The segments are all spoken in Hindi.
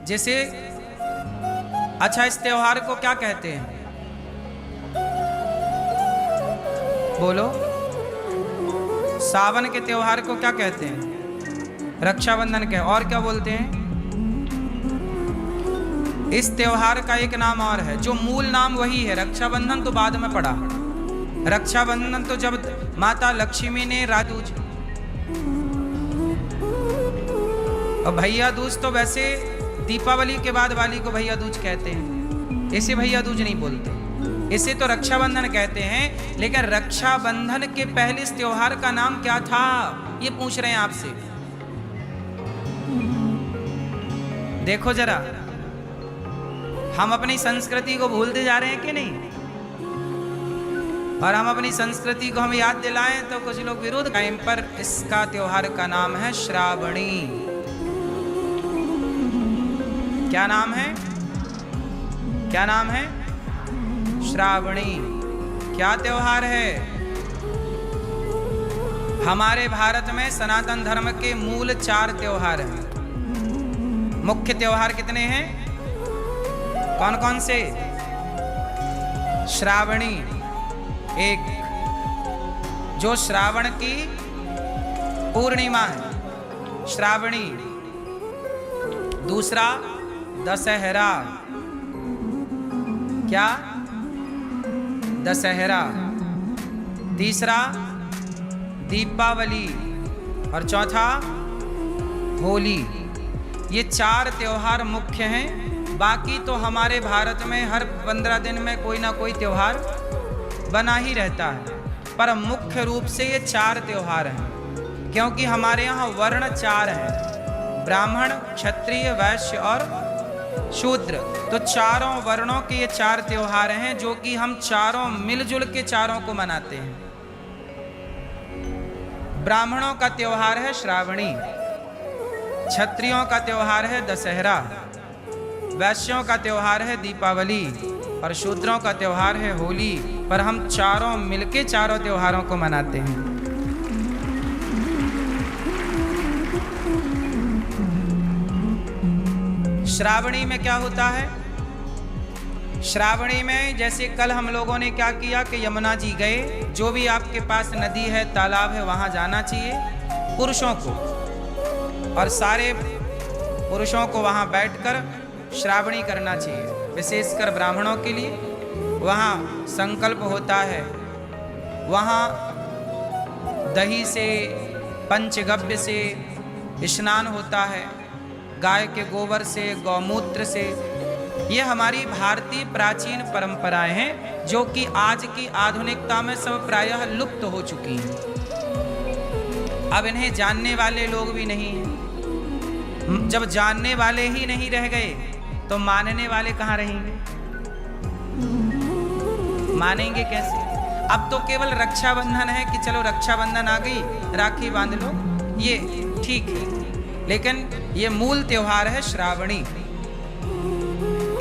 जैसे अच्छा, इस त्योहार को क्या कहते हैं? बोलो। सावन के त्योहार को क्या कहते हैं? रक्षाबंधन के। और क्या बोलते हैं? इस त्योहार का एक नाम और है, जो मूल नाम वही है। रक्षाबंधन तो बाद में पड़ा। रक्षाबंधन तो जब माता लक्ष्मी ने राजूज, और भैया दूज तो वैसे दीपावली के बाद वाली को भैया दूज कहते हैं, इसे भैया दूज नहीं बोलते, इसे तो रक्षाबंधन कहते हैं। लेकिन रक्षाबंधन के पहले इस त्योहार का नाम क्या था, ये पूछ रहे हैं आपसे। देखो जरा, हम अपनी संस्कृति को भूलते जा रहे हैं कि नहीं? और हम अपनी संस्कृति को हम याद दिलाएं तो कुछ लोग विरोध करें, पर इसका त्योहार का नाम है श्रावणी। क्या नाम है? क्या नाम है? श्रावणी। क्या त्योहार है? हमारे भारत में सनातन धर्म के मूल 4 त्योहार हैं। मुख्य त्योहार कितने हैं? कौन कौन से? श्रावणी एक, जो श्रावण की पूर्णिमा है, श्रावणी। दूसरा दशहरा। क्या? दशहरा। तीसरा दीपावली। और चौथा होली। ये 4 त्योहार मुख्य हैं। बाकी तो हमारे भारत में हर 15 दिन में कोई ना कोई त्योहार बना ही रहता है, पर मुख्य रूप से ये 4 त्योहार हैं। क्योंकि हमारे यहाँ वर्ण 4 हैं, ब्राह्मण, क्षत्रिय, वैश्य और शूद्र। तो चारों वर्णों के ये 4 त्योहार हैं, जो कि हम चारों मिलजुल के चारों को मनाते हैं। ब्राह्मणों का त्योहार है श्रावणी, क्षत्रियों का त्योहार है दशहरा, वैश्यों का त्योहार है दीपावली और शूद्रों का त्योहार है होली। पर हम चारों मिलके चारों त्योहारों को मनाते हैं। श्रावणी में क्या होता है? श्रावणी में जैसे कल हम लोगों ने क्या किया कि यमुना जी गए। जो भी आपके पास नदी है, तालाब है, वहां जाना चाहिए पुरुषों को, और सारे पुरुषों को वहां बैठकर श्रावणी करना चाहिए। विशेषकर ब्राह्मणों के लिए वहाँ संकल्प होता है, वहाँ दही से, पंचगव्य से स्नान होता है, गाय के गोबर से, गौमूत्र से। ये हमारी भारतीय प्राचीन परंपराएं हैं, जो कि आज की आधुनिकता में सब प्रायः लुप्त हो चुकी हैं। अब इन्हें जानने वाले लोग भी नहीं हैं। जब जानने वाले ही नहीं रह गए तो मानने वाले कहाँ रहेंगे? मानेंगे कैसे? अब तो केवल रक्षाबंधन है कि चलो रक्षाबंधन आ गई, राखी बांध लो, ये ठीक है। लेकिन ये मूल त्योहार है श्रावणी।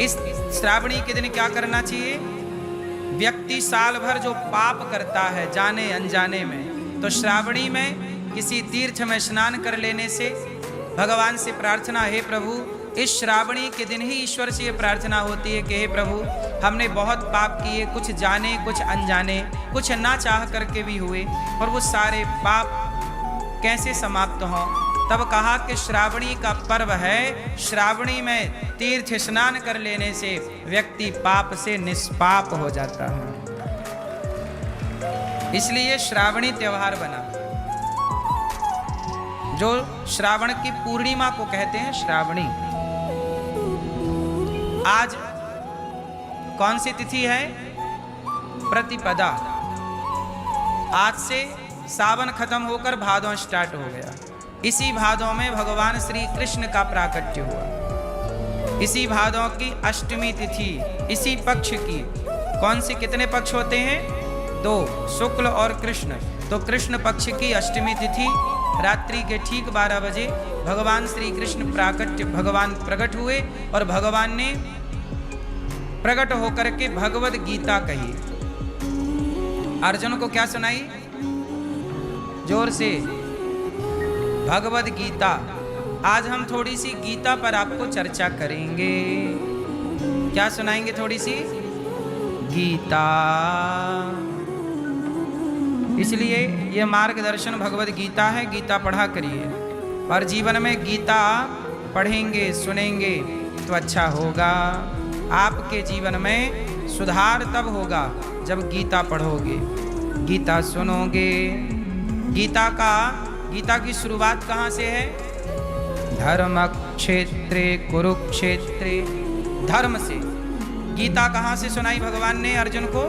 इस श्रावणी के दिन क्या करना चाहिए? व्यक्ति साल भर जो पाप करता है जाने अनजाने में, तो श्रावणी में किसी तीर्थ में स्नान कर लेने से भगवान से प्रार्थना, हे प्रभु, इस श्रावणी के दिन ही ईश्वर से ये प्रार्थना होती है कि हे प्रभु, हमने बहुत पाप किए, कुछ जाने कुछ अनजाने, कुछ ना चाह करके भी हुए, और वो सारे पाप कैसे समाप्त हों। तब कहा कि श्रावणी का पर्व है, श्रावणी में तीर्थ स्नान कर लेने से व्यक्ति पाप से निष्पाप हो जाता है। इसलिए श्रावणी त्योहार बना, जो श्रावण की पूर्णिमा को कहते हैं श्रावणी। आज कौन सी तिथि है? प्रतिपदा। आज से सावन खत्म होकर भादों स्टार्ट हो गया। इसी भादों में भगवान श्री कृष्ण का प्राकट्य हुआ। इसी भादों की अष्टमी तिथि, इसी पक्ष की। कौन सी, कितने पक्ष होते हैं? 2, शुक्ल और कृष्ण। तो कृष्ण पक्ष की अष्टमी तिथि रात्रि के ठीक 12 बजे भगवान श्री कृष्ण भगवान प्रकट हुए, और भगवान ने प्रकट होकर के भगवद गीता कही। अर्जुन को क्या सुनाई? जोर से, भगवद गीता। आज हम थोड़ी सी गीता पर आपको चर्चा करेंगे। क्या सुनाएंगे? थोड़ी सी गीता। इसलिए ये मार्गदर्शन भगवद गीता है, गीता पढ़ा करिए। और जीवन में गीता पढ़ेंगे सुनेंगे तो अच्छा होगा। आपके जीवन में सुधार तब होगा जब गीता पढ़ोगे, गीता सुनोगे। गीता की शुरुआत कहाँ से है? धर्म क्षेत्रे कुरुक्षेत्रे, धर्म से। गीता कहाँ से सुनाई भगवान ने अर्जुन को?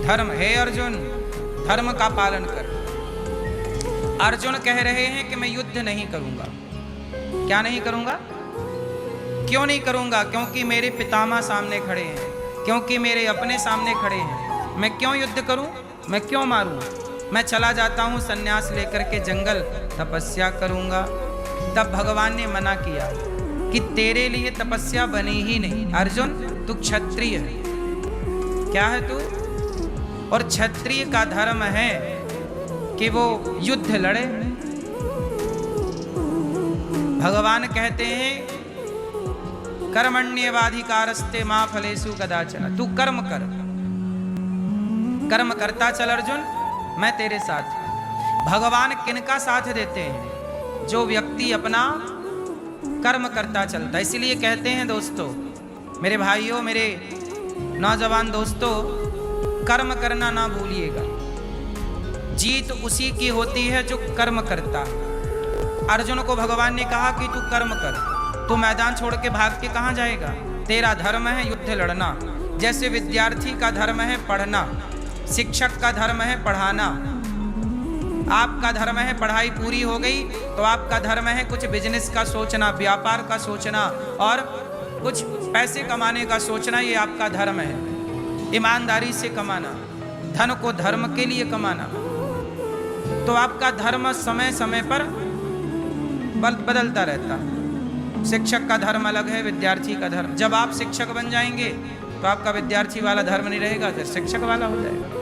धर्म। हे अर्जुन, धर्म का पालन कर। अर्जुन कह रहे हैं कि मैं युद्ध नहीं करूंगा। क्या नहीं करूंगा? क्यों नहीं करूंगा? क्योंकि मेरे पितामह सामने खड़े हैं, क्योंकि मेरे अपने सामने खड़े हैं। मैं क्यों युद्ध करूं? मैं क्यों मारूं? मैं चला जाता हूं सन्यास लेकर के जंगल, तपस्या करूंगा। तब भगवान ने मना किया कि तेरे लिए तपस्या बनी ही नहीं। अर्जुन, तू क्षत्रिय है। क्या है तू? और क्षत्रिय का धर्म है कि वो युद्ध लड़े। भगवान कहते हैं कर्मण्येवाधिकारस्ते मा फलेषु कदाचन। तू कर्म कर, कर्म करता चल अर्जुन, मैं तेरे साथ। भगवान किनका साथ देते हैं? जो व्यक्ति अपना कर्म करता चलता। इसलिए कहते हैं दोस्तों, मेरे भाइयों, मेरे नौजवान दोस्तों, कर्म करना ना भूलिएगा। जीत उसी की होती है जो कर्म करता। अर्जुन को भगवान ने कहा कि तू कर्म कर। तू मैदान छोड़ के भाग के कहाँ जाएगा? तेरा धर्म है युद्ध लड़ना। जैसे विद्यार्थी का धर्म है पढ़ना, शिक्षक का धर्म है पढ़ाना। आपका धर्म है पढ़ाई पूरी हो गई तो आपका धर्म है कुछ बिजनेस का सोचना, व्यापार का सोचना और कुछ पैसे कमाने का सोचना। ये आपका धर्म है, ईमानदारी से कमाना, धन को धर्म के लिए कमाना। तो आपका धर्म समय समय पर बदलता रहता है। शिक्षक का धर्म अलग है, विद्यार्थी का धर्म। जब आप शिक्षक बन जाएंगे तो आपका विद्यार्थी वाला धर्म नहीं रहेगा, फिर शिक्षक वाला हो जाएगा।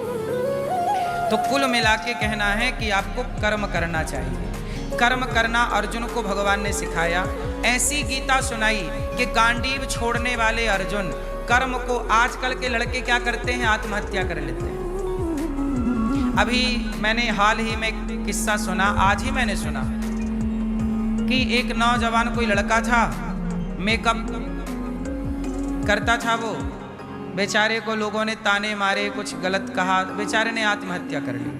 तो कुल मिला के कहना है कि आपको कर्म करना चाहिए। कर्म करना अर्जुन को भगवान ने सिखाया। ऐसी गीता सुनाई कि गांडीव छोड़ने वाले अर्जुन कर्म को, आजकल के लड़के क्या करते हैं? आत्महत्या कर लेते हैं। अभी मैंने हाल ही में किस्सा सुना, आज ही मैंने सुना कि एक नौजवान कोई लड़का था, मेकअप करता था वो। बेचारे को लोगों ने ताने मारे, कुछ गलत कहा, बेचारे ने आत्महत्या कर ली।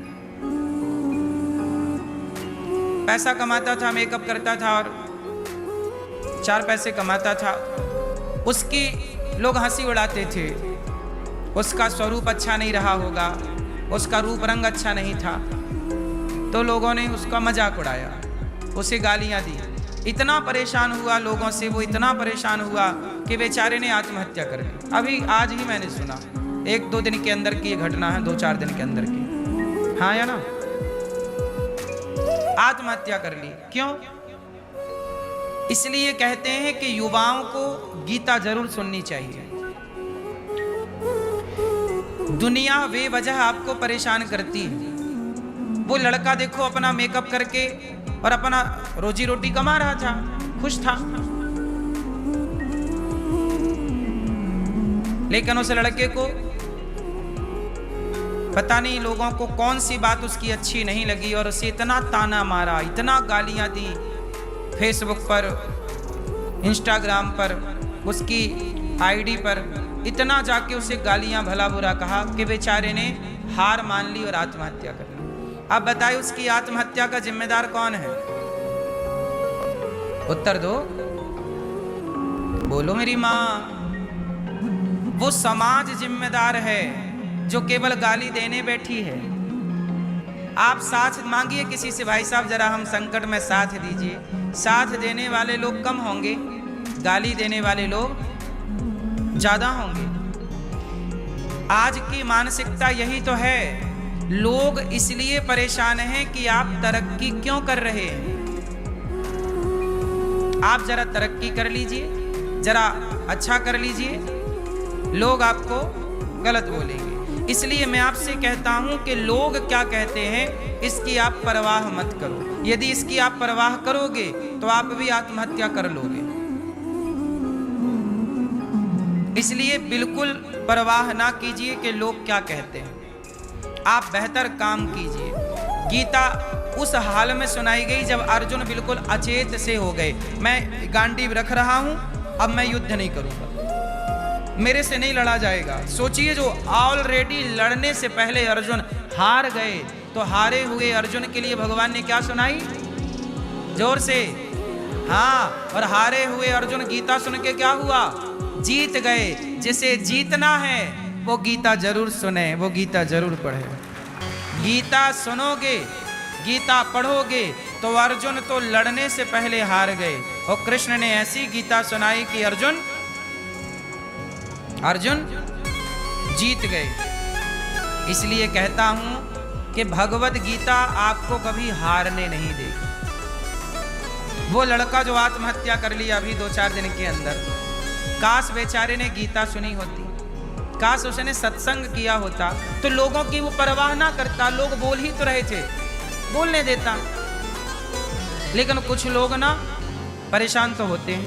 पैसा कमाता था, मेकअप करता था और 4 पैसे कमाता था। उसकी लोग हंसी उड़ाते थे। उसका स्वरूप अच्छा नहीं रहा होगा, उसका रूप रंग अच्छा नहीं था, तो लोगों ने उसका मजाक उड़ाया, उसे गालियां दी। इतना परेशान हुआ लोगों से, वो इतना परेशान हुआ कि बेचारे ने आत्महत्या कर ली। अभी आज ही मैंने सुना, 1-2 दिन के अंदर की ये घटना है, 2-4 दिन के अंदर की। हाँ या ना? आत्महत्या कर ली। क्यों? इसलिए कहते हैं कि युवाओं को गीता जरूर सुननी चाहिए। दुनिया बेवजह आपको परेशान करती है। वो लड़का देखो अपना मेकअप करके और अपना रोजी रोटी कमा रहा था, खुश था। लेकिन उस लड़के को पता नहीं लोगों को कौन सी बात उसकी अच्छी नहीं लगी और उसे इतना ताना मारा, इतना गालियां दी। फेसबुक पर, इंस्टाग्राम पर, उसकी आईडी पर इतना जाके उसे गालियां भला बुरा कहा कि बेचारे ने हार मान ली और आत्महत्या कर ली। अब बताइए उसकी आत्महत्या का जिम्मेदार कौन है? उत्तर दो, बोलो मेरी माँ। वो समाज जिम्मेदार है जो केवल गाली देने बैठी है। आप साथ मांगिए किसी से, भाई साहब जरा हम संकट में साथ दीजिए। साथ देने वाले लोग कम होंगे, गाली देने वाले लोग ज्यादा होंगे। आज की मानसिकता यही तो है। लोग इसलिए परेशान हैं कि आप तरक्की क्यों कर रहे हैं। आप जरा तरक्की कर लीजिए, जरा अच्छा कर लीजिए, लोग आपको गलत बोलेंगे। इसलिए मैं आपसे कहता हूं कि लोग क्या कहते हैं इसकी आप परवाह मत करो। यदि इसकी आप परवाह करोगे तो आप भी आत्महत्या कर लोगे। इसलिए बिल्कुल परवाह ना कीजिए कि लोग क्या कहते हैं, आप बेहतर काम कीजिए। गीता उस हाल में सुनाई गई जब अर्जुन बिल्कुल अचेत से हो गए। मैं गांडीव रख रहा हूं, अब मैं युद्ध नहीं करूंगा, मेरे से नहीं लड़ा जाएगा। सोचिए, जो ऑलरेडी लड़ने से पहले अर्जुन हार गए, तो हारे हुए अर्जुन के लिए भगवान ने क्या सुनाई? जोर से हाँ। और हारे हुए अर्जुन गीता सुन के क्या हुआ? जीत गए। जिसे जीतना है वो गीता जरूर सुने, वो गीता जरूर पढ़े। गीता सुनोगे, गीता पढ़ोगे तो अर्जुन तो लड़ने से पहले हार गए, और कृष्ण ने ऐसी गीता सुनाई कि अर्जुन जीत गए। इसलिए कहता हूं कि भगवत गीता आपको कभी हारने नहीं देगी। वो लड़का जो आत्महत्या कर लिया अभी 2-4 दिन के अंदर, काश बेचारे ने गीता सुनी होती, काश उसने सत्संग किया होता, तो लोगों की वो परवाह ना करता। लोग बोल ही तो रहे थे, बोलने देता। लेकिन कुछ लोग ना परेशान तो होते हैं।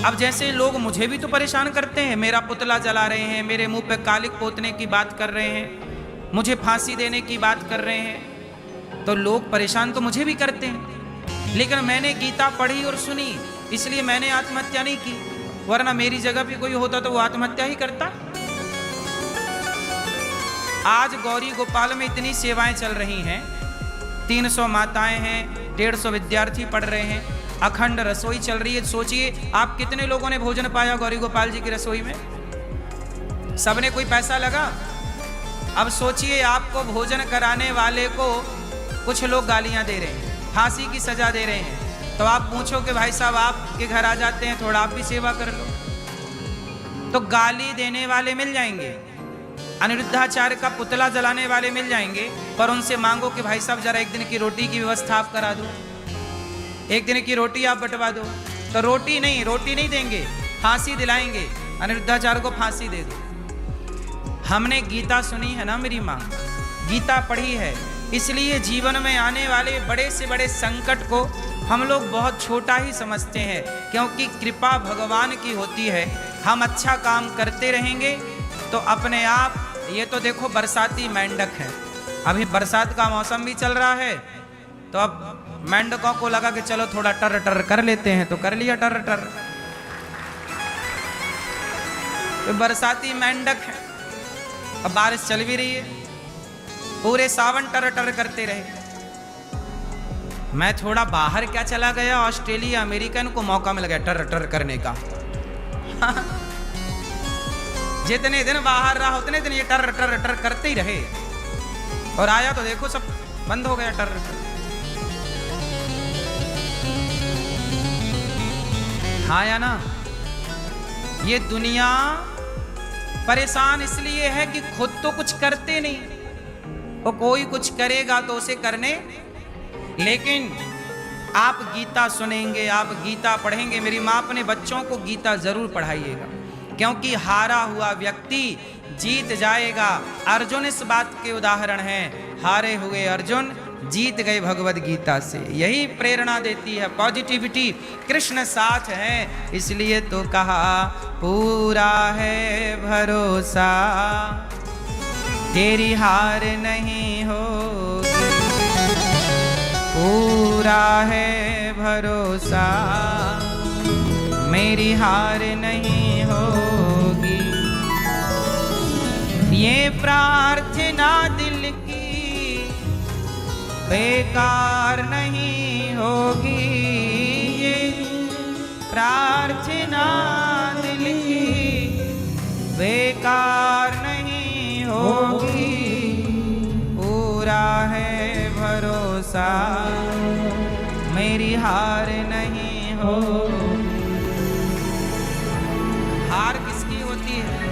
अब जैसे लोग मुझे भी तो परेशान करते हैं, मेरा पुतला जला रहे हैं, मेरे मुंह पे कालिक पोतने की बात कर रहे हैं, मुझे फांसी देने की बात कर रहे हैं, तो लोग परेशान तो मुझे भी करते हैं। लेकिन मैंने गीता पढ़ी और सुनी, इसलिए मैंने आत्महत्या नहीं की, वरना मेरी जगह पे कोई होता तो वो आत्महत्या ही करता। आज गौरी गोपाल में इतनी सेवाएं चल रही हैं, 300 माताएं हैं, 150 विद्यार्थी पढ़ रहे हैं, अखंड रसोई चल रही है। सोचिए आप कितने लोगों ने भोजन पाया गौरी गोपाल जी की रसोई में? सबने कोई पैसा लगा? अब सोचिए, आपको भोजन कराने वाले को कुछ लोग गालियां दे रहे हैं, फांसी की सजा दे रहे हैं, तो आप पूछो कि भाई साहब आपके घर आ जाते हैं, थोड़ा आप भी सेवा कर लो। तो गाली देने वाले मिल जाएंगे, अनिरुद्धाचार्य का पुतला जलाने वाले मिल जाएंगे, पर उनसे मांगो कि भाई साहब जरा एक दिन की रोटी की व्यवस्था आप करा दो, एक दिन की रोटी आप बंटवा दो, तो रोटी नहीं देंगे, फांसी दिलाएंगे, अनिरुद्धाचार्य को फांसी दे दो। हमने गीता सुनी है ना मेरी माँ, गीता पढ़ी है, इसलिए जीवन में आने वाले बड़े से बड़े संकट को हम लोग बहुत छोटा ही समझते हैं, क्योंकि कृपा भगवान की होती है। हम अच्छा काम करते रहेंगे तो अपने आप, ये तो देखो बरसाती मेंढक है, अभी बरसात का मौसम भी चल रहा है, तो अब मेंढकों को लगा कि चलो थोड़ा टर टर कर लेते हैं, तो कर लिया टर टर। तो बरसाती मेंढक है, अब बारिश चल भी रही है, पूरे सावन टर टर करते रहे। मैं थोड़ा बाहर क्या चला गया, ऑस्ट्रेलिया अमेरिका, इनको मौका मिल गया टर टर करने का। जितने दिन बाहर रहा उतने दिन ये टर टर टर करते ही रहे, और आया तो देखो सब बंद हो गया टर टर। हाँ या ना? ये दुनिया परेशान इसलिए है कि खुद तो कुछ करते नहीं, और कोई कुछ करेगा तो उसे करने। लेकिन आप गीता सुनेंगे, आप गीता पढ़ेंगे, मेरी माँ अपने बच्चों को गीता जरूर पढ़ाइएगा, क्योंकि हारा हुआ व्यक्ति जीत जाएगा। अर्जुन इस बात के उदाहरण हैं, हारे हुए अर्जुन जीत गए भगवद गीता से। यही प्रेरणा देती है, पॉजिटिविटी। कृष्ण साथ है, इसलिए तो कहा पूरा है भरोसा, तेरी हार नहीं होगी, पूरा है भरोसा, मेरी हार नहीं होगी। ये प्रार्थना दिल की बेकार नहीं होगी, ये प्रार्थना दिल की बेकार नहीं होगी, पूरा है भरोसा, मेरी हार नहीं हो। हार किसकी होती है?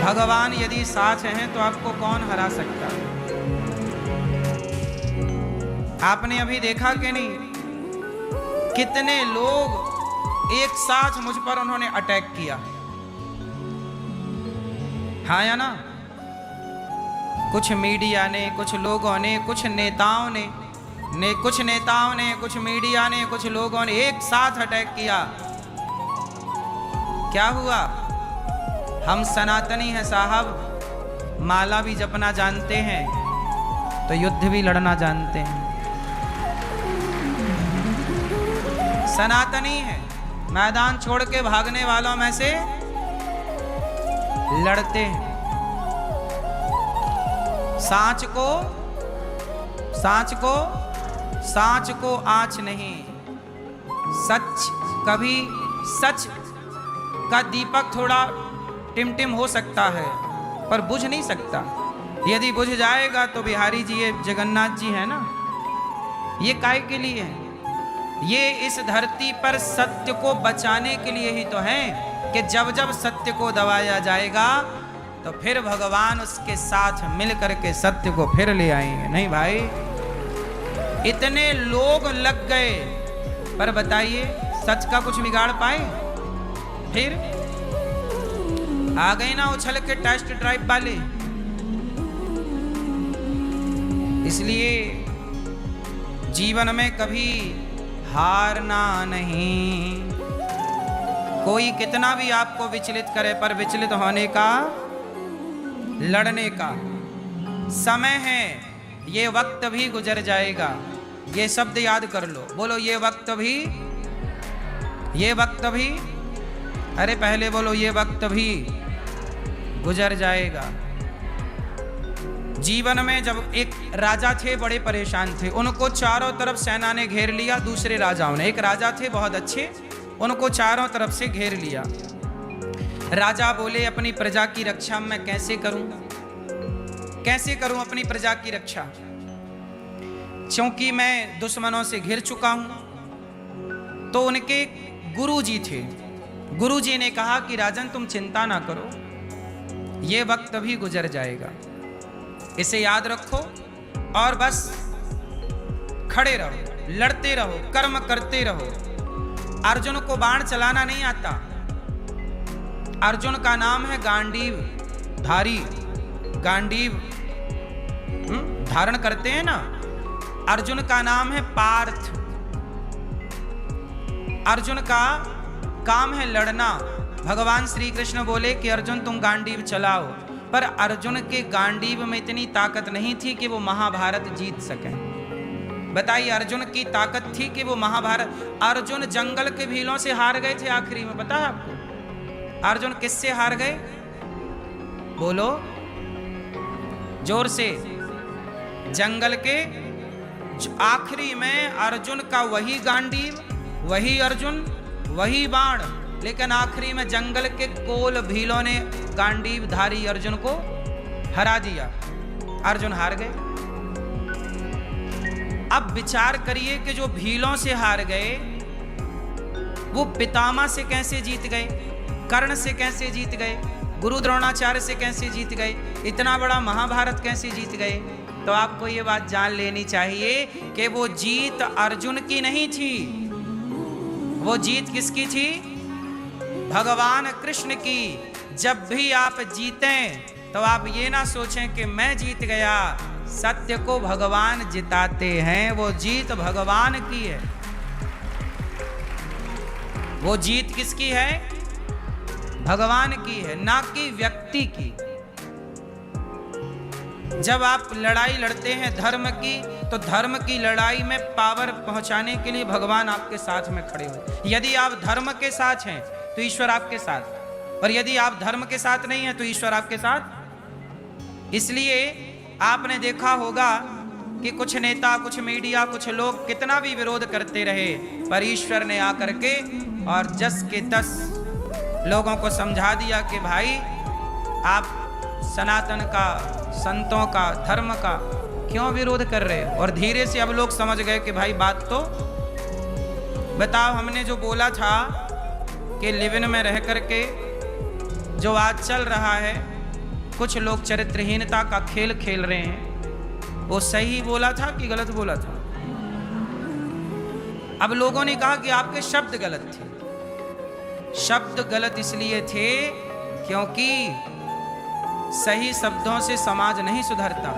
भगवान यदि साथ हैं तो आपको कौन हरा सकता है? आपने अभी देखा कि नहीं, कितने लोग एक साथ मुझ पर उन्होंने अटैक किया, हाँ या ना? कुछ मीडिया ने, कुछ लोगों ने, कुछ नेताओं ने, कुछ नेताओं ने, कुछ मीडिया ने, कुछ लोगों ने एक साथ अटैक किया। क्या हुआ? हम सनातनी हैं साहब, माला भी जपना जानते हैं तो युद्ध भी लड़ना जानते हैं। सनातनी है, मैदान छोड़ के भागने वालों में से लड़ते हैं। सांच को आँच नहीं। सच कभी, सच का दीपक थोड़ा टिमटिम हो सकता है पर बुझ नहीं सकता। यदि बुझ जाएगा तो बिहारी जी, ये जगन्नाथ जी है ना, ये काय के लिए है? ये इस धरती पर सत्य को बचाने के लिए ही तो है कि जब जब सत्य को दबाया जाएगा तो फिर भगवान उसके साथ मिल करके सत्य को फिर ले आएंगे। नहीं भाई, इतने लोग लग गए पर बताइए सच का कुछ बिगाड़ पाए? फिर आ गए ना उछल के टेस्ट ड्राइव वाले। इसलिए जीवन में कभी हारना नहीं। कोई कितना भी आपको विचलित करे पर विचलित होने का, लड़ने का समय है। ये वक्त भी गुजर जाएगा। ये शब्द याद कर लो, बोलो ये वक्त भी, ये वक्त भी, अरे पहले बोलो ये वक्त भी गुजर जाएगा। जीवन में जब एक राजा थे, बड़े परेशान थे, उनको चारों तरफ सेना ने घेर लिया। दूसरे राजाओं ने, एक राजा थे बहुत अच्छे, उनको चारों तरफ से घेर लिया। राजा बोले अपनी प्रजा की रक्षा मैं कैसे करूं, कैसे करूं अपनी प्रजा की रक्षा, क्योंकि मैं दुश्मनों से घिर चुका हूं। तो उनके गुरुजी थे, गुरुजी ने कहा कि राजन तुम चिंता ना करो, ये वक्त भी गुजर जाएगा, इसे याद रखो और बस खड़े रहो, लड़ते रहो, कर्म करते रहो। अर्जुन को बाण चलाना नहीं आता। अर्जुन का नाम है गांडीव धारी। गांडीव धारण करते हैं ना। अर्जुन का नाम है पार्थ। अर्जुन का काम है लड़ना। भगवान श्री कृष्ण बोले कि अर्जुन तुम गांडीव चलाओ, पर अर्जुन के गांडीव में इतनी ताकत नहीं थी कि वो महाभारत जीत सके। बताइए, अर्जुन की ताकत थी कि वो महाभारत। अर्जुन जंगल के भीलों से हार गए थे आखिरी में। पता है आपको अर्जुन किससे हार गए? बोलो जोर से। जंगल के आखिरी में अर्जुन का वही गांडीव, वही अर्जुन, वही बाण, लेकिन आखिरी में जंगल के कोल भीलों ने गांडीव धारी अर्जुन को हरा दिया। अर्जुन हार गए। अब विचार करिए कि जो भीलों से हार गए वो पितामह से कैसे जीत गए, कर्ण से कैसे जीत गए, गुरु द्रोणाचार्य से कैसे जीत गए, इतना बड़ा महाभारत कैसे जीत गए। तो आपको ये बात जान लेनी चाहिए कि वो जीत अर्जुन की नहीं थी, वो जीत किसकी थी? भगवान कृष्ण की। जब भी आप जीतें तो आप ये ना सोचें कि मैं जीत गया। सत्य को भगवान जिताते हैं, वो जीत भगवान की है। वो जीत किसकी है? भगवान की है, ना कि व्यक्ति की। जब आप लड़ाई लड़ते हैं धर्म की, तो धर्म की लड़ाई में पावर पहुंचाने के लिए भगवान आपके साथ में खड़े हो। यदि आप धर्म के साथ हैं तो ईश्वर आपके साथ, और यदि आप धर्म के साथ नहीं हैं तो ईश्वर आपके साथ। इसलिए आपने देखा होगा कि कुछ नेता, कुछ मीडिया, कुछ लोग कितना भी विरोध करते रहे, पर ईश्वर ने आकर के और 10 के 10 लोगों को समझा दिया कि भाई आप सनातन का, संतों का, धर्म का क्यों विरोध कर रहे हो। और धीरे से अब लोग समझ गए कि भाई बात तो बताओ, हमने जो बोला था कि लिव इन में रह करके जो आज चल रहा है, कुछ लोग चरित्रहीनता का खेल खेल रहे हैं, वो सही बोला था कि गलत बोला था? अब लोगों ने कहा कि आपके शब्द गलत थे। शब्द गलत इसलिए थे क्योंकि सही शब्दों से समाज नहीं सुधरता।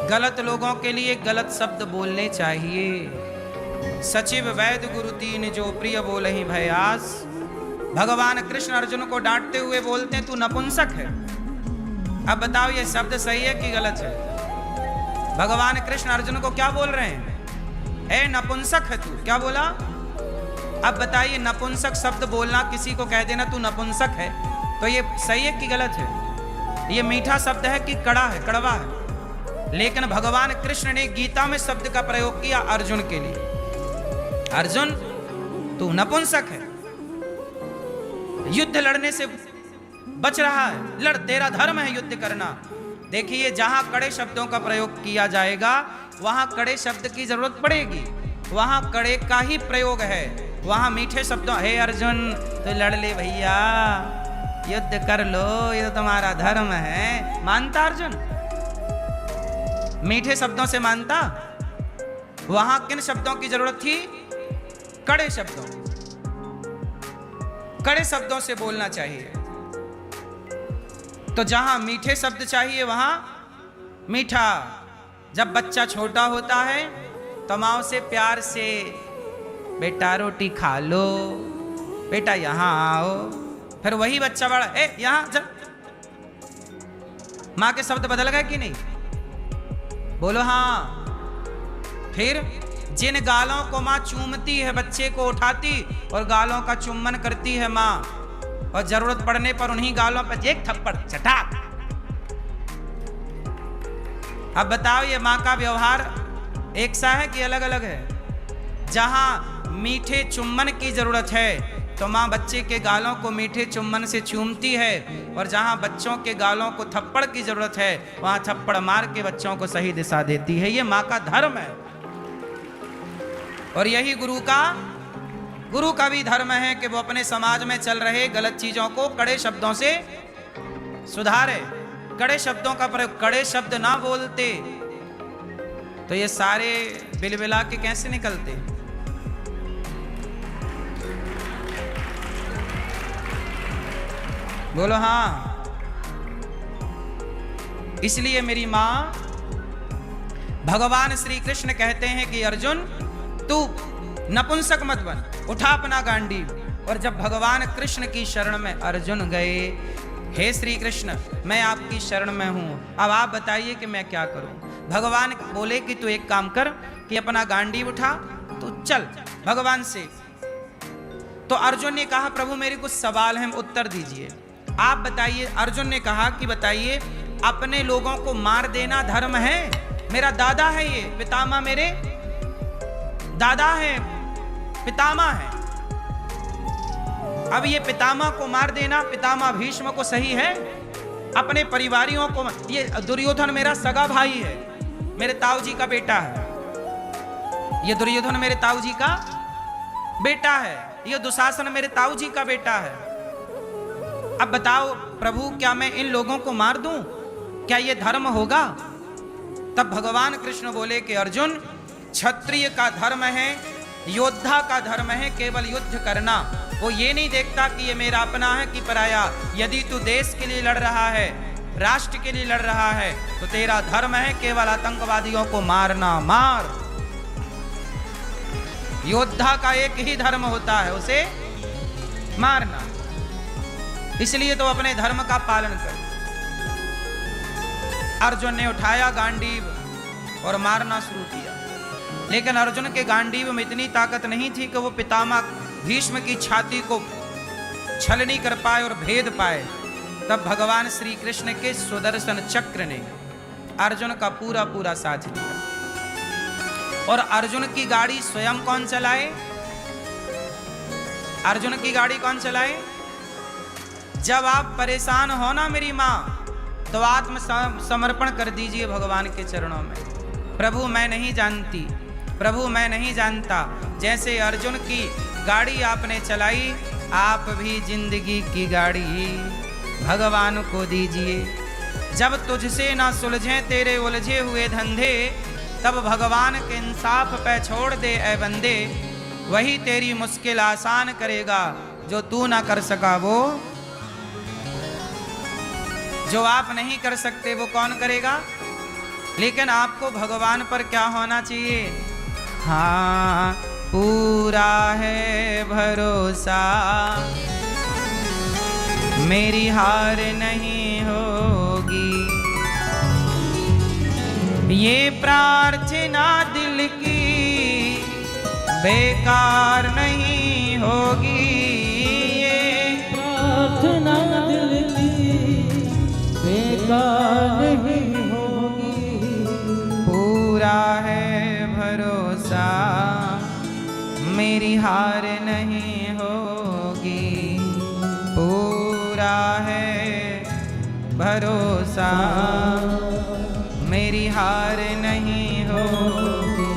गलत लोगों के लिए गलत शब्द बोलने चाहिए। सचिव वैद्य गुरु तीन जो प्रिय बोलहि भयास। भगवान कृष्ण अर्जुन को डांटते हुए बोलते हैं तू नपुंसक है। अब बताओ ये शब्द सही है कि गलत है? भगवान कृष्ण अर्जुन को क्या बोल रहे हैं? ए नपुंसक है तू। क्या बोला? अब बताइए, नपुंसक शब्द बोलना, किसी को कह देना तू नपुंसक है, तो ये सही है कि गलत है? ये मीठा शब्द है कि कड़ा है, कड़वा है? लेकिन भगवान कृष्ण ने गीता में शब्द का प्रयोग किया अर्जुन के लिए। अर्जुन तू नपुंसक है, युद्ध लड़ने से बच रहा है, लड़, तेरा धर्म है युद्ध करना। देखिए, जहां कड़े शब्दों का प्रयोग किया जाएगा वहां कड़े शब्द की जरूरत पड़ेगी, वहां कड़े का ही प्रयोग है। वहां मीठे शब्दों, हे अर्जुन तो लड़ ले भैया, युद्ध कर लो, ये तो तुम्हारा धर्म है, मानता अर्जुन? मीठे शब्दों से मानता? वहां किन शब्दों की जरूरत थी? कड़े शब्दों। कड़े शब्दों से बोलना चाहिए। तो जहां मीठे शब्द चाहिए वहां मीठा। जब बच्चा छोटा होता है तो माँ से प्यार से बेटा रोटी खा लो, बेटा यहां आओ, फिर वही बच्चा बड़ा, ए यहां चल। माँ के शब्द बदल गए कि नहीं? बोलो हाँ। फिर जिन गालों को माँ चूमती है, बच्चे को उठाती और गालों का चुम्बन करती है माँ, और जरूरत पड़ने पर उन्हीं गालों पर एक थप्पड़ चटाक। अब बताओ, ये माँ का व्यवहार एक सा है कि अलग अलग है? जहां मीठे चुम्बन की जरूरत है तो माँ बच्चे के गालों को मीठे चुम्बन से चूमती है, और जहां बच्चों के गालों को थप्पड़ की जरूरत है वहां थप्पड़ मार के बच्चों को सही दिशा देती है। ये माँ का धर्म है। और यही गुरु का भी धर्म है कि वो अपने समाज में चल रहे गलत चीजों को कड़े शब्दों से सुधारे। कड़े शब्दों का प्रयोग, कड़े शब्द ना बोलते तो ये सारे बिलबिला के कैसे निकलते? बोलो हाँ। इसलिए मेरी मां भगवान श्री कृष्ण कहते हैं कि अर्जुन तू नपुंसक मत बन, उठा अपना गांडीव। और जब भगवान कृष्ण की शरण में अर्जुन गए, हे श्री कृष्ण मैं आपकी शरण में हूं, अब आप बताइए कि मैं क्या करूं? भगवान बोले कि तू एक काम कर कि अपना गांडीव उठा, तू चल भगवान से। तो अर्जुन ने कहा प्रभु मेरे कुछ सवाल हैं, उत्तर दीजिए, आप बताइए। अर्जुन ने कहा कि बताइए, अपने लोगों को मार देना धर्म है? मेरा दादा है, ये पितामह मेरे दादा है, पितामह है। अब ये पितामह को मार देना, पितामह भीष्म को सही है? अपने परिवारियों को, ये दुर्योधन मेरा सगा भाई है, मेरे ताऊ जी का बेटा है। ये दुर्योधन मेरे ताऊ जी का बेटा है, ये दुशासन मेरे ताऊ जी का बेटा है। अब बताओ प्रभु, क्या मैं इन लोगों को मार दूं? क्या ये धर्म होगा? तब भगवान कृष्ण बोले कि अर्जुन, क्षत्रिय का धर्म है, योद्धा का धर्म है केवल युद्ध करना। वो ये नहीं देखता कि ये मेरा अपना है कि पराया। यदि तू देश के लिए लड़ रहा है, राष्ट्र के लिए लड़ रहा है, तो तेरा धर्म है केवल आतंकवादियों को मारना। मार। योद्धा का एक ही धर्म होता है, उसे मारना। इसलिए तो अपने धर्म का पालन कर। अर्जुन ने उठाया गांडीव और मारना शुरू किया, लेकिन अर्जुन के गांडीव में इतनी ताकत नहीं थी कि वो पितामह भीष्म की छाती को छलनी कर पाए और भेद पाए। तब भगवान श्री कृष्ण के सुदर्शन चक्र ने अर्जुन का पूरा पूरा साथ दिया। और अर्जुन की गाड़ी स्वयं कौन चलाए? अर्जुन की गाड़ी कौन चलाए? जब आप परेशान हो ना मेरी माँ, तो आत्म समर्पण कर दीजिए भगवान के चरणों में। प्रभु मैं नहीं जानती, प्रभु मैं नहीं जानता। जैसे अर्जुन की गाड़ी आपने चलाई, आप भी जिंदगी की गाड़ी भगवान को दीजिए। जब तुझसे ना सुलझे तेरे उलझे हुए धंधे, तब भगवान के इंसाफ पे छोड़ दे ऐ बंदे। वही तेरी मुश्किल आसान करेगा, जो तू ना कर सका वो जो आप नहीं कर सकते वो कौन करेगा? लेकिन आपको भगवान पर क्या होना चाहिए? हाँ, पूरा है भरोसा, मेरी हार नहीं होगी। ये प्रार्थना दिल की बेकार नहीं होगी। ये प्रार्थना दिल की बेकार नहीं होगी। पूरा है भरोसा, मेरी हार नहीं होगी। पूरा है भरोसा, मेरी हार नहीं होगी।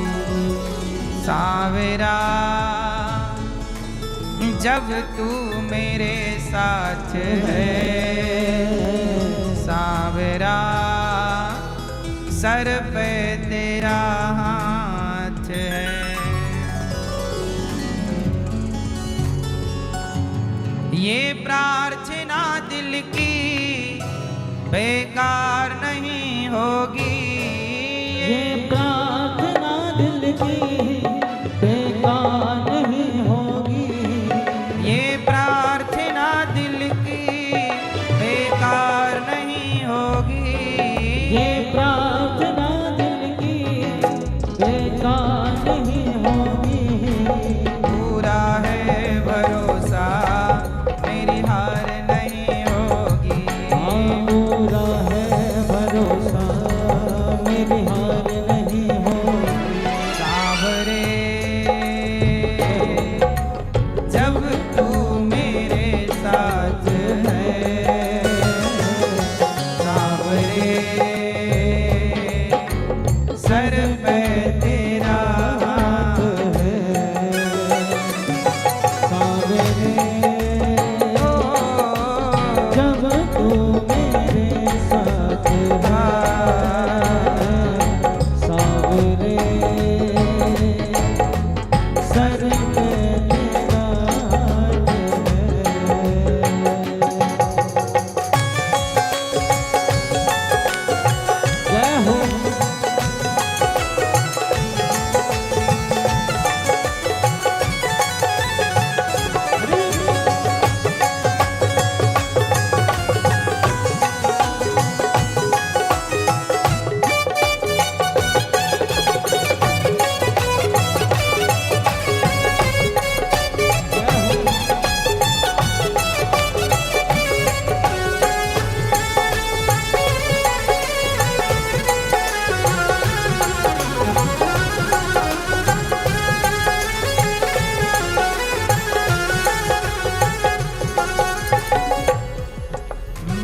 सावरा जब तू मेरे साथ है, सावरा सर पे तेरा हाथ है। ये प्रार्थना दिल की बेकार नहीं होगी। ये प्रार्थना दिल की बेकार नहीं होगी। ये प्रार्थना दिल की बेकार नहीं होगी। ये प्रार्थना दिल की बेकार नहीं होगी। पूरा है भरोसा, मेरी हार नहीं होगी। पूरा है भरोसा, मेरी हार नहीं होगी। सावरे जब तू मेरे साथ है, सावरे सर पे तेरा हाथ है। सावरे जब तू मेरे साथ है, सावरे सर पे तेरा हाथ है। जय हो।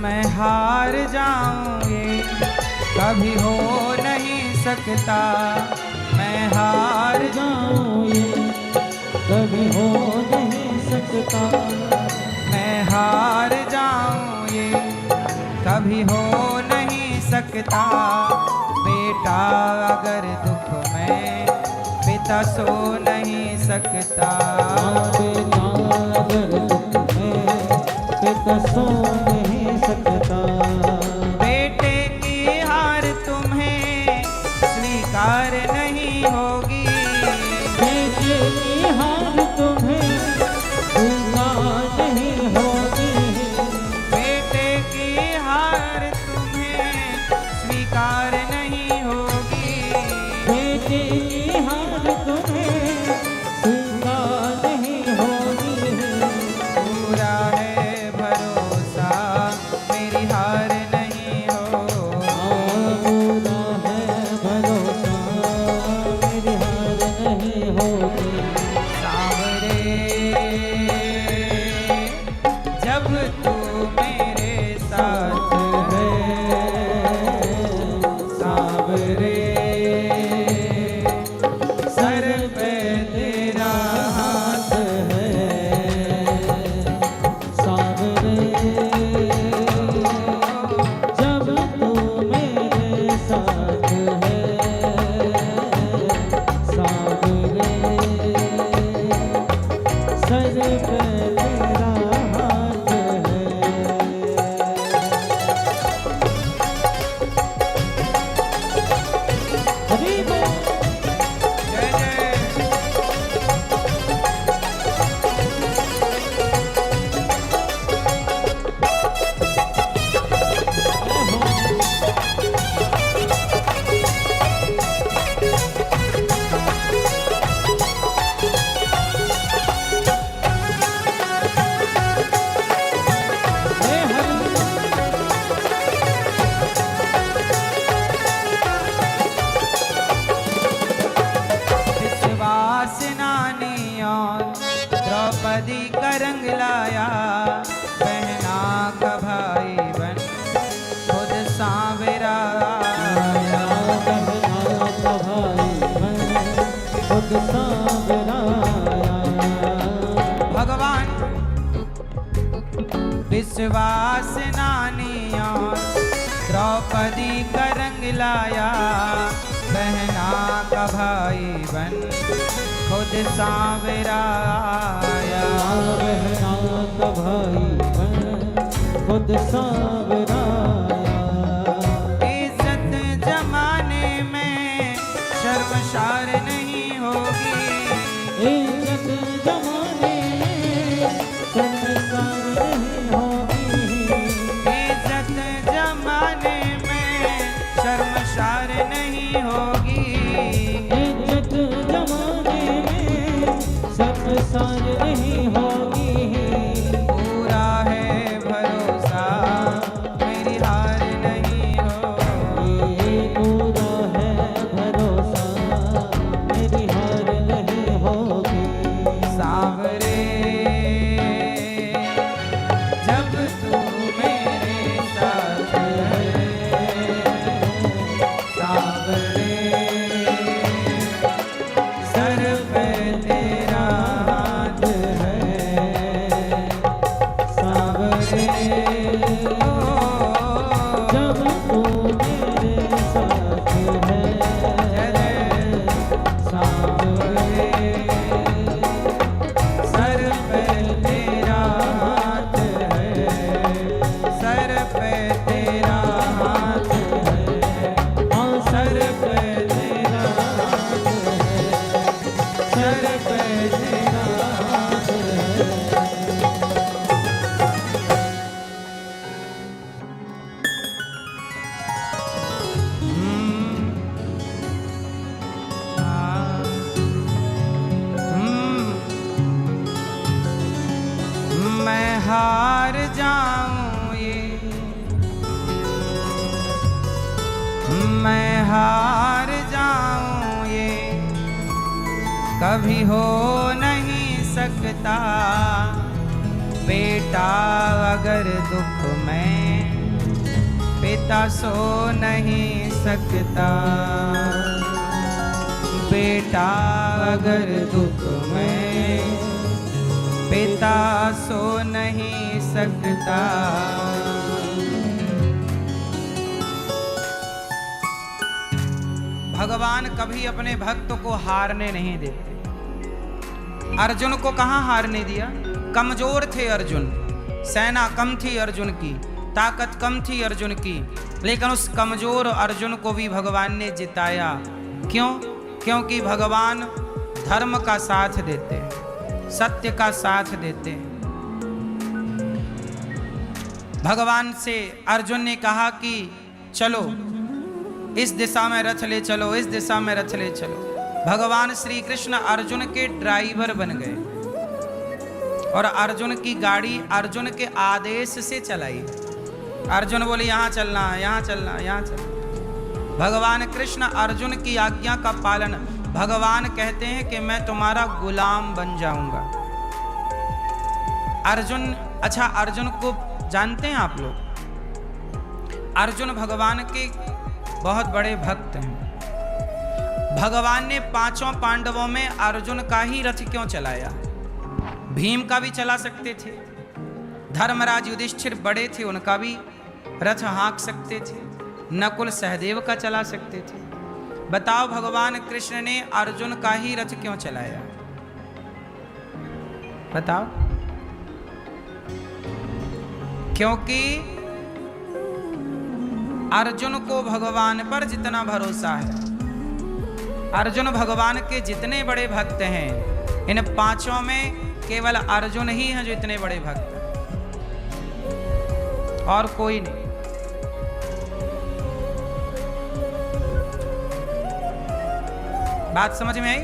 मैं हार जाऊं ये कभी हो नहीं सकता। मैं हार जाऊं ये कभी हो नहीं सकता। मैं हार जाऊं ये कभी हो नहीं सकता। बेटा अगर दुख में पिता सो नहीं सकता। बेटा अगर दुख में पिता सो नहीं सकता। बेटे की हार तुम्हें स्वीकार नहीं होगी। बेटे की हार तुम्हें स्वीकार नहीं होगी। बेटे की हार तुम्हें स्वीकार नहीं होगी। बेटे की हार तुम्हें स्वीकार नहीं होगी। पूरा है भरोसा, मेरी हार नहीं होगी। पूरा है भरोसा, मेरी हार नहीं होगी। सावरे जब तू मेरे साथ है, सावरे सर पे तेरा हाथ है। सावरे जब तू मेरे साथ है, सावरे सर पे तेरा हाथ है। द्रौपदी का रंग लाया, बहना का भाई बन खुद सांवरा आया। बहना का भाई बन खुद सांवरा आया। भगवान विश्वास नानिया द्रौपदी का रंग लाया, बहना का भाई बन खुद सांवरा आया। बहना का भाई बन खुद सांवरा आया। इज्जत जमाने में शर्मसार नहीं होगी, इज्जत जमाने में शर्मसार नहीं होगी। इज्जत जमाने में शर्मसार नहीं होगी। इज्जत जमाने में शर्मसार नहीं होगी। पूरा है भरोसा मेरी हार नहीं होगी। पूरा है भरोसा मेरी हार नहीं होगी। सांवरे जब तू मेरे साथ है, सांवरे सर पे तेरा हाथ है, सांवरे जब तू मेरे साथ है, सांवरे सर पे तेरा हाथ है, सर पे तेरा हाथ है, हाँ सर पे तेरा हाथ है, सर पे तेरा हाथ है। मैं हार जाऊं ये, मैं हार जाऊं ये कभी हो नहीं सकता। बेटा अगर दुख में पिता सो नहीं सकता, बेटा अगर दुख में पिता सो नहीं सकता। भगवान कभी अपने भक्त को हारने नहीं देते। अर्जुन को कहां हारने दिया? कमजोर थे अर्जुन, सेना कम थी अर्जुन की, ताकत कम थी अर्जुन की, लेकिन उस कमजोर अर्जुन को भी भगवान ने जिताया। क्यों? क्योंकि भगवान धर्म का साथ देते, सत्य का साथ देते। भगवान से अर्जुन ने कहा कि चलो इस दिशा में रथ ले चलो, इस दिशा में रथ ले चलो। भगवान श्री कृष्ण अर्जुन के ड्राइवर बन गए और अर्जुन की गाड़ी अर्जुन के आदेश से चलाई। अर्जुन बोले यहाँ चलना, यहाँ चलना, यहाँ चलना। भगवान कृष्ण अर्जुन की आज्ञा का पालन, भगवान कहते हैं कि मैं तुम्हारा गुलाम बन जाऊंगा। अर्जुन, अच्छा अर्जुन को जानते हैं आप लोग? अर्जुन भगवान के बहुत बड़े भक्त हैं। भगवान ने पांचों पांडवों में अर्जुन का ही रथ क्यों चलाया? भीम का भी चला सकते थे, धर्मराज युधिष्ठिर बड़े थे, उनका भी रथ हाँक सकते थे, नकुल सहदेव का चला सकते थे। बताओ भगवान कृष्ण ने अर्जुन का ही रथ क्यों चलाया? बताओ। क्योंकि अर्जुन को भगवान पर जितना भरोसा है, अर्जुन भगवान के जितने बड़े भक्त हैं, इन पांचों में केवल अर्जुन ही हैं जो इतने बड़े भक्त हैं, और कोई नहीं। बात समझ में आई?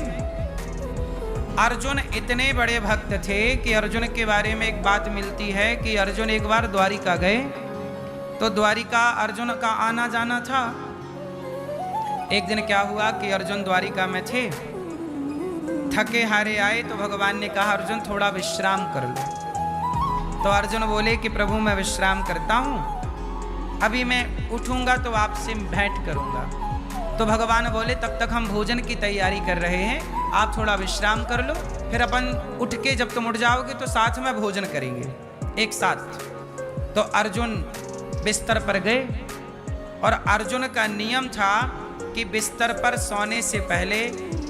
अर्जुन इतने बड़े भक्त थे कि अर्जुन के बारे में एक बात मिलती है कि अर्जुन एक बार द्वारिका गए, तो द्वारिका अर्जुन का आना जाना था। एक दिन क्या हुआ कि अर्जुन द्वारिका में थे, थके हारे आए तो भगवान ने कहा अर्जुन थोड़ा विश्राम कर लो। तो अर्जुन बोले कि प्रभु मैं विश्राम करता हूँ, अभी मैं उठूंगा तो आपसे भेंट करूंगा। तो भगवान बोले तब तक हम भोजन की तैयारी कर रहे हैं, आप थोड़ा विश्राम कर लो, फिर अपन उठ के जब तुम उठ जाओगे तो साथ में भोजन करेंगे एक साथ। तो अर्जुन बिस्तर पर गए और अर्जुन का नियम था कि बिस्तर पर सोने से पहले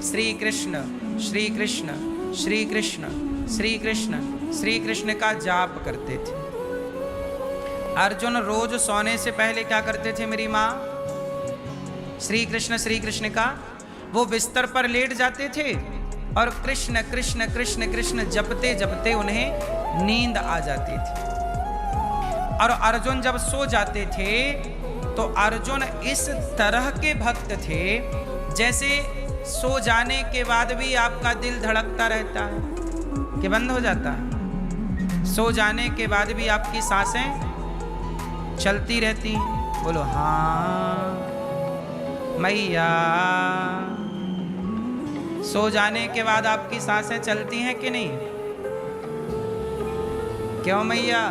श्री कृष्ण श्री कृष्ण श्री कृष्ण श्री कृष्ण श्री कृष्ण का जाप करते थे। अर्जुन रोज सोने से पहले क्या करते थे मेरी माँ? श्री कृष्ण का वो बिस्तर पर लेट जाते थे और कृष्ण कृष्ण कृष्ण कृष्ण जपते जपते उन्हें नींद आ जाती थी। और अर्जुन जब सो जाते थे तो अर्जुन इस तरह के भक्त थे जैसे सो जाने के बाद भी आपका दिल धड़कता रहता है कि बंद हो जाता है। सो जाने के बाद भी आपकी सांसें चलती रहती हैं। बोलो हाँ मैया। सो जाने के बाद आपकी सांसें चलती हैं कि नहीं? क्यों मैया?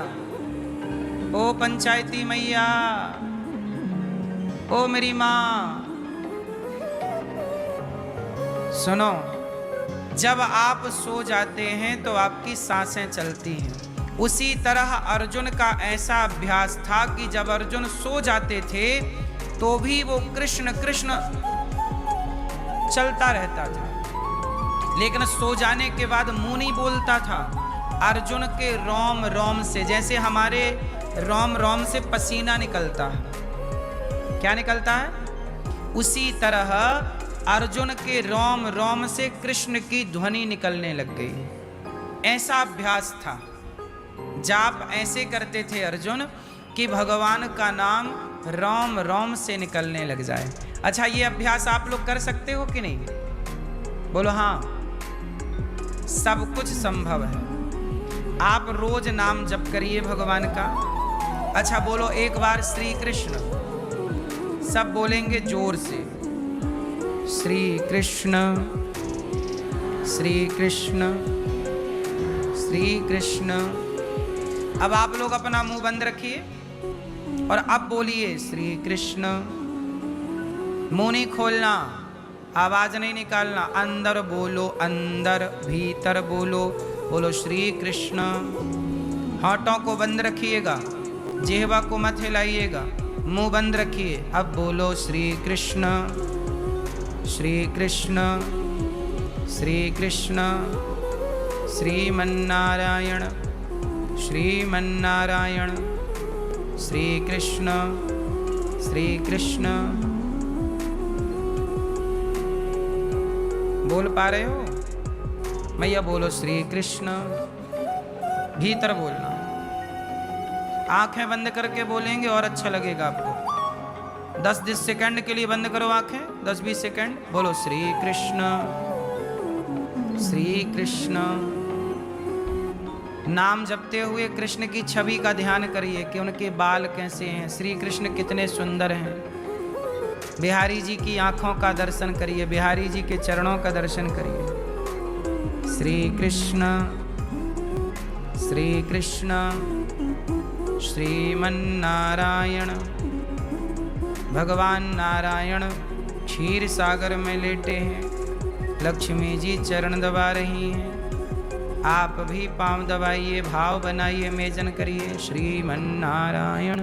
ओ पंचायती मैया, ओ मेरी माँ, सुनो, जब आप सो जाते हैं तो आपकी सांसें चलती हैं। उसी तरह अर्जुन का ऐसा अभ्यास था कि जब अर्जुन सो जाते थे तो भी वो कृष्ण कृष्ण चलता रहता था, लेकिन सो जाने के बाद मुंह नहीं बोलता था। अर्जुन के रोम रोम से, जैसे हमारे रोम रोम से पसीना निकलता है, क्या निकलता है? उसी तरह अर्जुन के रोम रोम से कृष्ण की ध्वनि निकलने लग गई। ऐसा अभ्यास था। जाप ऐसे करते थे अर्जुन कि भगवान का नाम रोम रोम से निकलने लग जाए। अच्छा, ये अभ्यास आप लोग कर सकते हो कि नहीं? बोलो हाँ, सब कुछ संभव है। आप रोज नाम जप करिए भगवान का। अच्छा बोलो एक बार श्री कृष्ण, सब बोलेंगे जोर से, श्री कृष्ण श्री कृष्ण श्री कृष्ण। अब आप लोग अपना मुंह बंद रखिए और अब बोलिए श्री कृष्ण। मुंह नहीं खोलना, आवाज नहीं निकालना, अंदर बोलो, अंदर भीतर बोलो। बोलो श्री कृष्ण। होठों को बंद रखिएगा, जिह्वा को मत हिलाइएगा, मुंह बंद रखिए। अब बोलो श्री कृष्ण श्री कृष्ण श्री कृष्ण श्रीमन्नारायण श्रीमन्नारायण श्री कृष्ण श्री कृष्ण। बोल पा रहे हो? मैया बोलो श्री कृष्ण। भीतर बोलना, आंखें बंद करके बोलेंगे और अच्छा लगेगा आपको। 10-20 सेकंड के लिए बंद करो आंखें, 10-20 सेकंड। बोलो श्री कृष्ण श्री कृष्ण। नाम जपते हुए कृष्ण की छवि का ध्यान करिए कि उनके बाल कैसे हैं, श्री कृष्ण कितने सुंदर हैं। बिहारी जी की आंखों का दर्शन करिए, बिहारी जी के चरणों का दर्शन करिए। श्री कृष्ण श्री कृष्ण श्रीमन्नारायण। भगवान नारायण क्षीर सागर में लेटे हैं, लक्ष्मी जी चरण दबा रही हैं। आप भी पांव दबाइए, भाव बनाइए, मेजन करिए, श्रीमन्नारायण।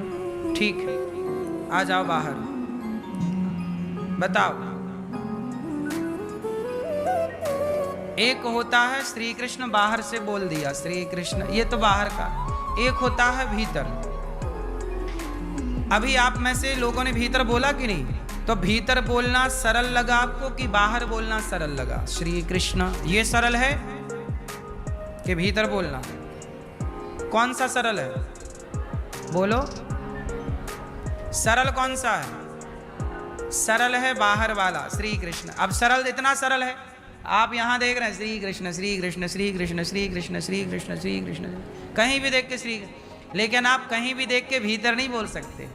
ठीक है, आ जाओ बाहर, बताओ। एक होता है श्री कृष्ण, बाहर से बोल दिया श्री कृष्ण, ये तो बाहर का। एक होता है भीतर। अभी आप में से लोगों ने भीतर बोला कि नहीं? तो भीतर बोलना सरल लगा आपको कि बाहर बोलना सरल लगा? श्री कृष्ण ये सरल है कि भीतर बोलना? कौन सा सरल है? बोलो, सरल कौन सा है? सरल है बाहर वाला श्री कृष्ण। अब सरल इतना सरल है, आप यहां देख रहे हैं श्री कृष्ण श्री कृष्ण श्री कृष्ण श्री कृष्ण श्री कृष्ण श्री कृष्ण, कहीं भी देख के श्री, लेकिन आप कहीं भी देख के भीतर नहीं बोल सकते।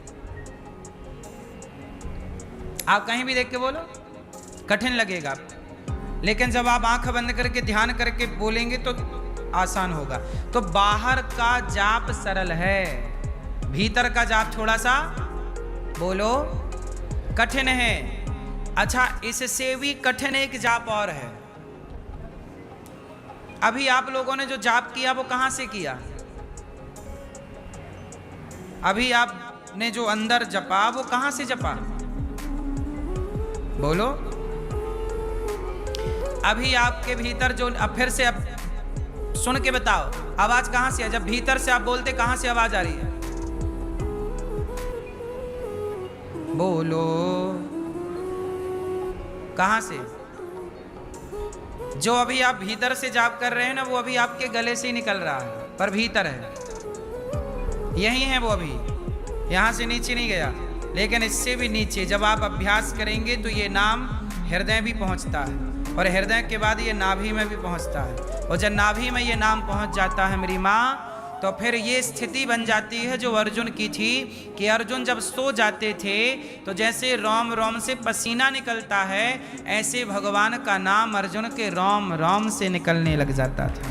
आप कहीं भी देख के बोलो, कठिन लगेगा। लेकिन जब आप आंख बंद करके ध्यान करके बोलेंगे तो आसान होगा। तो बाहर का जाप सरल है, भीतर का जाप थोड़ा सा बोलो कठिन है। अच्छा, इससे भी कठिन एक जाप और है। अभी आप लोगों ने जो जाप किया वो कहां से किया? अभी आपने जो अंदर जपा वो कहां से जपा? बोलो। अभी आपके भीतर जो, अब फिर से अब सुन के बताओ, आवाज कहां से है? जब भीतर से आप बोलते कहां से आवाज आ रही है? बोलो, कहां से? जो अभी आप भीतर से जाप कर रहे हैं ना, वो अभी आपके गले से ही निकल रहा है, पर भीतर है, यही है वो, अभी यहां से नीचे नहीं गया। लेकिन इससे भी नीचे जब आप अभ्यास करेंगे तो ये नाम हृदय भी पहुंचता है, और हृदय के बाद ये नाभि में भी पहुंचता है, और जब नाभि में ये नाम पहुंच जाता है मेरी माँ, तो फिर ये स्थिति बन जाती है जो अर्जुन की थी, कि अर्जुन जब सो जाते थे तो जैसे रोम रोम से पसीना निकलता है, ऐसे भगवान का नाम अर्जुन के रोम रोम से निकलने लग जाता था।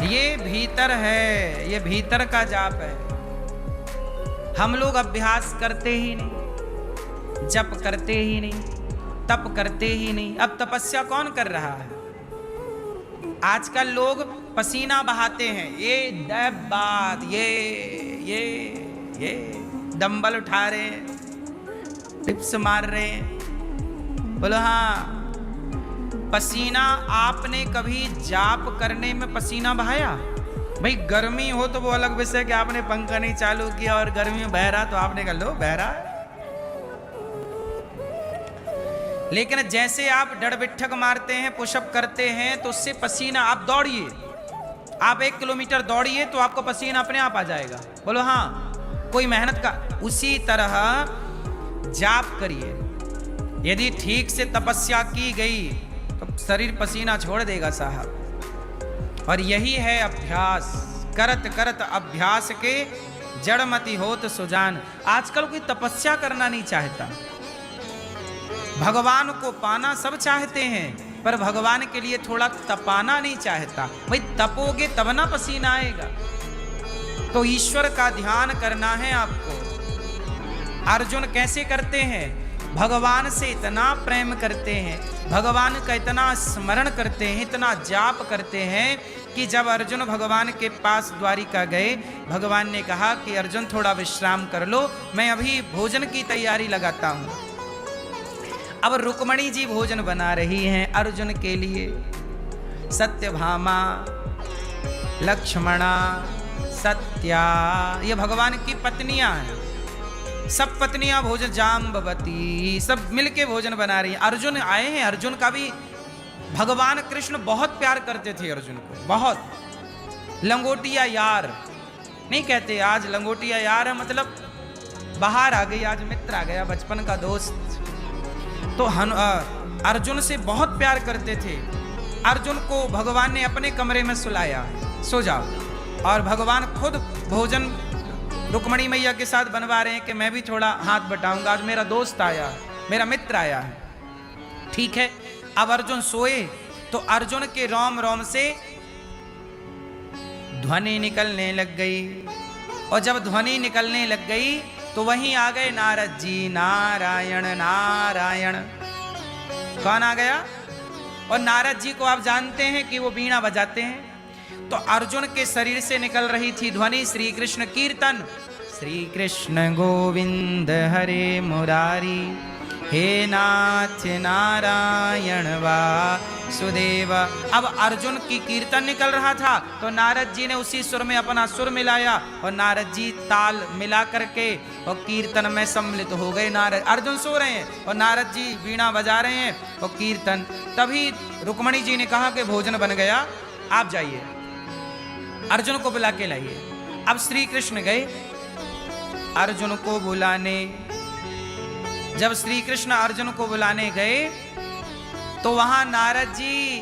ये भीतर है, ये भीतर का जाप है। हम लोग अभ्यास करते ही नहीं, जप करते ही नहीं, तप करते ही नहीं। अब तपस्या कौन कर रहा है? आजकल लोग पसीना बहाते हैं, ये बात, ये डंबल उठा रहे हैं, टिप्स मार रहे हैं। बोलो हाँ, पसीना आपने कभी जाप करने में पसीना बहाया? भाई गर्मी हो तो वो अलग विषय कि आपने पंखा नहीं चालू किया और गर्मी में बह रहा तो आपने कहा लो बह रहा है। लेकिन जैसे आप डड़बिट्ठक मारते हैं, पुशअप करते हैं, तो उससे पसीना, आप दौड़िए, आप 1 किलोमीटर दौड़िए तो आपको पसीना अपने आप आ जाएगा। बोलो हाँ, कोई मेहनत का। उसी तरह जाप करिए, यदि ठीक से तपस्या की गई तो शरीर पसीना छोड़ देगा साहब। और यही है अभ्यास, करत करत अभ्यास के जड़मति होत सुजान। आजकल कोई तपस्या करना नहीं चाहता, भगवान को पाना सब चाहते हैं, पर भगवान के लिए थोड़ा तपाना नहीं चाहता। भाई तपोगे तब ना पसीना आएगा। तो ईश्वर का ध्यान करना है आपको। अर्जुन कैसे करते हैं? भगवान से इतना प्रेम करते हैं, भगवान का इतना स्मरण करते हैं, इतना जाप करते हैं कि जब अर्जुन भगवान के पास द्वारिका गए, भगवान ने कहा कि अर्जुन थोड़ा विश्राम कर लो, मैं अभी भोजन की तैयारी लगाता हूं। अब रुक्मणी जी भोजन बना रही हैं अर्जुन के लिए। सत्यभामा, लक्ष्मणा, सत्या, ये भगवान की पत्नियां हैं। सब पत्नियां भोजन, जाम्बवती, सब मिलके भोजन बना रही हैं। अर्जुन आए हैं, अर्जुन का भी, भगवान कृष्ण बहुत प्यार करते थे अर्जुन को, बहुत। लंगोटिया यार नहीं कहते, आज लंगोटिया यार है मतलब बाहर आ गई, आज मित्र आ गया, बचपन का दोस्त। तो अर्जुन से बहुत प्यार करते थे। अर्जुन को भगवान ने अपने कमरे में सुलाया, सो जाओ। और भगवान खुद भोजन रुक्मणी मैया के साथ बनवा रहे हैं कि मैं भी थोड़ा हाथ बटाऊंगा, आज मेरा दोस्त आया, मेरा मित्र आया है। ठीक है, अब अर्जुन सोए तो अर्जुन के रोम रोम से ध्वनि निकलने लग गई। और जब ध्वनि निकलने लग गई तो वहीं आ गए नारद जी। नारायण नारायण, कौन आ गया? और नारद जी को आप जानते हैं कि वो बीणा बजाते हैं। तो अर्जुन के शरीर से निकल रही थी ध्वनि श्री कृष्ण कीर्तन। श्री कृष्ण गोविंद हरे मुरारी, हे नाथ नारायण वासुदेव। अब अर्जुन की कीर्तन निकल रहा था तो नारद जी ने उसी सुर में अपना सुर मिलाया, और नारद जी ताल मिला करके और कीर्तन में सम्मिलित हो गए। नारद, अर्जुन सो रहे हैं और नारद जी वीणा बजा रहे हैं और कीर्तन। तभी रुक्मणी जी ने कहा कि भोजन बन गया, आप जाइए, अर्जुन को बुला के लाइए। अब श्री कृष्ण गए अर्जुन को बुलाने। जब श्री कृष्ण अर्जुन को बुलाने गए तो वहां नारद जी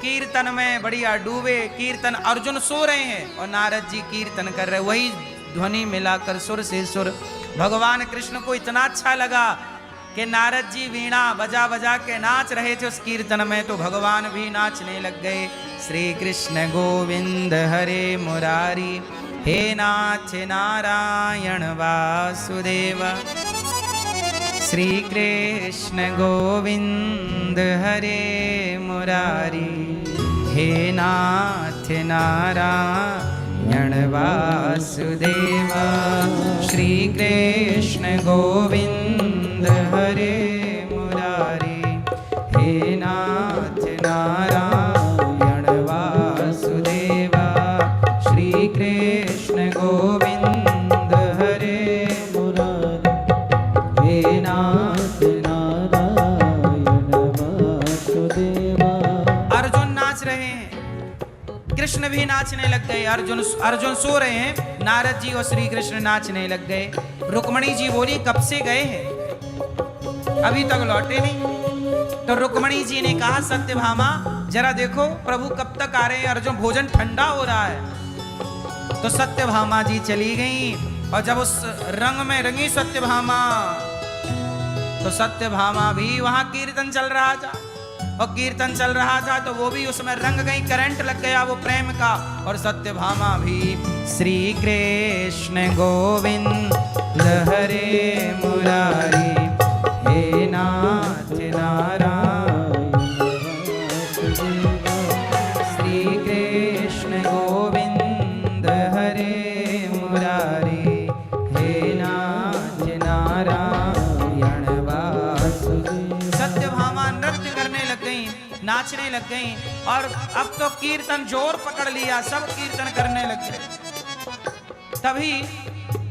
कीर्तन में बढ़िया डूबे। कीर्तन, अर्जुन सो रहे हैं और नारद जी कीर्तन कर रहे, वही ध्वनि मिलाकर सुर से सुर। भगवान कृष्ण को इतना अच्छा लगा कि नारद जी वीणा बजा बजा के नाच रहे थे उस कीर्तन में, तो भगवान भी नाचने लग गए। श्री कृष्ण गोविंद हरे मुरारी, हे नाथ नारायण वासुदेव। श्री कृष्ण गोविंद हरे मुरारी, हे नाथ नारायण वासुदेव। श्री कृष्ण गोविंद हरे मुरारी, हे नाथ नारायण वासुदेव। श्री कृष्ण गोविंद हरे मुरारी, हे नाथ नारायण वासुदेवा। अर्जुन नाच रहे हैं, कृष्ण भी नाचने लग गए। अर्जुन सो रहे हैं, नारद जी और श्री कृष्ण नाचने लग गए। रुक्मणी जी बोली कब से गए हैं, अभी तक लौटे नहीं। तो रुक्मणी जी ने कहा सत्यभामा जरा देखो प्रभु कब तक आ रहे हैं, अर्जुन भोजन ठंडा हो रहा है। तो सत्यभामा जी चली गई, और जब उस रंग में रंगी सत्यभामा, तो सत्यभामा भी वहां कीर्तन चल रहा था, और कीर्तन चल रहा था तो वो भी उसमें रंग गई, करंट लग गया वो प्रेम का। और सत्यभामा भी श्री कृष्ण गोविंद हरे मुरारी, हे नाथ नारायण श्री कृष्ण गोविंद हरे मुरारी, हे नाथ नारायण वासुदेव। सत्यभामा नृत्य करने लग गई, नाचने लग गई, और अब तो कीर्तन जोर पकड़ लिया, सब कीर्तन करने लग गए। तभी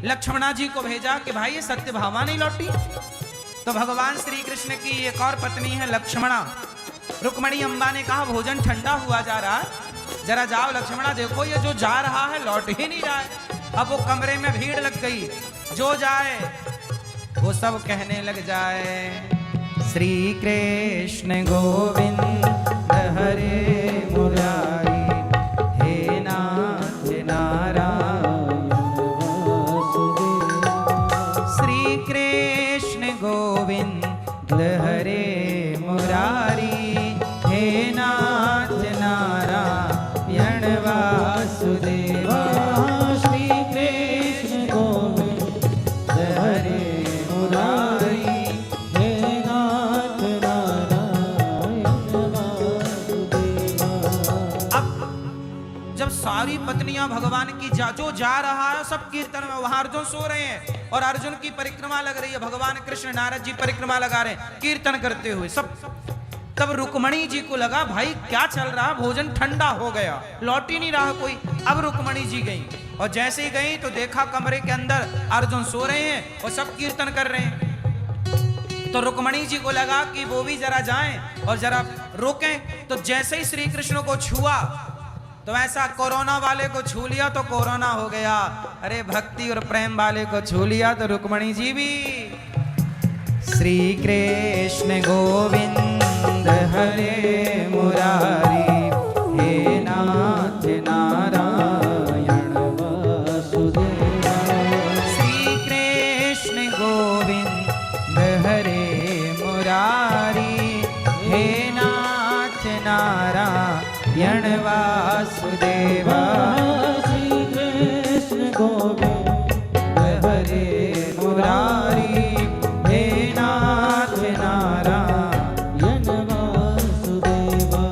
लक्ष्मणा जी को भेजा कि भाई ये सत्यभामा नहीं लौटी। तो भगवान श्री कृष्ण की एक और पत्नी है लक्ष्मणा। रुक्मणी अम्बा ने कहा भोजन ठंडा हुआ जा रहा है, जरा जाओ लक्ष्मणा देखो ये जो जा रहा है लौट ही नहीं रहा है। अब वो कमरे में भीड़ लग गई, जो जाए वो सब कहने लग जाए श्री कृष्ण गोविंद हरे मुरारी, हे नाथ नारायण वासुदेव। श्री कृष्ण गोविंद हरे मुरारी, हे नाथ नारायण वासुदेव। श्री कृष्ण गोविंद हरे मुरारी, हे नाथ नारायण वासुदेवा। अब जब सारी पत्नियां भगवान की जो जा रहा है सब कीर्तन में, वहां अर्जुन सो रहे हैं और अर्जुन की परिक्रमा लग रही है, भगवान कृष्ण नारद जी परिक्रमा लगा रहे हैं कीर्तन करते हुए सब। तब रुक्मणी जी को लगा भाई क्या चल रहा, भोजन ठंडा हो गया, लौट ही नहीं रहा कोई। अब रुक्मणी जी गई, और जैसे ही गई तो देखा कमरे के अंदर अर्जुन सो रहे हैं और सब कीर्तन कर रहे हैं। तो रुक्मणी जी को लगा कि वो भी जरा जाएं और जरा रोकें। तो जैसे ही श्री कृष्ण को छुआ तो ऐसा कोरोना वाले को छू लिया तो कोरोना हो गया, अरे भक्ति और प्रेम वाले को छू लिया तो रुक्मणी जी भी। श्री कृष्ण गोविंद हरे मुरारी, हे नाथ नारायण वासुदेवा। श्री कृष्ण गोविंद हरे मुरारी, हे नाथ नारायण वासुदेवा। श्री कृष्ण गोविंद हरे मुरारी, हे नाथ नारायण वासुदेवा।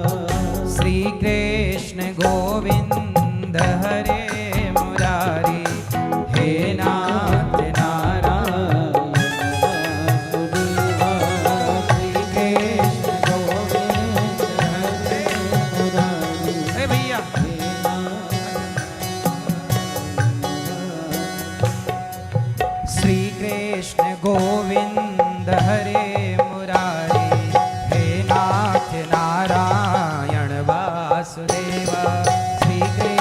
श्री कृष्ण गोविंद हरे मुरारी, हे नाथ नारायण वासुदेवा। श्री कृष्ण गोविंद हरे मुरारी, अरे भैया श्री कृष्ण गोविंद हरे मुरारी, हे नाथ नारायण वासुदेवा। श्री कृष्ण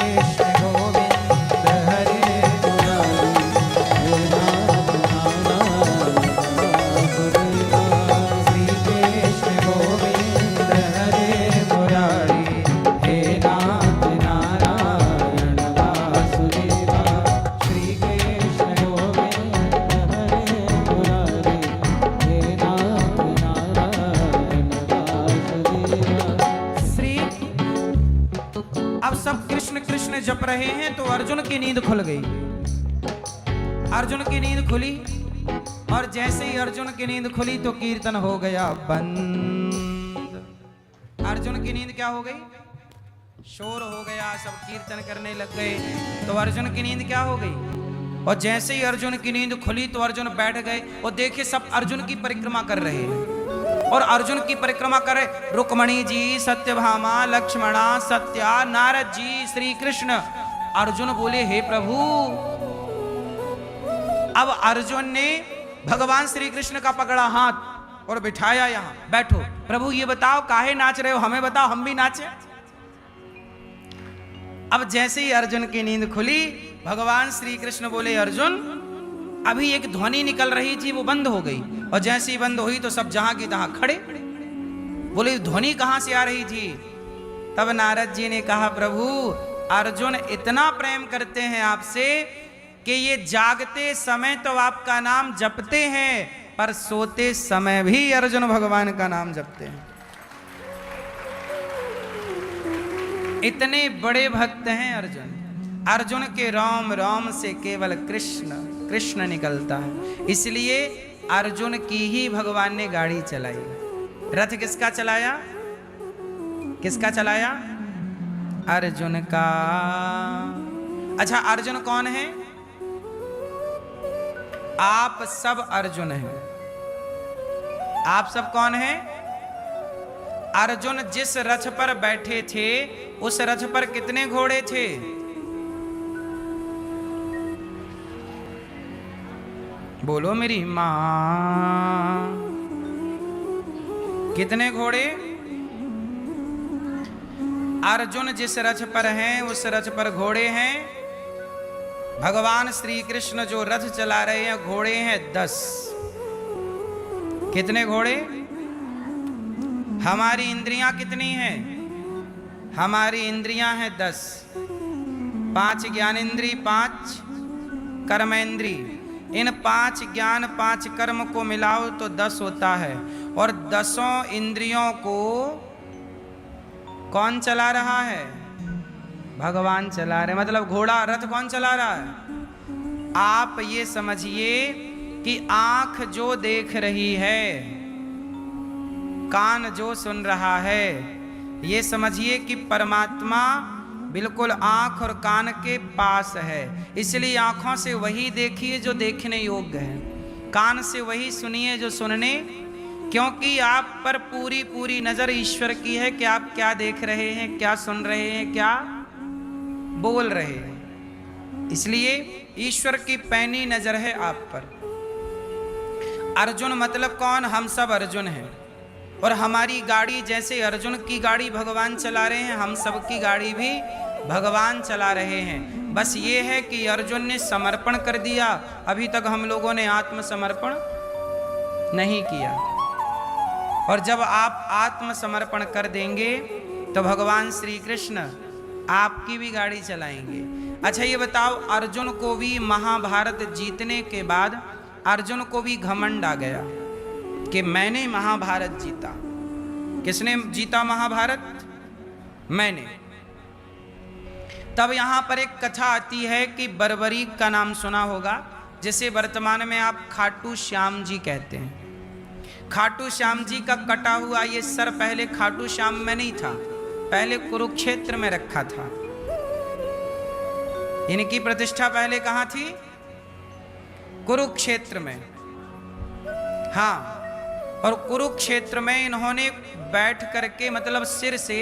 अब सब कृष्ण कृष्ण जप रहे हैं तो अर्जुन की नींद खुल गई। अर्जुन की नींद खुली और जैसे ही अर्जुन की नींद खुली तो कीर्तन हो गया बंद। अर्जुन की नींद क्या हो गई? शोर हो गया, सब कीर्तन करने लग गए तो अर्जुन की नींद क्या हो गई? और जैसे ही अर्जुन की नींद खुली तो अर्जुन बैठ गए और देखे सब अर्जुन की परिक्रमा कर रहे हैं और अर्जुन की परिक्रमा करे रुक्मणी जी, सत्यभामा, लक्ष्मणा, सत्या, नारद जी, श्री कृष्ण। अर्जुन बोले हे प्रभु। अब अर्जुन ने भगवान श्री कृष्ण का पकड़ा हाथ और बिठाया, यहां बैठो। प्रभु ये बताओ काहे नाच रहे हो, हमें बताओ हम भी नाचे। अब जैसे ही अर्जुन की नींद खुली भगवान श्री कृष्ण बोले अर्जुन अभी एक ध्वनि निकल रही थी वो बंद हो गई और जैसे ही बंद हुई तो सब जहां की तहां खड़े। बोले ध्वनि कहां से आ रही थी? तब नारद जी ने कहा प्रभु अर्जुन इतना प्रेम करते हैं आपसे कि ये जागते समय तो आपका नाम जपते हैं पर सोते समय भी अर्जुन भगवान का नाम जपते हैं। इतने बड़े भक्त हैं अर्जुन। अर्जुन के रोम रोम से केवल कृष्ण कृष्ण निकलता है, इसलिए अर्जुन की ही भगवान ने गाड़ी चलाई। रथ किसका चलाया? किसका चलाया? अर्जुन का। अच्छा अर्जुन कौन है? आप सब अर्जुन हैं। आप सब कौन हैं? अर्जुन जिस रथ पर बैठे थे उस रथ पर कितने घोड़े थे? बोलो मेरी मां। कितने घोड़े? अर्जुन जिस रथ पर हैं उस रथ पर घोड़े हैं। भगवान श्री कृष्ण जो रथ चला रहे हैं घोड़े हैं 10। कितने घोड़े? हमारी इंद्रियां कितनी हैं? हमारी इंद्रियां हैं 10। 5 ज्ञानेंद्री, 5 कर्मेंद्री। इन 5 ज्ञान 5 कर्म को मिलाओ तो 10 होता है और 10 इंद्रियों को कौन चला रहा है? भगवान चला रहे। मतलब घोड़ा रथ कौन चला रहा है? आप ये समझिए कि आंख जो देख रही है, कान जो सुन रहा है, ये समझिए कि परमात्मा बिल्कुल आंख और कान के पास है। इसलिए आंखों से वही देखिए जो देखने योग्य है, कान से वही सुनिए जो सुनने, क्योंकि आप पर पूरी पूरी नजर ईश्वर की है कि आप क्या देख रहे हैं, क्या सुन रहे हैं, क्या बोल रहे हैं। इसलिए ईश्वर की पैनी नजर है आप पर। अर्जुन मतलब कौन? हम सब अर्जुन हैं और हमारी गाड़ी जैसे अर्जुन की गाड़ी भगवान चला रहे हैं, हम सब की गाड़ी भी भगवान चला रहे हैं। बस ये है कि अर्जुन ने समर्पण कर दिया, अभी तक हम लोगों ने आत्मसमर्पण नहीं किया। और जब आप आत्मसमर्पण कर देंगे तो भगवान श्री कृष्ण आपकी भी गाड़ी चलाएंगे। अच्छा ये बताओ, अर्जुन को भी महाभारत जीतने के बाद अर्जुन को भी घमंड आ गया कि मैंने महाभारत जीता। किसने जीता महाभारत? मैंने। तब यहां पर एक कथा आती है कि बर्बरीक का नाम सुना होगा, जिसे वर्तमान में आप खाटू श्याम जी कहते हैं। खाटू श्याम जी का कटा हुआ ये सर पहले खाटू श्याम में नहीं था, पहले कुरुक्षेत्र में रखा था। इनकी प्रतिष्ठा पहले कहां थी? कुरुक्षेत्र में। हाँ, और कुरुक्षेत्र में इन्होंने बैठ करके मतलब सिर से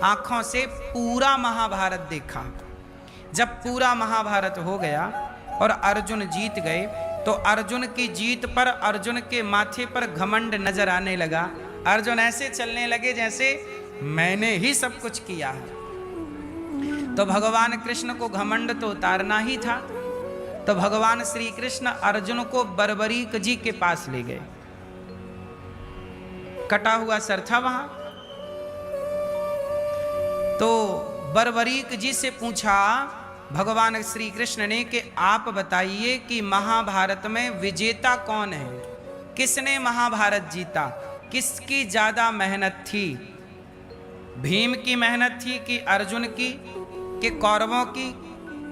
आंखों से पूरा महाभारत देखा। जब पूरा महाभारत हो गया और अर्जुन जीत गए तो अर्जुन की जीत पर अर्जुन के माथे पर घमंड नजर आने लगा। अर्जुन ऐसे चलने लगे जैसे मैंने ही सब कुछ किया है। तो भगवान कृष्ण को घमंड तो उतारना ही था, तो भगवान श्री कृष्ण अर्जुन को बर्बरीक जी के पास ले गए। कटा हुआ सर था वहां, तो बर्बरीक जी से पूछा भगवान श्री कृष्ण ने कि आप बताइए कि महाभारत में विजेता कौन है? किसने महाभारत जीता? किसकी ज्यादा मेहनत थी? भीम की मेहनत थी कि अर्जुन की, कि कौरवों की?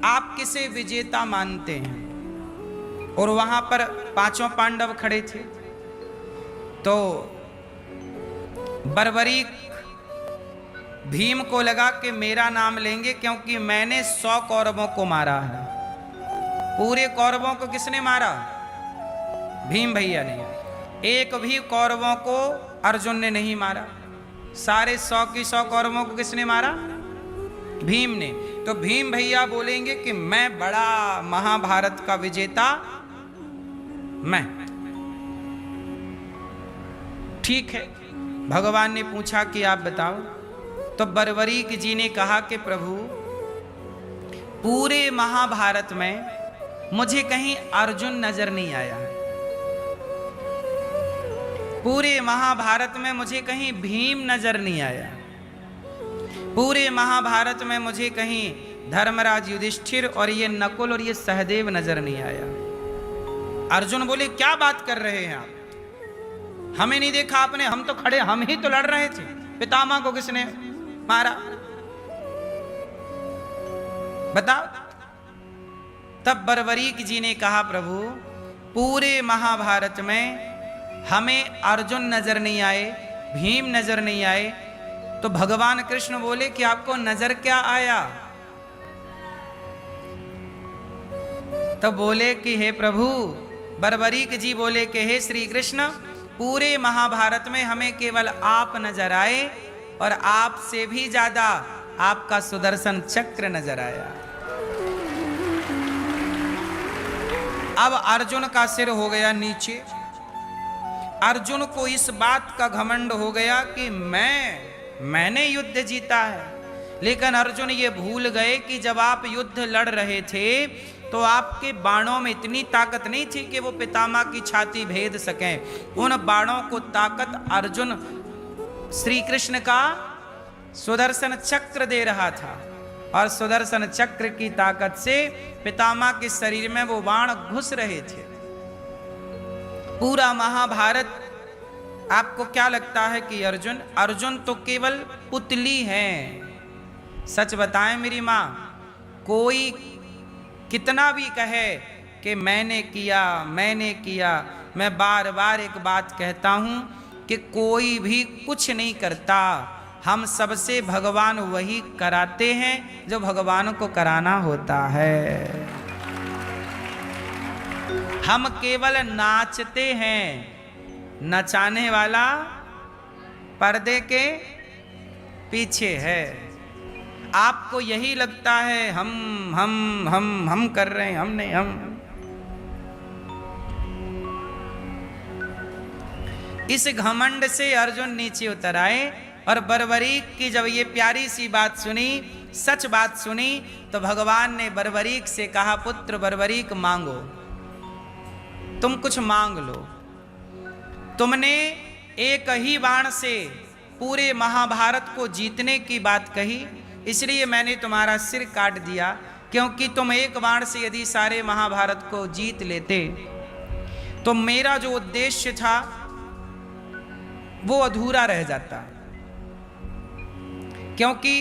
आप किसे विजेता मानते हैं? और वहां पर पांचों पांडव खड़े थे। तो बर्बरीक भीम को लगा कि मेरा नाम लेंगे, क्योंकि मैंने 100 कौरवों को मारा है। पूरे कौरवों को किसने मारा? भीम भैया ने। एक भी कौरवों को अर्जुन ने नहीं मारा। सारे 100 की 100 कौरवों को किसने मारा? भीम ने। तो भीम भैया बोलेंगे कि मैं बड़ा महाभारत का विजेता, मैं। ठीक है। भगवान ने पूछा कि आप बताओ। तो बर्बरीक जी ने कहा कि प्रभु, पूरे महाभारत में मुझे कहीं अर्जुन नजर नहीं आया है। पूरे महाभारत में मुझे कहीं भीम नजर नहीं आया। पूरे महाभारत में मुझे कहीं धर्मराज युधिष्ठिर और ये नकुल और ये सहदेव नजर नहीं आया। अर्जुन बोले, क्या बात कर रहे हैं आप? हमें नहीं देखा आपने? हम तो खड़े, हम ही तो लड़ रहे थे। पितामह को किसने मारा? बताओ। तब बर्बरीक जी ने कहा, प्रभु, पूरे महाभारत में हमें अर्जुन नजर नहीं आए, भीम नजर नहीं आए। तो भगवान कृष्ण बोले कि आपको नजर क्या आया? तो बोले कि हे प्रभु, बर्बरीक जी बोले कि हे श्री कृष्ण, पूरे महाभारत में हमें केवल आप नजर आए, और आपसे भी ज्यादा आपका सुदर्शन चक्र नजर आया। अब अर्जुन का सिर हो गया नीचे। अर्जुन को इस बात का घमंड हो गया कि मैंने युद्ध जीता है। लेकिन अर्जुन ये भूल गए कि जब आप युद्ध लड़ रहे थे तो आपके बाणों में इतनी ताकत नहीं थी कि वो पितामह की छाती भेद सकें। उन बाणों को ताकत अर्जुन श्री कृष्ण का सुदर्शन चक्र दे रहा था, और सुदर्शन चक्र की ताकत से पितामह के शरीर में वो बाण घुस रहे थे। पूरा महाभारत आपको क्या लगता है कि अर्जुन तो केवल पुतली है। सच बताएं मेरी माँ, कोई कितना भी कहे कि मैंने किया, मैं बार बार एक बात कहता हूं कि कोई भी कुछ नहीं करता। हम सबसे भगवान वही कराते हैं जो भगवान को कराना होता है। हम केवल नाचते हैं, नचाने वाला पर्दे के पीछे है। आपको यही लगता है हम कर रहे हैं, हम। इस घमंड से अर्जुन नीचे उतर आए, और बर्बरीक की जब ये प्यारी सी बात सुनी, सच बात सुनी, तो भगवान ने बर्बरीक से कहा, पुत्र बर्बरीक, मांगो, तुम कुछ मांग लो। तुमने एक ही बाण से पूरे महाभारत को जीतने की बात कही, इसलिए मैंने तुम्हारा सिर काट दिया, क्योंकि तुम एक बाण से यदि सारे महाभारत को जीत लेते तो मेरा जो उद्देश्य था वो अधूरा रह जाता। क्योंकि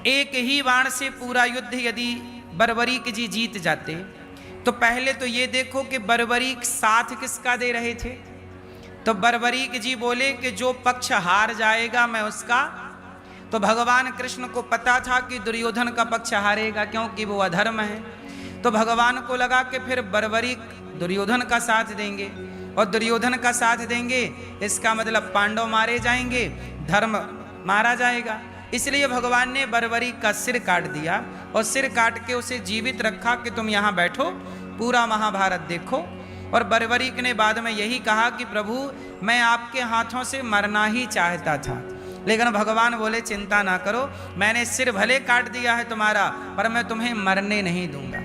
एक ही बाण से पूरा युद्ध यदि बर्बरीक जी जीत जाते, तो पहले तो ये देखो कि बर्बरीक साथ किसका दे रहे थे। तो बर्बरीक जी बोले कि जो पक्ष हार जाएगा मैं उसका। तो भगवान कृष्ण को पता था कि दुर्योधन का पक्ष हारेगा, क्योंकि वो अधर्म है। तो भगवान को लगा कि फिर बर्बरीक दुर्योधन का साथ देंगे, और दुर्योधन का साथ देंगे इसका मतलब पांडव मारे जाएंगे, धर्म मारा जाएगा। इसलिए भगवान ने बर्बरीक का सिर काट दिया, और सिर काट के उसे जीवित रखा कि तुम यहाँ बैठो, पूरा महाभारत देखो। और बर्बरीक ने बाद में यही कहा कि प्रभु, मैं आपके हाथों से मरना ही चाहता था, लेकिन भगवान बोले चिंता ना करो, मैंने सिर भले काट दिया है तुम्हारा, पर मैं तुम्हें मरने नहीं दूंगा।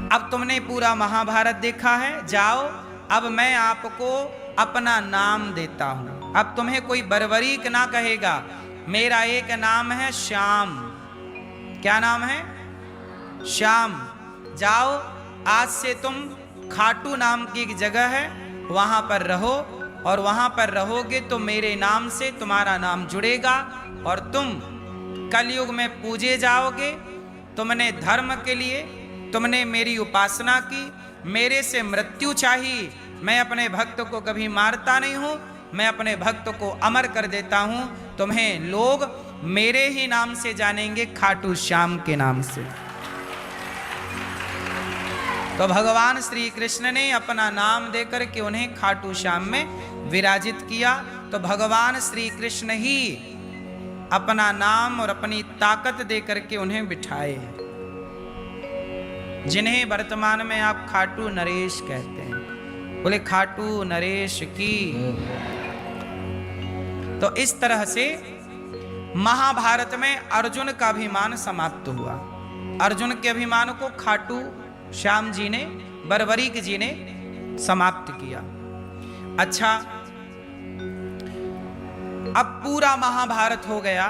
अब तुमने पूरा महाभारत देखा है, जाओ, अब मैं आपको अपना नाम देता हूं। अब तुम्हें कोई बर्बरीक ना कहेगा, मेरा एक नाम है श्याम। क्या नाम है? श्याम। जाओ, आज से तुम खाटू नाम की एक जगह है, वहां पर रहो, और वहां पर रहोगे तो मेरे नाम से तुम्हारा नाम जुड़ेगा और तुम कलयुग में पूजे जाओगे। तुमने धर्म के लिए, तुमने मेरी उपासना की, मेरे से मृत्यु चाहिए। मैं अपने भक्त को कभी मारता नहीं हूं, मैं अपने भक्त को अमर कर देता हूं। तुम्हें लोग मेरे ही नाम से जानेंगे, खाटू श्याम के नाम से। तो भगवान श्री कृष्ण ने अपना नाम देकर के उन्हें खाटू श्याम में विराजित किया। तो भगवान श्री कृष्ण ही अपना नाम और अपनी ताकत देकर के उन्हें बिठाए, जिन्हें वर्तमान में आप खाटू नरेश कहते हैं। बोले खाटू नरेश की। तो इस तरह से महाभारत में अर्जुन का अभिमान समाप्त हुआ। अर्जुन के अभिमान को खाटू श्याम जी ने, बर्बरीक जी ने समाप्त किया। अच्छा, अब पूरा महाभारत हो गया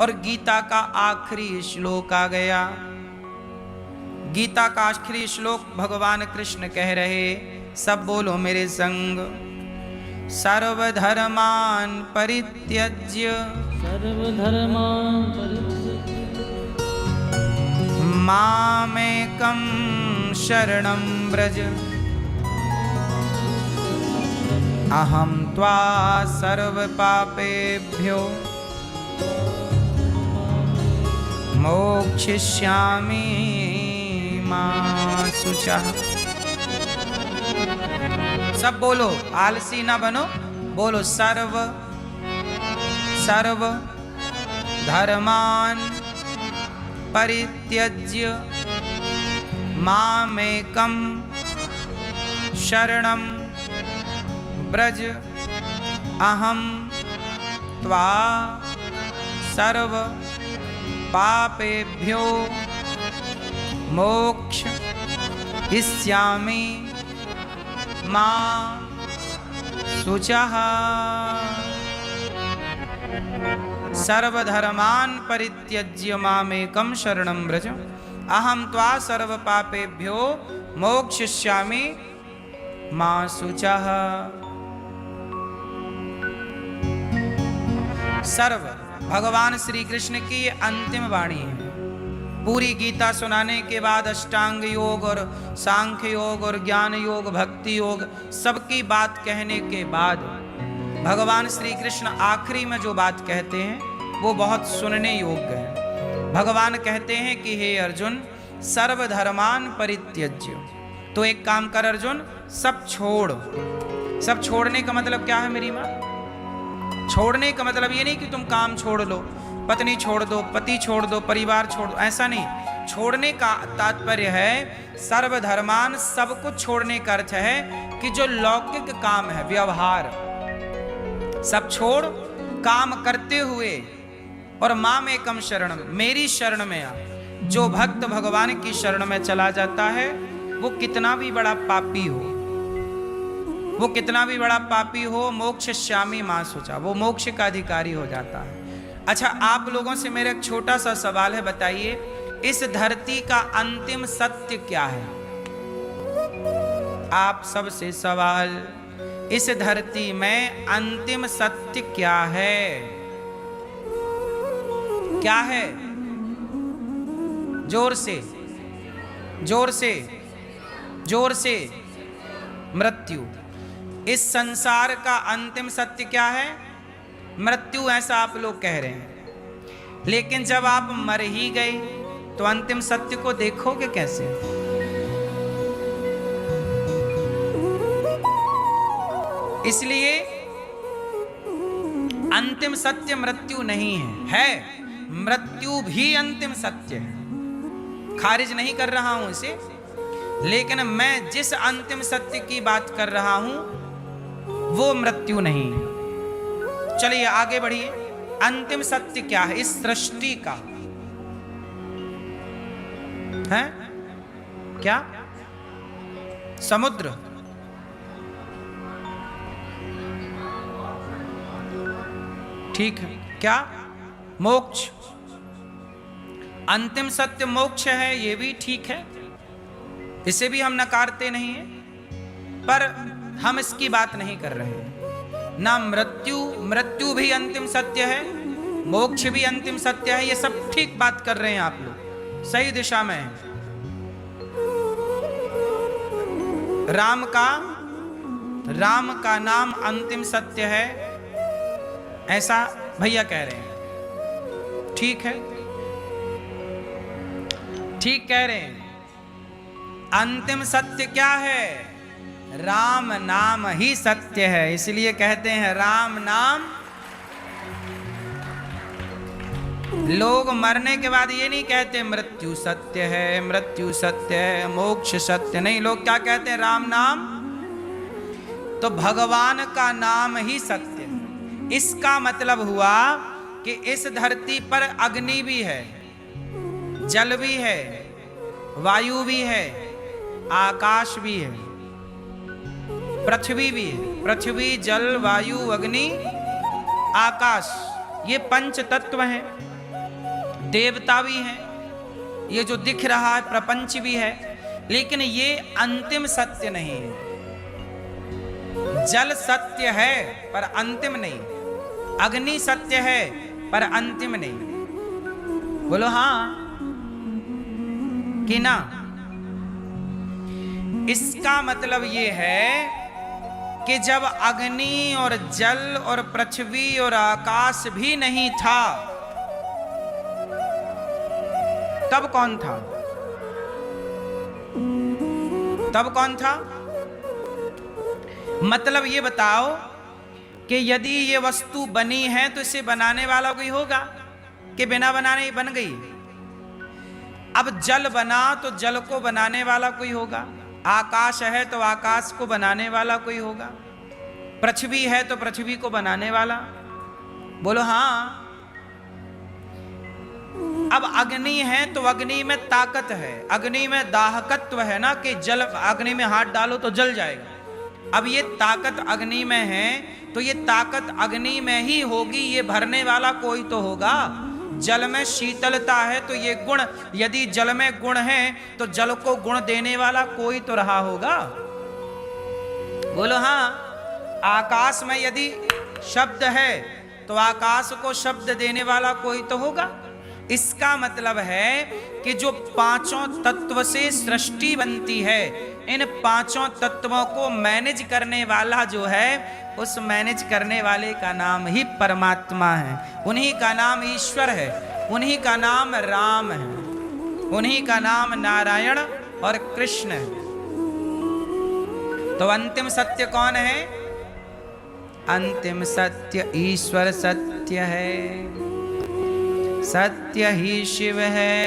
और गीता का आखिरी श्लोक आ गया। गीता का आखिरी श्लोक भगवान कृष्ण कह रहे, सब बोलो मेरे संग, सर्वधर्मान परित्यज्य सर्वधर्मान् परित्यज्य मामेकं शरणं व्रज, अहं त्वा सर्वपापेभ्यो मोक्षयिष्यामि मा शुचः। सब बोलो, आलसी ना बनो, बोलो सर्व धर्मान परित्यज्य मामेकं शरणं व्रज, अहं त्वा सर्व पापेभ्यो मोक्षयिष्यामि मा शुचः। सर्वधर्मान् परित्यज्य मामेकं शरणं व्रज, अहं त्वा सर्व पापेभ्यो मोक्षयिष्यामि मा शुचः। सर्व भगवान श्री कृष्ण की ये अंतिम वाणी है। पूरी गीता सुनाने के बाद अष्टांग योग और सांख्य योग और ज्ञान योग, भक्ति योग, सबकी बात कहने के बाद भगवान श्री कृष्ण आखिरी में जो बात कहते हैं वो बहुत सुनने योग्य है। भगवान कहते हैं कि हे अर्जुन, सर्वधर्मान परित्यज्य, तो एक काम कर अर्जुन, सब छोड़। सब छोड़ने का मतलब क्या है मेरी माँ? छोड़ने का मतलब ये नहीं कि तुम काम छोड़ लो, पत्नी छोड़ दो, पति छोड़ दो, परिवार छोड़ दो, ऐसा नहीं। छोड़ने का तात्पर्य है सर्वधर्मान, सब कुछ छोड़ने का अर्थ है कि जो लौकिक काम है, व्यवहार, सब छोड़, काम करते हुए और मामेकं शरणं, मेरी शरण में आ। जो भक्त भगवान की शरण में चला जाता है वो कितना भी बड़ा पापी हो, वो कितना भी बड़ा पापी हो, मोक्षयिष्यामि मा शुचः, वो मोक्ष का अधिकारी हो जाता है। अच्छा, आप लोगों से मेरा एक छोटा सा सवाल है, बताइए इस धरती का अंतिम सत्य क्या है? आप सबसे सवाल, इस धरती में अंतिम सत्य क्या है? क्या है? जोर से, जोर से, जोर से। मृत्यु। इस संसार का अंतिम सत्य क्या है? मृत्यु, ऐसा आप लोग कह रहे हैं। लेकिन जब आप मर ही गए तो अंतिम सत्य को देखोगे कैसे? इसलिए अंतिम सत्य मृत्यु नहीं है, मृत्यु भी अंतिम सत्य है। खारिज नहीं कर रहा हूं इसे, लेकिन मैं जिस अंतिम सत्य की बात कर रहा हूं वो मृत्यु नहीं है। चलिए आगे बढ़िए। अंतिम सत्य क्या है इस सृष्टि का? है क्या? समुद्र। ठीक है। क्या? मोक्ष। अंतिम सत्य मोक्ष है, ये भी ठीक है, इसे भी हम नकारते नहीं हैं, पर हम इसकी बात नहीं कर रहे हैं। ना मृत्यु, मृत्यु भी अंतिम सत्य है, मोक्ष भी अंतिम सत्य है। ये सब ठीक बात कर रहे हैं आप लोग, सही दिशा में हैं। राम का नाम अंतिम सत्य है, ऐसा भैया कह रहे हैं। ठीक है, ठीक कह रहे हैं। अंतिम सत्य क्या है? राम नाम ही सत्य है। इसलिए कहते हैं राम नाम। लोग मरने के बाद ये नहीं कहते मृत्यु सत्य है, मृत्यु सत्य है, मोक्ष सत्य नहीं। लोग क्या कहते हैं? राम नाम। तो भगवान का नाम ही सत्य है। इसका मतलब हुआ कि इस धरती पर अग्नि भी है, जल भी है, वायु भी है, आकाश भी है, पृथ्वी भी है। पृथ्वी, जल, वायु, अग्नि, आकाश, ये पंच तत्व हैं। देवता भी हैं, ये जो दिख रहा है प्रपंच भी है, लेकिन ये अंतिम सत्य नहीं है। जल सत्य है पर अंतिम नहीं, अग्नि सत्य है पर अंतिम नहीं। बोलो हाँ कि ना? इसका मतलब ये है कि जब अग्नि और जल और पृथ्वी और आकाश भी नहीं था, तब कौन था? तब कौन था? मतलब ये बताओ कि यदि ये वस्तु बनी है तो इसे बनाने वाला कोई होगा कि बिना बनाने ही बन गई? अब जल बना तो जल को बनाने वाला कोई होगा, आकाश है तो आकाश को बनाने वाला कोई होगा, पृथ्वी है तो पृथ्वी को बनाने वाला। बोलो हाँ। अब अग्नि है तो अग्नि में ताकत है, अग्नि में दाहकत्व है ना, कि जल, अग्नि में हाथ डालो तो जल जाएगा। अब ये ताकत अग्नि में है तो ये ताकत अग्नि में ही होगी, ये भरने वाला कोई तो होगा। जल में शीतलता है तो ये गुण, यदि जल में गुण है तो जल को गुण देने वाला कोई तो रहा होगा। बोलो हाँ। आकाश में यदि शब्द है तो आकाश को शब्द देने वाला कोई तो होगा। इसका मतलब है कि जो पांचों तत्व से सृष्टि बनती है, इन पांचों तत्वों को मैनेज करने वाला जो है, उस मैनेज करने वाले का नाम ही परमात्मा है, उन्हीं का नाम ईश्वर है, उन्हीं का नाम राम है, उन्हीं का नाम नारायण और कृष्ण है। तो अंतिम सत्य कौन है? अंतिम सत्य ईश्वर सत्य है, सत्य ही शिव है,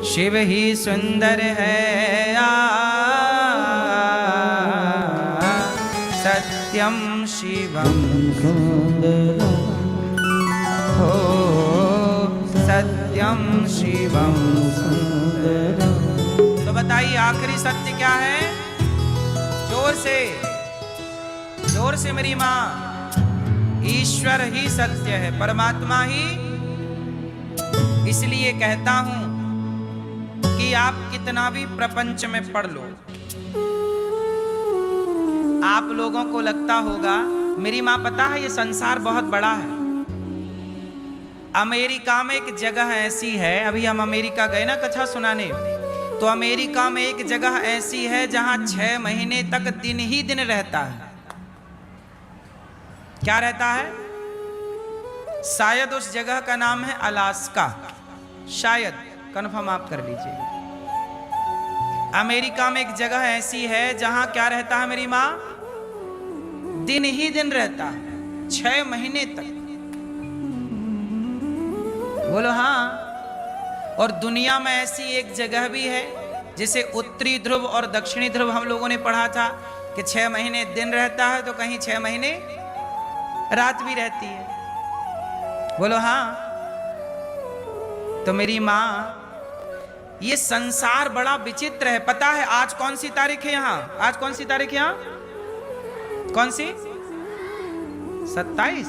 शिव ही सुंदर है। सत्यम शिवम सुंदरम हो, सत्यम शिवम सुंदरम। तो बताइए आखिरी सत्य क्या है? जोर से, जोर से मेरी माँ। ईश्वर ही सत्य है, परमात्मा ही। इसलिए कहता हूं कि आप कितना भी प्रपंच में पढ़ लो, आप लोगों को लगता होगा, मेरी मां पता है ये संसार बहुत बड़ा है। अमेरिका में एक जगह ऐसी है, अभी हम अमेरिका गए ना कथा सुनाने, तो अमेरिका में एक जगह ऐसी है जहां 6 महीने तक दिन ही दिन रहता है। क्या रहता है? शायद उस जगह का नाम है अलास्का, शायद, कंफर्म आप कर लीजिए। अमेरिका में एक जगह ऐसी है जहां क्या रहता है मेरी माँ? दिन ही दिन रहता है 6 महीने तक। बोलो हाँ। और दुनिया में ऐसी एक जगह भी है जिसे उत्तरी ध्रुव और दक्षिणी ध्रुव हम लोगों ने पढ़ा था कि 6 महीने दिन रहता है तो कहीं 6 महीने रात भी रहती है। बोलो हाँ। तो मेरी माँ, ये संसार बड़ा विचित्र है। पता है आज कौन सी तारीख है यहाँ? आज कौन सी तारीख है यहाँ? कौन सी? 27,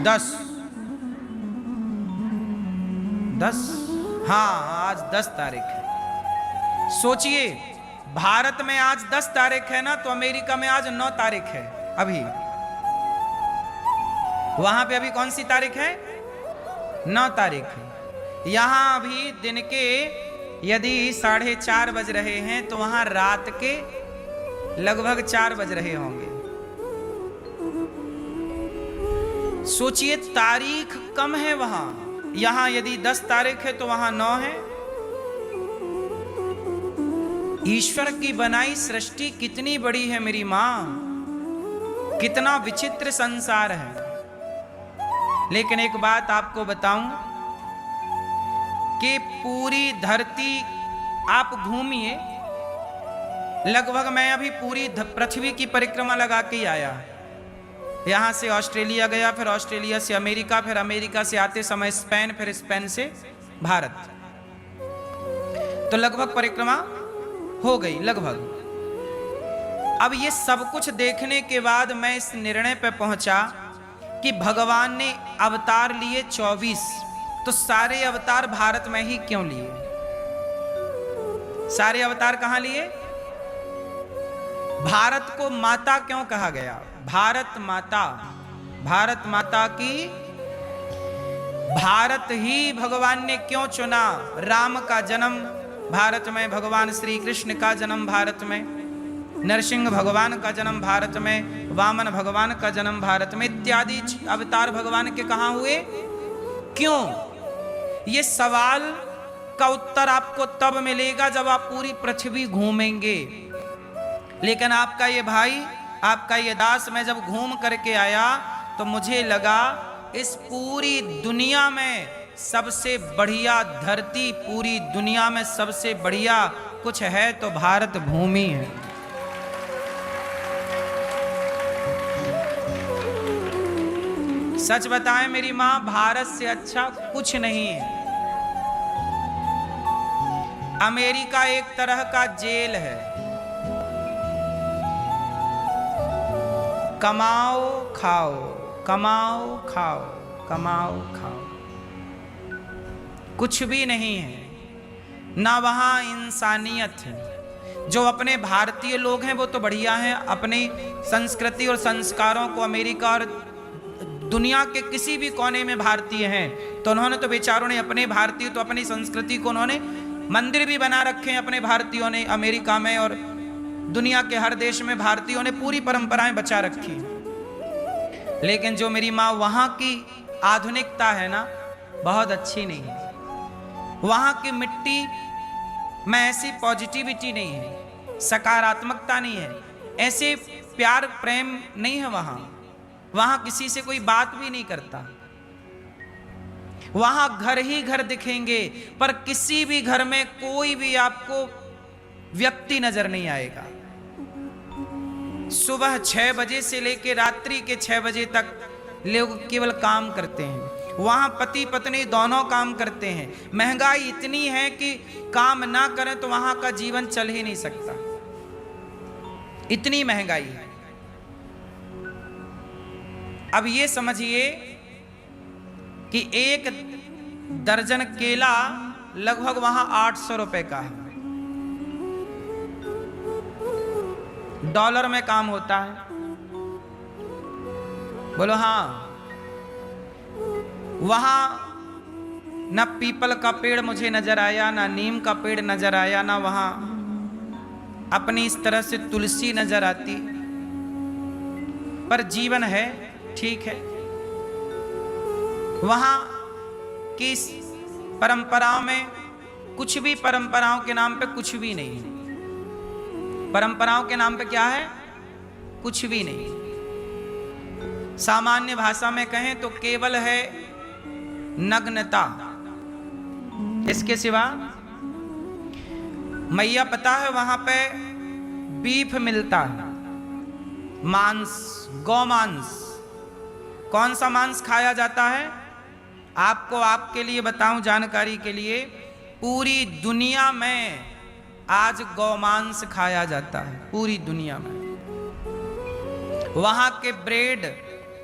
10। हाँ आज 10 तारीख है। सोचिए भारत में आज 10 तारीख है ना, तो अमेरिका में आज 9 तारीख है अभी। वहां पे अभी कौन सी तारीख है? 9 तारीख है। यहां अभी दिन के यदि 4:30 बज रहे हैं तो वहां रात के लगभग 4 बज रहे होंगे। सोचिए, तारीख कम है वहां। यहां यदि 10 तारीख है तो वहां 9 है। ईश्वर की बनाई सृष्टि कितनी बड़ी है मेरी मां, कितना विचित्र संसार है। लेकिन एक बात आपको बताऊं कि पूरी धरती आप घूमिए, लगभग मैं अभी पूरी पृथ्वी की परिक्रमा लगा के आया। यहां से ऑस्ट्रेलिया गया, फिर ऑस्ट्रेलिया से अमेरिका, फिर अमेरिका से आते समय स्पेन, फिर स्पेन से भारत। तो लगभग परिक्रमा हो गई लगभग। अब ये सब कुछ देखने के बाद मैं इस निर्णय पर पहुंचा कि भगवान ने अवतार लिए 24, तो सारे अवतार भारत में ही क्यों लिए? सारे अवतार कहां लिए? भारत को माता क्यों कहा गया? भारत माता, भारत माता की, भारत ही भगवान ने क्यों चुना? राम का जन्म भारत में, भगवान श्री कृष्ण का जन्म भारत में, नरसिंह भगवान का जन्म भारत में, वामन भगवान का जन्म भारत में, इत्यादि अवतार भगवान के कहां हुए? क्यों? ये सवाल का उत्तर आपको तब मिलेगा जब आप पूरी पृथ्वी घूमेंगे। लेकिन आपका ये भाई, आपका ये दास, मैं जब घूम करके आया तो मुझे लगा इस पूरी दुनिया में सबसे बढ़िया धरती, पूरी दुनिया में सबसे बढ़िया कुछ है तो भारत भूमि है। सच बताएं मेरी मां, भारत से अच्छा कुछ नहीं है। अमेरिका एक तरह का जेल है। कमाओ खाओ, कमाओ खाओ, कमाओ खाओ, कुछ भी नहीं है। ना वहाँ इंसानियत है। जो अपने भारतीय लोग हैं वो तो बढ़िया हैं, अपनी संस्कृति और संस्कारों को अमेरिका और दुनिया के किसी भी कोने में भारतीय हैं तो उन्होंने तो बेचारों ने अपने भारतीय, तो अपनी संस्कृति को उन्होंने मंदिर भी बना रखे हैं अपने भारतीयों ने। अमेरिका में और दुनिया के हर देश में भारतीयों ने पूरी परंपराएं बचा रखी। लेकिन जो मेरी माँ वहाँ की आधुनिकता है ना, बहुत अच्छी नहीं है। वहाँ की मिट्टी में ऐसी पॉजिटिविटी नहीं है, सकारात्मकता नहीं है, ऐसे प्यार प्रेम नहीं है वहाँ। वहाँ किसी से कोई बात भी नहीं करता। वहाँ घर ही घर दिखेंगे पर किसी भी घर में कोई भी आपको व्यक्ति नजर नहीं आएगा। सुबह 6 बजे से लेकर रात्रि के 6 बजे तक लोग केवल काम करते हैं। वहां पति पत्नी दोनों काम करते हैं। महंगाई इतनी है कि काम ना करें तो वहां का जीवन चल ही नहीं सकता, इतनी महंगाई है। अब ये समझिए कि 1 दर्जन केला लगभग वहां 800 रुपए का है। डॉलर में काम होता है, बोलो हाँ। वहां न पीपल का पेड़ मुझे नजर आया, ना नीम का पेड़ नजर आया, ना वहां अपनी इस तरह से तुलसी नजर आती। पर जीवन है, ठीक है। वहां की परंपराओं में कुछ भी, परंपराओं के नाम पे कुछ भी नहीं है। परंपराओं के नाम पे क्या है? कुछ भी नहीं। सामान्य भाषा में कहें तो केवल है नग्नता, इसके सिवा। मैया पता है वहां पे बीफ मिलता है, मांस, गौमांस। कौन सा मांस खाया जाता है? आपको, आपके लिए बताऊं जानकारी के लिए, पूरी दुनिया में आज गौमांस खाया जाता है, पूरी दुनिया में। वहां के ब्रेड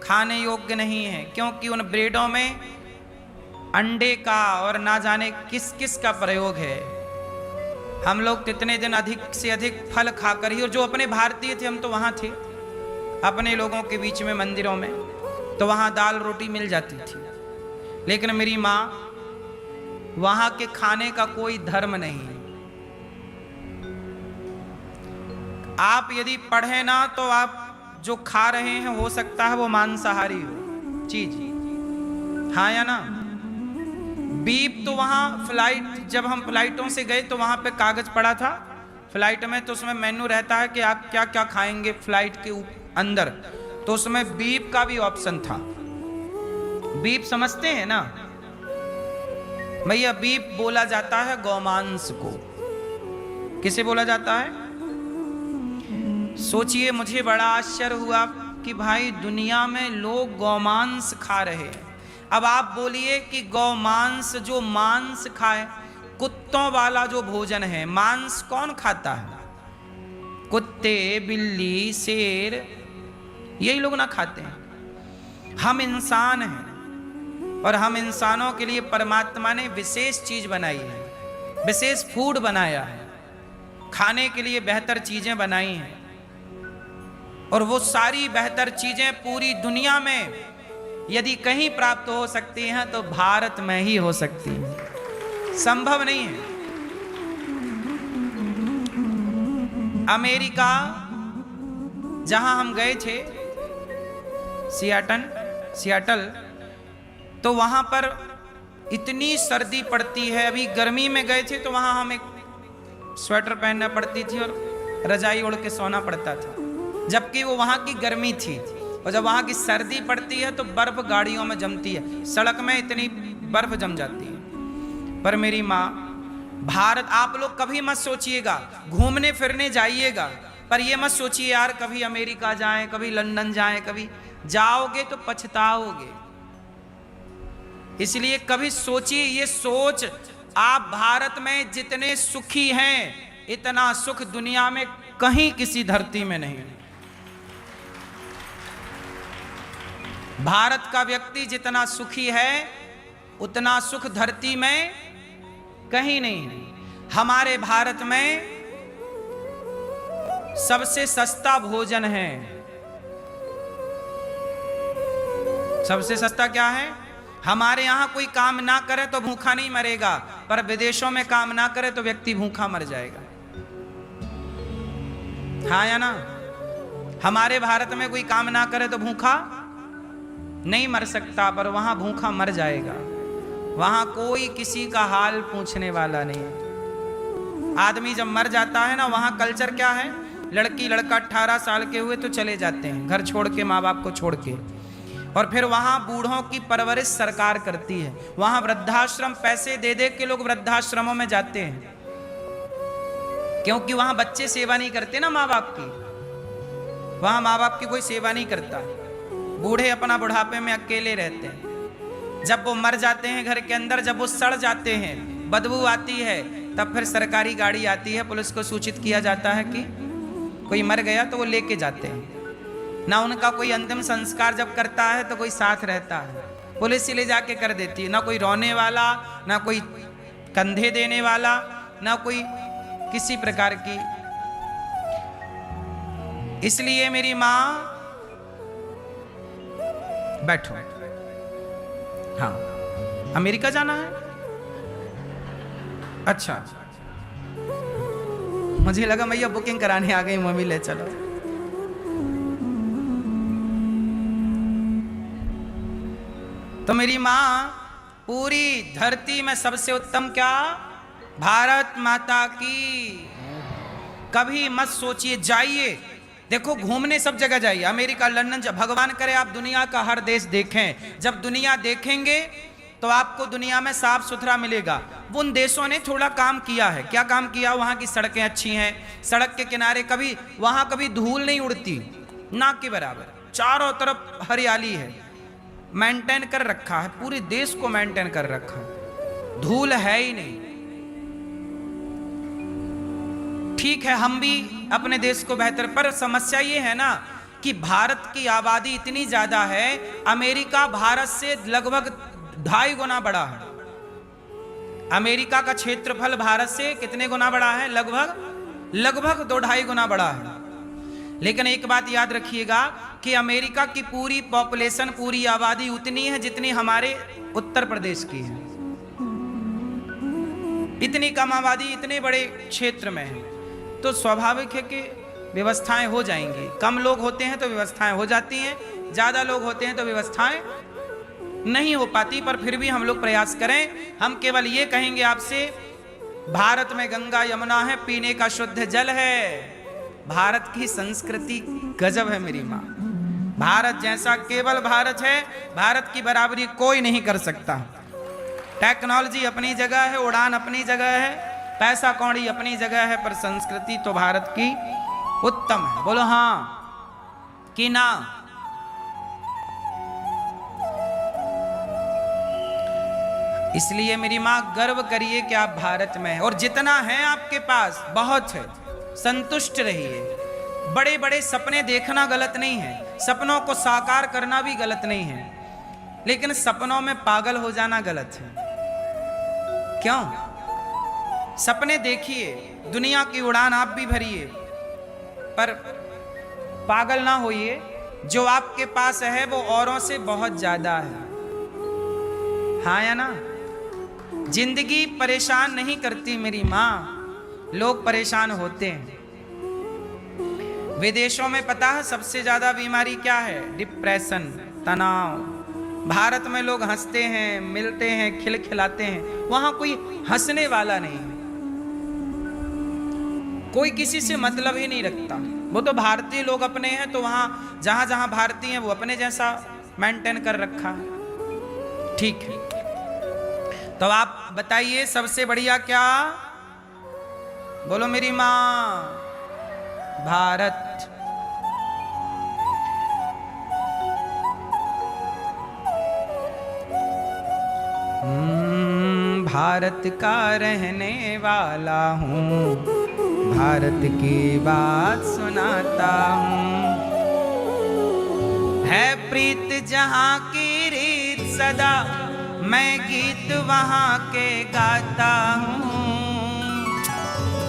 खाने योग्य नहीं है क्योंकि उन ब्रेडों में अंडे का और ना जाने किस किस का प्रयोग है। हम लोग कितने दिन अधिक से अधिक फल खाकर ही, और जो अपने भारतीय थे हम तो वहां थे अपने लोगों के बीच में मंदिरों में, तो वहां दाल रोटी मिल जाती थी। लेकिन मेरी माँ, वहां के खाने का कोई धर्म नहीं है। आप यदि पढ़े ना तो आप जो खा रहे हैं हो सकता है वो मांसाहारी हो चीज, हाँ या ना। बीफ तो वहां फ्लाइट, जब हम फ्लाइटों से गए तो वहां पे कागज पड़ा था फ्लाइट में, तो उसमें मेन्यू रहता है कि आप क्या क्या खाएंगे फ्लाइट के अंदर, तो उसमें बीफ का भी ऑप्शन था। बीफ समझते हैं ना भैया, बीफ बोला जाता है गौमांस को। किसे बोला जाता है? सोचिए, मुझे बड़ा आश्चर्य हुआ कि भाई दुनिया में लोग गौमांस खा रहे हैं। अब आप बोलिए कि गौमांस, जो मांस खाए, कुत्तों वाला जो भोजन है, मांस कौन खाता है? कुत्ते, बिल्ली, शेर, यही लोग ना खाते हैं। हम इंसान हैं और हम इंसानों के लिए परमात्मा ने विशेष चीज बनाई है, विशेष फूड बनाया है, खाने के लिए बेहतर चीजें बनाई हैं। और वो सारी बेहतर चीजें पूरी दुनिया में यदि कहीं प्राप्त हो सकती हैं तो भारत में ही हो सकती हैं, संभव नहीं है। अमेरिका जहां हम गए थे, सियाटल, तो वहां पर इतनी सर्दी पड़ती है। अभी गर्मी में गए थे तो वहां हमें स्वेटर पहनना पड़ती थी और रजाई ओढ़ के सोना पड़ता था, जबकि वो वहां की गर्मी थी। और जब वहां की सर्दी पड़ती है तो बर्फ गाड़ियों में जमती है, सड़क में इतनी बर्फ जम जाती है। पर मेरी माँ, भारत, आप लोग कभी मत सोचिएगा, घूमने फिरने जाइएगा, पर ये मत सोचिए यार कभी अमेरिका जाएं, कभी लंदन जाएं, कभी जाओगे तो पछताओगे। इसलिए कभी सोचिए, ये सोच, आप भारत में जितने सुखी हैं इतना सुख दुनिया में कहीं किसी धरती में नहीं। भारत का व्यक्ति जितना सुखी है उतना सुख धरती में कहीं नहीं है। हमारे भारत में सबसे सस्ता भोजन है। सबसे सस्ता क्या है? हमारे यहां कोई काम ना करे तो भूखा नहीं मरेगा, पर विदेशों में काम ना करे तो व्यक्ति भूखा मर जाएगा, हाँ या ना। हमारे भारत में कोई काम ना करे तो भूखा नहीं मर सकता, पर वहां भूखा मर जाएगा। वहां कोई किसी का हाल पूछने वाला नहीं। आदमी जब मर जाता है ना, वहां कल्चर क्या है, लड़की लड़का 18 साल के हुए तो चले जाते हैं घर छोड़ के, माँ बाप को छोड़ के, और फिर वहां बूढ़ों की परवरिश सरकार करती है। वहां वृद्धाश्रम, पैसे दे दे के लोग वृद्धाश्रमों में जाते हैं, क्योंकि वहां बच्चे सेवा नहीं करते ना माँ बाप की। वहां माँ बाप की कोई सेवा नहीं करता, बूढ़े अपना बुढ़ापे में अकेले रहते हैं। जब वो मर जाते हैं घर के अंदर, जब वो सड़ जाते हैं, बदबू आती है, तब फिर सरकारी गाड़ी आती है, पुलिस को सूचित किया जाता है कि कोई मर गया, तो वो लेके जाते हैं। ना उनका कोई अंतिम संस्कार जब करता है तो कोई साथ रहता है, पुलिस ही ले जाके कर देती है। ना कोई रोने वाला, ना कोई कंधे देने वाला, ना कोई किसी प्रकार की। इसलिए मेरी माँ, बैठो, हाँ, अमेरिका जाना है? अच्छा, मुझे लगा भैया बुकिंग कराने आ गई, मम्मी ले चलो। तो मेरी माँ, पूरी धरती में सबसे उत्तम क्या? भारत माता की। कभी मत सोचिए, जाइए, देखो घूमने सब जगह जाइए, अमेरिका, लंदन, जब भगवान करे आप दुनिया का हर देश देखें। जब दुनिया देखेंगे तो आपको दुनिया में साफ सुथरा मिलेगा। उन देशों ने थोड़ा काम किया है। क्या काम किया? वहाँ की सड़कें अच्छी हैं, सड़क के किनारे कभी वहाँ कभी धूल नहीं उड़ती, ना के बराबर, चारों तरफ हरियाली है, मेंटेन कर रखा है, पूरे देश को मेंटेन कर रखा है, धूल है ही नहीं। ठीक है, हम भी अपने देश को बेहतर, पर समस्या ये है ना कि भारत की आबादी इतनी ज्यादा है, अमेरिका भारत से लगभग 2.5 गुना बड़ा है। अमेरिका का क्षेत्रफल भारत से कितने गुना बड़ा है? लगभग 2-2.5 गुना बड़ा है। लेकिन एक बात याद रखिएगा कि अमेरिका की पूरी पॉपुलेशन, पूरी आबादी उतनी है जितनी हमारे उत्तर प्रदेश की है। इतनी कम आबादी इतने बड़े क्षेत्र में है, तो स्वाभाविक है कि व्यवस्थाएं हो जाएंगी। कम लोग होते हैं तो व्यवस्थाएं हो जाती हैं, ज्यादा लोग होते हैं तो व्यवस्थाएं नहीं हो पाती। पर फिर भी हम लोग प्रयास करें। हम केवल ये कहेंगे आपसे, भारत में गंगा यमुना है, पीने का शुद्ध जल है। भारत की संस्कृति गजब है मेरी माँ। भारत जैसा केवल भारत है, भारत की बराबरी कोई नहीं कर सकता। टेक्नोलॉजी अपनी जगह है, उड़ान अपनी जगह है, पैसा कौड़ी अपनी जगह है, पर संस्कृति तो भारत की उत्तम है। बोलो हाँ कि ना? इसलिए मेरी माँ गर्व करिए कि आप भारत में हैं, और जितना है आपके पास बहुत है, संतुष्ट रहिए। बड़े बड़े सपने देखना गलत नहीं है, सपनों को साकार करना भी गलत नहीं है, लेकिन सपनों में पागल हो जाना गलत है। क्यों? सपने देखिए, दुनिया की उड़ान आप भी भरिए, पर पागल ना होइए। जो आपके पास है वो औरों से बहुत ज्यादा है। हाँ या ना? जिंदगी परेशान नहीं करती मेरी माँ, लोग परेशान होते हैं। विदेशों में पता है सबसे ज्यादा बीमारी क्या है? डिप्रेशन, तनाव। भारत में लोग हंसते हैं, मिलते हैं, खिलखिलाते हैं, वहां कोई हंसने वाला नहीं है, कोई किसी से मतलब ही नहीं रखता। वो तो भारतीय लोग अपने हैं, तो वहां जहां जहां भारतीय हैं वो अपने जैसा मेंटेन कर रखा है। ठीक है, तो आप बताइए सबसे बढ़िया क्या? बोलो मेरी माँ, भारत। भारत का रहने वाला हूँ, भारत की बात सुनाता हूँ। है प्रीत जहाँ की रीत सदा, मैं गीत वहाँ के गाता हूँ।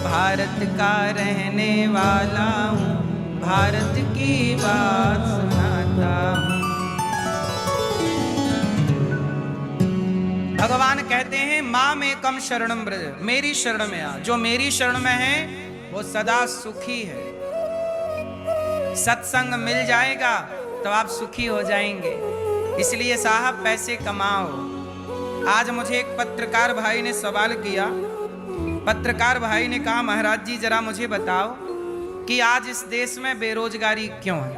भारत का रहने वाला हूँ, भारत की बात सुनाता हूँ। भगवान कहते हैं माँ में कम शरणम ब्रज, मेरी शरण में आ। जो मेरी शरण में है वो सदा सुखी है। सत्संग मिल जाएगा तो आप सुखी हो जाएंगे। इसलिए साहब पैसे कमाओ। आज मुझे एक पत्रकार भाई ने सवाल किया। पत्रकार भाई ने कहा महाराज जी जरा मुझे बताओ कि आज इस देश में बेरोजगारी क्यों है?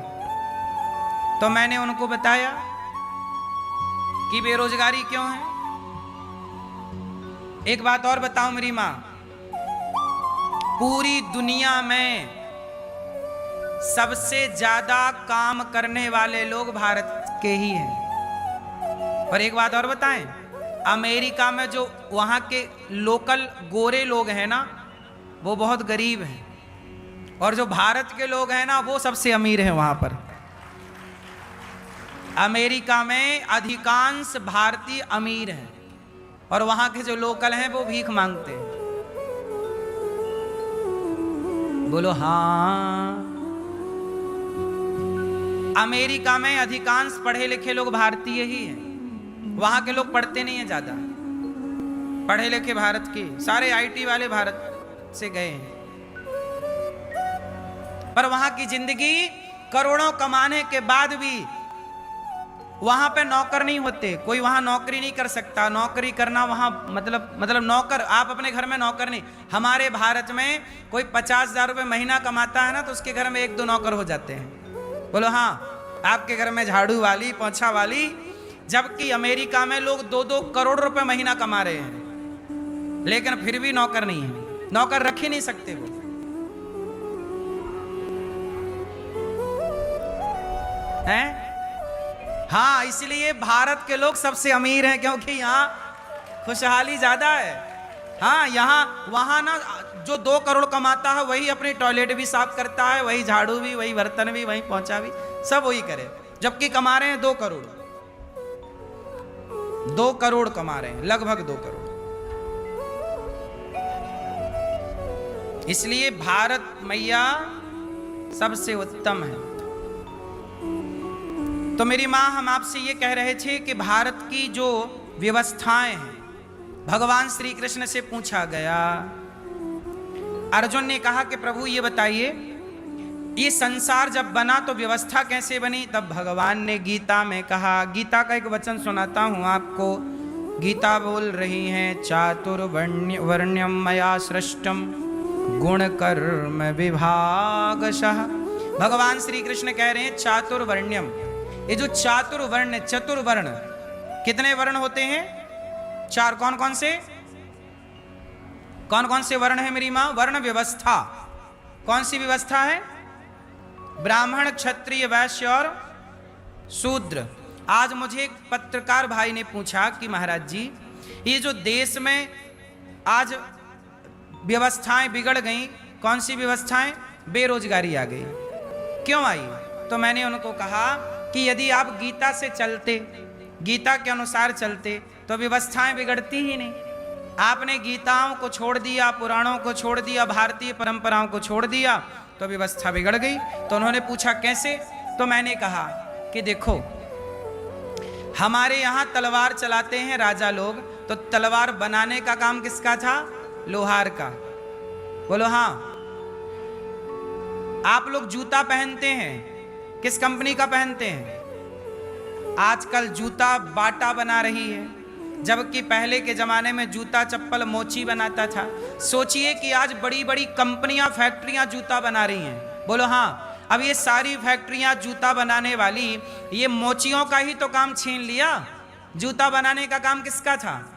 तो मैंने उनको बताया कि बेरोजगारी क्यों है। एक बात और बताऊं मेरी मां, पूरी दुनिया में सबसे ज्यादा काम करने वाले लोग भारत के ही हैं। और एक बात और बताएं, अमेरिका में जो वहां के लोकल गोरे लोग हैं ना, वो बहुत गरीब हैं, और जो भारत के लोग हैं ना वो सबसे अमीर हैं वहां पर। अमेरिका में अधिकांश भारतीय अमीर हैं, और वहां के जो लोकल हैं वो भीख मांगते हैं। बोलो हाँ। अमेरिका में अधिकांश पढ़े लिखे लोग भारतीय ही हैं, वहां के लोग पढ़ते नहीं हैं ज्यादा। पढ़े लिखे भारत के सारे आईटी वाले भारत से गए हैं, पर वहां की जिंदगी करोड़ों कमाने के बाद भी वहां पे नौकर नहीं होते। कोई वहां नौकरी नहीं कर सकता। नौकरी करना वहां मतलब नौकर, आप अपने घर में नौकर नहीं। हमारे भारत में कोई 50,000 रुपये महीना कमाता है ना, तो उसके घर में 1-2 नौकर हो जाते हैं। बोलो हाँ। आपके घर में झाड़ू वाली, पोंछा वाली, जबकि अमेरिका में लोग 2-2 करोड़ रुपए महीना कमा रहे हैं, लेकिन फिर भी नौकर नहीं है। नौकर रख ही नहीं सकते वो। हैं? हाँ, इसलिए भारत के लोग सबसे अमीर हैं, क्योंकि यहाँ खुशहाली ज्यादा है। हाँ, यहाँ वहाँ ना जो 2 करोड़ कमाता है वही अपनी टॉयलेट भी साफ करता है, वही झाड़ू भी, वही बर्तन भी, वही पोंछा भी, सब वही करे, जबकि कमा रहे हैं 2 करोड़। 2 करोड़ कमा रहे हैं, लगभग 2 करोड़। इसलिए भारत मैया सबसे उत्तम है। तो मेरी माँ, हम आपसे ये कह रहे थे कि भारत की जो व्यवस्थाएं हैं, भगवान श्री कृष्ण से पूछा गया। अर्जुन ने कहा कि प्रभु ये बताइए, ये संसार जब बना तो व्यवस्था कैसे बनी? तब भगवान ने गीता में कहा, गीता का एक वचन सुनाता हूं आपको। गीता बोल रही हैं, चातुर्वर्ण्यम मया सृष्टम गुण कर्म विभागशः। भगवान श्री कृष्ण कह रहे हैं चातुर्वर्ण्यम, ये जो चातुर्वर्ण, चतुर्वर्ण, कितने वर्ण होते हैं? 4। कौन कौन से? कौन कौन से वर्ण है मेरी माँ? वर्ण व्यवस्था। कौन सी व्यवस्था है? ब्राह्मण, क्षत्रिय, वैश्य और शूद्र। आज मुझे एक पत्रकार भाई ने पूछा कि महाराज जी, ये जो देश में आज व्यवस्थाएं बिगड़ गई, कौन सी व्यवस्थाएं? बेरोजगारी आ गई। क्यों आई? तो मैंने उनको कहा कि यदि आप गीता से चलते, गीता के अनुसार चलते, तो व्यवस्थाएं बिगड़ती ही नहीं। आपने गीताओं को छोड़ दिया, पुराणों को छोड़ दिया, भारतीय परंपराओं को छोड़ दिया, तो व्यवस्था बिगड़ गई। तो उन्होंने पूछा कैसे? तो मैंने कहा कि देखो, हमारे यहाँ तलवार चलाते हैं राजा लोग, तो तलवार बनाने का काम किसका था? लोहार का। बोलो हाँ। आप लोग जूता पहनते हैं, किस कंपनी का पहनते हैं? आजकल जूता बाटा बना रही है, जबकि पहले के जमाने में जूता चप्पल मोची बनाता था। सोचिए कि आज बड़ी बड़ी कंपनियां, फैक्ट्रियां जूता बना रही हैं। बोलो हाँ। अब ये सारी फैक्ट्रियां जूता बनाने वाली, ये मोचियों का ही तो काम छीन लिया। जूता बनाने का काम किसका था?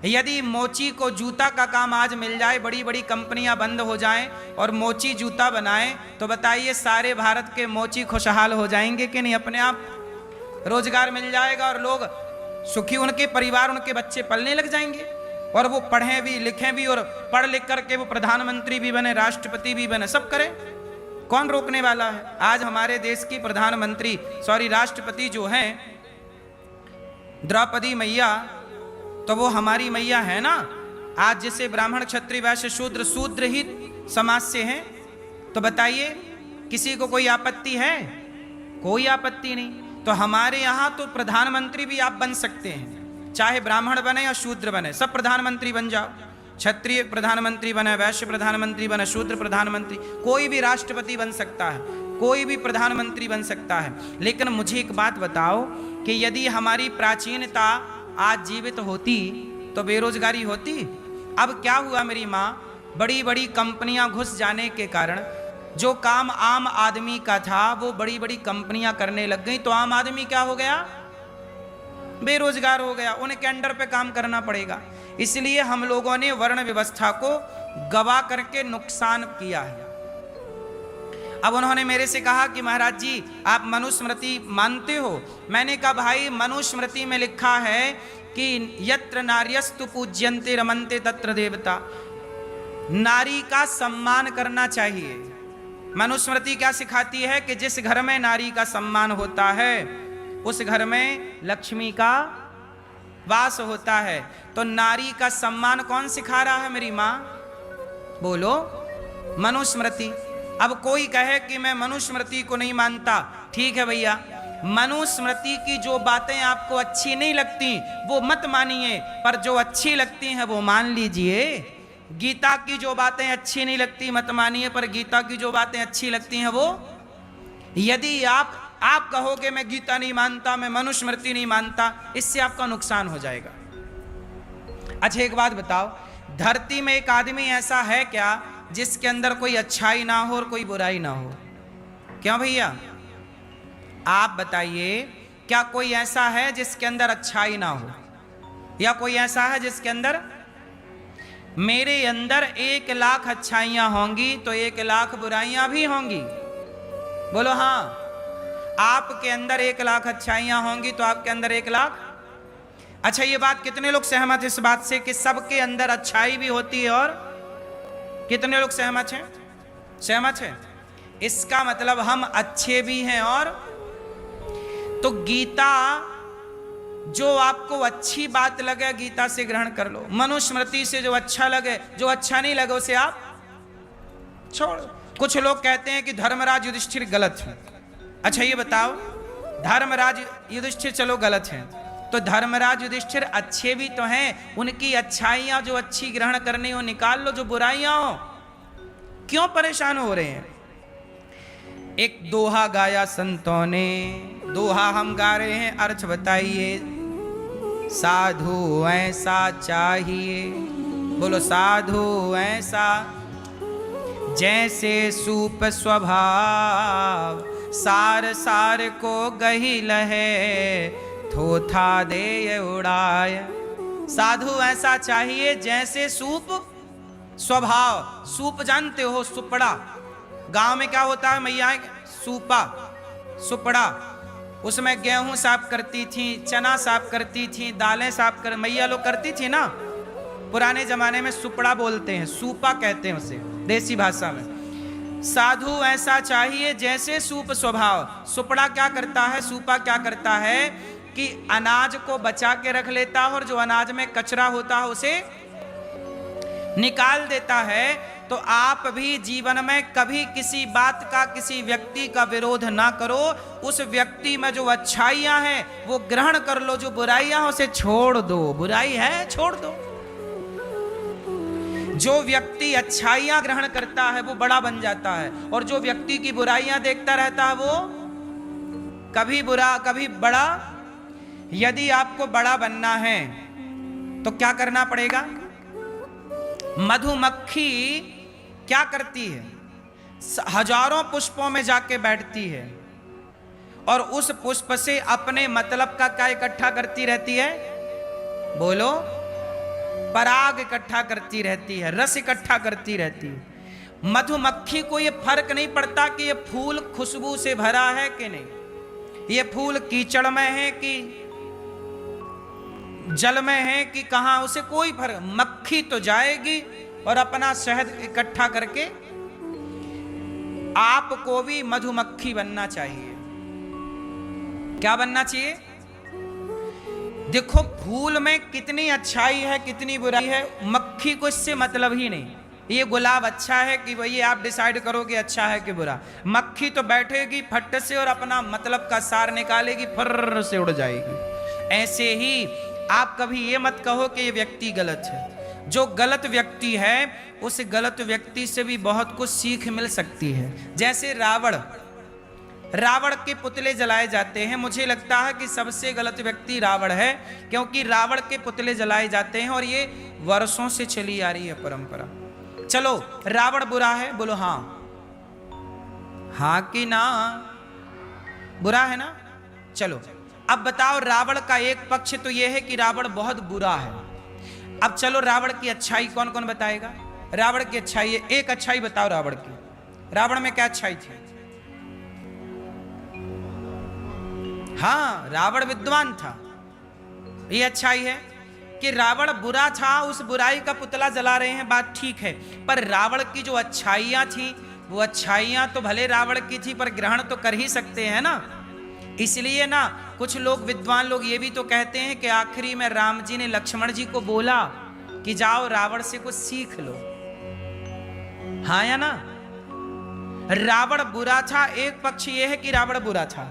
यदि मोची को जूता का काम आज मिल जाए, बड़ी बड़ी कंपनियां बंद हो जाएं और मोची जूता बनाएं, तो बताइए सारे भारत के मोची खुशहाल हो जाएंगे कि नहीं? अपने आप रोजगार मिल जाएगा और लोग सुखी, उनके परिवार, उनके बच्चे पलने लग जाएंगे, और वो पढ़ें भी, लिखें भी, और पढ़ लिख करके वो प्रधानमंत्री भी बने, राष्ट्रपति भी बने, सब करें। कौन रोकने वाला है? आज हमारे देश की प्रधानमंत्री, राष्ट्रपति जो हैं, द्रौपदी मैया, तो वो हमारी मैया है ना। आज जिसे ब्राह्मण, क्षत्रिय, वैश्य, शूद्र, शूद्र ही समाज से हैं, तो बताइए किसी को कोई आपत्ति है? कोई आपत्ति नहीं। तो हमारे यहाँ तो प्रधानमंत्री भी आप बन सकते हैं, चाहे ब्राह्मण बने या शूद्र बने, सब प्रधानमंत्री बन जाओ। क्षत्रिय प्रधानमंत्री बने, वैश्य प्रधानमंत्री बने, शूद्र प्रधानमंत्री, कोई भी राष्ट्रपति बन सकता है, कोई भी प्रधानमंत्री बन सकता है। लेकिन मुझे एक बात बताओ कि यदि हमारी प्राचीनता आज जीवित होती तो बेरोजगारी होती? अब क्या हुआ मेरी माँ? बड़ी बड़ी कंपनियां घुस जाने के कारण जो काम आम आदमी का था वो बड़ी बड़ी कंपनियां करने लग गई, तो आम आदमी क्या हो गया? बेरोजगार हो गया। उनके अंडर पे काम करना पड़ेगा। इसलिए हम लोगों ने वर्ण व्यवस्था को गवा करके नुकसान किया है। अब उन्होंने मेरे से कहा कि महाराज जी आप मनुस्मृति मानते हो? मैंने कहा भाई, मनुस्मृति में लिखा है कि यत्र नार्यस्तु पूज्यन्ते रमन्ते तत्र देवता, नारी का सम्मान करना चाहिए। मनुस्मृति क्या सिखाती है कि जिस घर में नारी का सम्मान होता है उस घर में लक्ष्मी का वास होता है। तो नारी का सम्मान कौन सिखा रहा है मेरी माँ? बोलो, मनुस्मृति। अब कोई कहे कि मैं मनुस्मृति को नहीं मानता, ठीक है भैया, मनुस्मृति की जो बातें आपको अच्छी नहीं लगती वो मत मानिए, पर जो अच्छी लगती हैं वो मान लीजिए। गीता की जो बातें अच्छी नहीं लगती मत मानिए, पर गीता की जो बातें अच्छी लगती हैं वो, यदि आप कहोगे मैं गीता नहीं मानता, मैं मनुस्मृति नहीं मानता, इससे आपका नुकसान हो जाएगा। अच्छा एक बात बताओ, धरती में एक आदमी ऐसा है क्या जिसके अंदर कोई अच्छाई ना हो और कोई बुराई ना हो? क्यों भैया आप बताइए, क्या कोई ऐसा है जिसके अंदर अच्छाई ना हो? या कोई ऐसा है जिसके अंदर? मेरे अंदर 1 लाख अच्छाइयां होंगी तो 1 लाख बुराइयां भी होंगी। बोलो हाँ। आपके अंदर 1 लाख अच्छाइयां होंगी तो आपके अंदर 1 लाख। अच्छा ये बात कितने लोग सहमत इस बात से कि सबके अंदर अच्छाई भी होती है? और कितने लोग सहमत हैं? सहमत है। इसका मतलब हम अच्छे भी हैं। और तो गीता, जो आपको अच्छी बात लगे गीता से ग्रहण कर लो, मनुस्मृति से जो अच्छा लगे, जो अच्छा नहीं लगे उसे आप छोड़। कुछ लोग कहते हैं कि धर्मराज युधिष्ठिर गलत है। अच्छा ये बताओ, धर्मराज युधिष्ठिर चलो गलत है, तो धर्मराज युधिष्ठिर अच्छे भी तो हैं, उनकी अच्छाइयां जो अच्छी ग्रहण करनी हो निकाल लो, जो बुराइयां हो क्यों परेशान हो रहे हैं। एक दोहा गाया संतों ने, दोहा हम गा रहे हैं, अर्थ बताइए। साधु ऐसा चाहिए, बोलो साधु ऐसा, जैसे सूप स्वभाव, सार सार को गही लहे, थोथा दे उड़ाय। साधु ऐसा चाहिए जैसे सूप स्वभाव। सूप जानते हो, सुपड़ा, गांव में क्या होता है मैया, सूपा सुपड़ा, उसमें गेहूं साफ करती थी, चना साफ करती थी, दालें साफ कर मैया लोग करती थी ना, पुराने जमाने में सुपड़ा बोलते हैं, सूपा कहते हैं उसे देसी भाषा में। साधु ऐसा चाहिए जैसे सूप स्वभाव। सुपड़ा क्या करता है, सूपा क्या करता है कि अनाज को बचा के रख लेता है और जो अनाज में कचरा होता है उसे निकाल देता है। तो आप भी जीवन में कभी किसी बात का, किसी व्यक्ति का विरोध ना करो, उस व्यक्ति में जो अच्छाइयां हैं वो ग्रहण कर लो, जो बुराइयां हैं उसे छोड़ दो। बुराई है छोड़ दो। जो व्यक्ति अच्छाइयां ग्रहण करता है वो बड़ा बन जाता है, और जो व्यक्ति की बुराइयां देखता रहता है वो कभी बुरा कभी बड़ा। यदि आपको बड़ा बनना है तो क्या करना पड़ेगा। मधुमक्खी क्या करती है, हजारों पुष्पों में जाके बैठती है और उस पुष्प से अपने मतलब का क्या इकट्ठा करती रहती है, बोलो, पराग इकट्ठा करती रहती है, रस इकट्ठा करती रहती है। मधुमक्खी को यह फर्क नहीं पड़ता कि यह फूल खुशबू से भरा है कि नहीं, यह फूल कीचड़ में है कि जल में है कि कहां, उसे कोई फर्क। मक्खी तो जाएगी और अपना शहद इकट्ठा करके। आपको भी मधुमक्खी बनना चाहिए। क्या बनना चाहिए। देखो फूल में कितनी अच्छाई है कितनी बुराई है, मक्खी को इससे मतलब ही नहीं। ये गुलाब अच्छा है कि वही आप डिसाइड करोगे अच्छा है कि बुरा। मक्खी तो बैठेगी फट से और अपना मतलब का सार निकालेगी, फर्र से उड़ जाएगी। ऐसे ही आप कभी ये मत कहो कि ये व्यक्ति गलत है। जो गलत व्यक्ति है उस गलत व्यक्ति से भी बहुत कुछ सीख मिल सकती है। जैसे रावण के पुतले जलाए जाते हैं। मुझे लगता है कि सबसे गलत व्यक्ति रावण है, क्योंकि रावण के पुतले जलाए जाते हैं और ये वर्षों से चली आ रही है परंपरा। चलो रावण बुरा है, बोलो हाँ, हाँ कि ना, बुरा है ना। चलो अब बताओ, रावण का एक पक्ष तो यह है कि रावण बहुत बुरा है। अब चलो रावण की अच्छाई कौन कौन बताएगा। रावण की अच्छाई, एक अच्छाई बताओ रावण की। रावण में क्या अच्छाई थी। हाँ, रावण विद्वान था, ये अच्छाई है। कि रावण बुरा था, उस बुराई का पुतला जला रहे हैं, बात ठीक है, पर रावण की जो अच्छाइयां थी वो अच्छाइयां तो भले रावण की थी पर ग्रहण तो कर ही सकते हैं ना। इसलिए ना कुछ लोग, विद्वान लोग ये भी तो कहते हैं कि आखिरी में राम जी ने लक्ष्मण जी को बोला कि जाओ रावण से कुछ सीख लो। हाँ या ना। रावण बुरा था, एक पक्ष ये है कि रावण बुरा था,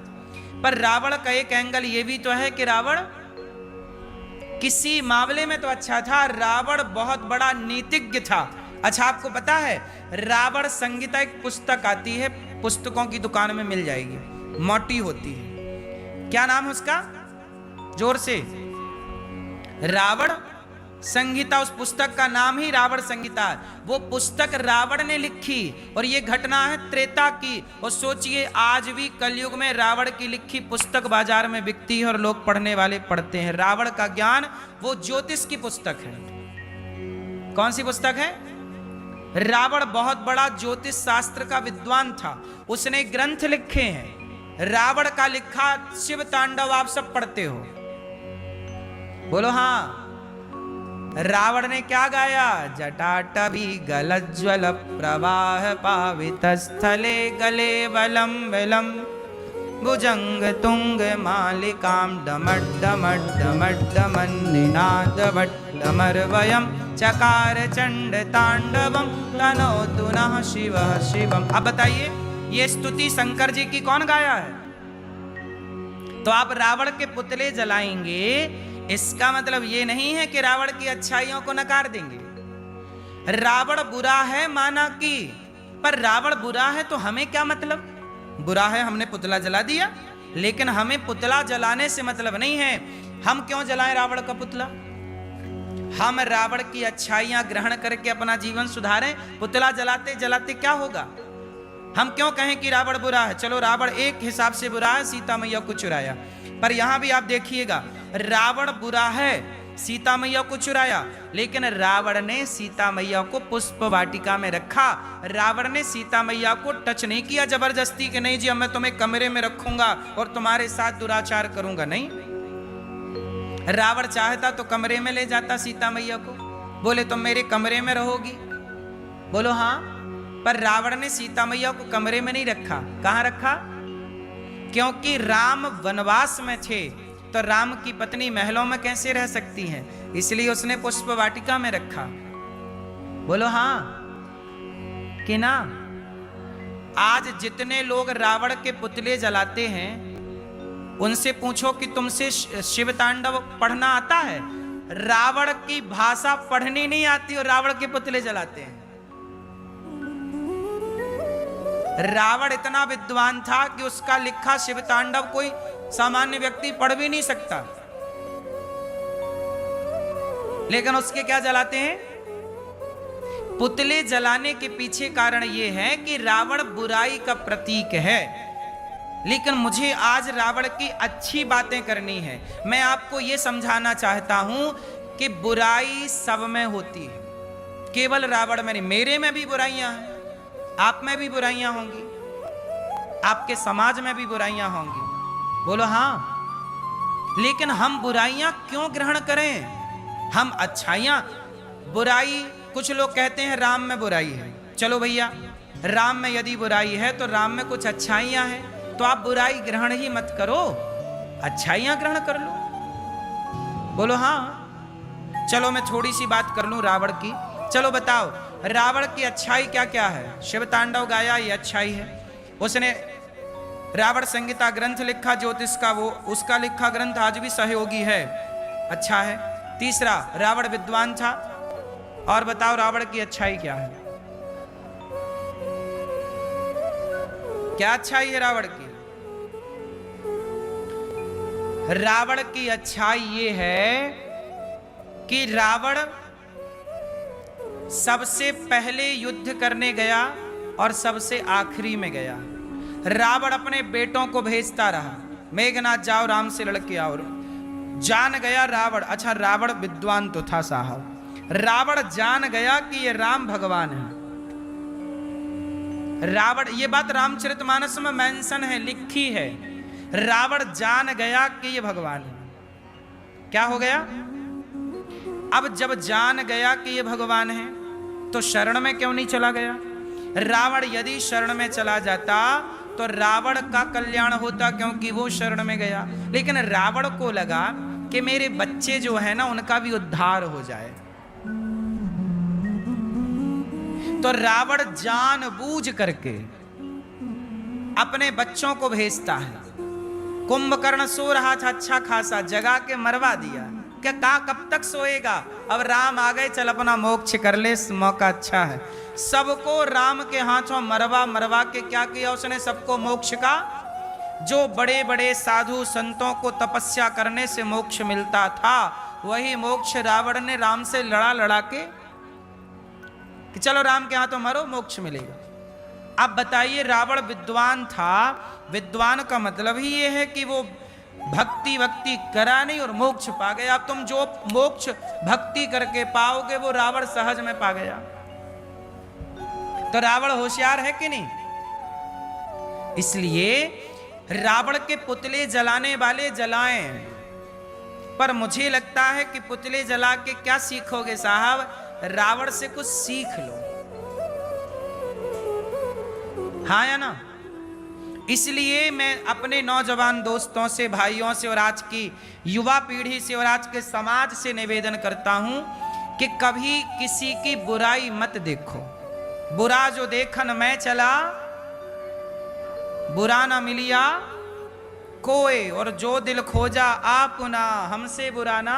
पर रावण का एक एंगल ये भी तो है कि रावण किसी मामले में तो अच्छा था। रावण बहुत बड़ा नीतिज्ञ था। अच्छा आपको पता है रावण संहिता एक पुस्तक आती है, पुस्तकों की दुकान में मिल जाएगी, मोटी होती है। क्या नाम है उसका, जोर से। रावण संहिता, उस पुस्तक का नाम ही रावण संहिता है। वो पुस्तक रावण ने लिखी और ये घटना है त्रेता की। और सोचिए आज भी कलयुग में रावण की लिखी पुस्तक बाजार में बिकती है और लोग पढ़ने वाले पढ़ते हैं। रावण का ज्ञान वो ज्योतिष की पुस्तक है। कौन सी पुस्तक है। रावण बहुत बड़ा ज्योतिष शास्त्र का विद्वान था, उसने ग्रंथ लिखे हैं। रावण का लिखा शिव तांडव आप सब पढ़ते हो, बोलो हाँ। रावण ने क्या गाया, जटाटवी गलज्ज्वल प्रवाह पावित स्थले गले बलम बलम भुजंग तुंग मालिकाम डमड डमड डमड डमन निनाद भट डमर वयम चकार चंड तांडवम तनोतु नः शिवः शिवम। अब बताइए ये स्तुति शंकर जी की कौन गाया है? तो आप रावण के पुतले जलाएंगे, इसका मतलब ये नहीं है कि रावण की अच्छाइयों को नकार देंगे। रावण बुरा है माना कि, पर रावण बुरा है तो हमें क्या मतलब? बुरा है हमने पुतला जला दिया, लेकिन हमें पुतला जलाने से मतलब नहीं है। हम क्यों जलाएं रावण का पुतला? हम रावण की अच्छाइयां ग्रहण करके अपना जीवन सुधारें। पुतला जलाते जलाते क्या होगा? हम क्यों कहें कि रावण बुरा है? चलो रावण एक हिसाब से बुरा है, सीता मैया को चुराया, पर यहां भी आप देखिएगा रावण बुरा है, सीता मैया को चुराया, लेकिन रावण ने सीता मैया को पुष्प वाटिका में रखा। रावण ने सीता मैया को टच नहीं किया जबरदस्ती कि नहीं जी अब मैं तुम्हें कमरे में रखूंगा और तुम्हारे साथ दुराचार करूंगा, नहीं। रावण चाहता तो कमरे में ले जाता सीता मैया को, बोले तुम मेरे कमरे में रहोगी, बोलो हाँ, पर रावण ने सीता मैया को कमरे में नहीं रखा। कहां रखा? क्योंकि राम वनवास में थे, तो राम की पत्नी महलों में कैसे रह सकती है, इसलिए उसने पुष्प वाटिका में रखा। बोलो हाँ कि ना? आज जितने लोग रावण के पुतले जलाते हैं उनसे पूछो कि तुमसे शिव तांडव पढ़ना आता है? रावण की भाषा पढ़नी नहीं आती और रावण के पुतले जलाते हैं। रावण इतना विद्वान था कि उसका लिखा शिव तांडव कोई सामान्य व्यक्ति पढ़ भी नहीं सकता, लेकिन उसके क्या जलाते हैं? पुतले जलाने के पीछे कारण यह है कि रावण बुराई का प्रतीक है, लेकिन मुझे आज रावण की अच्छी बातें करनी है। मैं आपको यह समझाना चाहता हूं कि बुराई सब में होती है, केवल रावण में नहीं। मेरे में भी बुराइयां हैं, आप में भी बुराइयां होंगी, आपके समाज में भी बुराइयां होंगी, बोलो हाँ। लेकिन हम बुराइयां क्यों ग्रहण करें? हम अच्छाइयां, बुराई, कुछ लोग कहते हैं राम में बुराई है। चलो भैया, राम में यदि बुराई है तो राम में कुछ अच्छाइयां हैं, तो आप बुराई ग्रहण ही मत करो, अच्छाइयां ग्रहण कर लो, बोलो हाँ। चलो मैं थोड़ी सी बात कर लूं रावण की। चलो बताओ रावण की अच्छाई क्या क्या है? शिव तांडव गाया, ये अच्छाई है। उसने रावण संहिता ग्रंथ लिखा ज्योतिष का, वो उसका लिखा ग्रंथ आज भी सहयोगी है, अच्छा है। तीसरा, रावण विद्वान था। और बताओ रावण की अच्छाई क्या है? क्या अच्छाई है रावण की? रावण की अच्छाई ये है कि रावण सबसे पहले युद्ध करने गया और सबसे आखिरी में गया। रावण अपने बेटों को भेजता रहा, मेघनाथ जाओ राम से लड़के आओ। जान गया रावण, अच्छा रावण विद्वान तो था साहब, रावण जान गया कि ये राम भगवान है। रावण, ये बात रामचरितमानस में मेंशन है, लिखी है। रावण जान गया कि ये भगवान है। क्या हो गया? अब जब जान गया कि ये भगवान है तो शरण में क्यों नहीं चला गया? रावण यदि शरण में चला जाता तो रावण का कल्याण होता, क्योंकि वो शरण में गया। लेकिन रावण को लगा कि मेरे बच्चे जो है ना उनका भी उद्धार हो जाए, तो रावण जानबूझ करके अपने बच्चों को भेजता है। कुंभकर्ण सो रहा था अच्छा खासा, जगा के मरवा दिया। क्या कहा कब तक सोएगा? अब राम आ गए, चल अपना मोक्ष कर ले, मौका अच्छा है। सबको राम के हाथों मरवा मरवा के क्या किया उसने? सबको मोक्ष का, जो बड़े बड़े साधु संतों को तपस्या करने से मोक्ष मिलता था, वही मोक्ष रावण ने राम से लड़ा लड़ा के कि चलो राम के हाथों मरो, मोक्ष मिलेगा। अब बताइए, रावण विद्वान था, विद्वान का मतलब ही ये है कि वो भक्ति भक्ति करा नहीं और मोक्ष पा गया। अब तुम जो मोक्ष भक्ति करके पाओगे वो रावण सहज में पा गया। तो रावण होशियार है कि नहीं? इसलिए रावण के पुतले जलाने वाले जलाएं, पर मुझे लगता है कि पुतले जला के क्या सीखोगे साहब? रावण से कुछ सीख लो, हाँ या ना? इसलिए मैं अपने नौजवान दोस्तों से, भाइयों से और आज की युवा पीढ़ी से और आज के समाज से निवेदन करता हूं कि कभी किसी की बुराई मत देखो। बुरा जो देखन मैं चला, बुरा ना मिलिया कोई, और जो दिल खोजा आपना हमसे बुरा ना।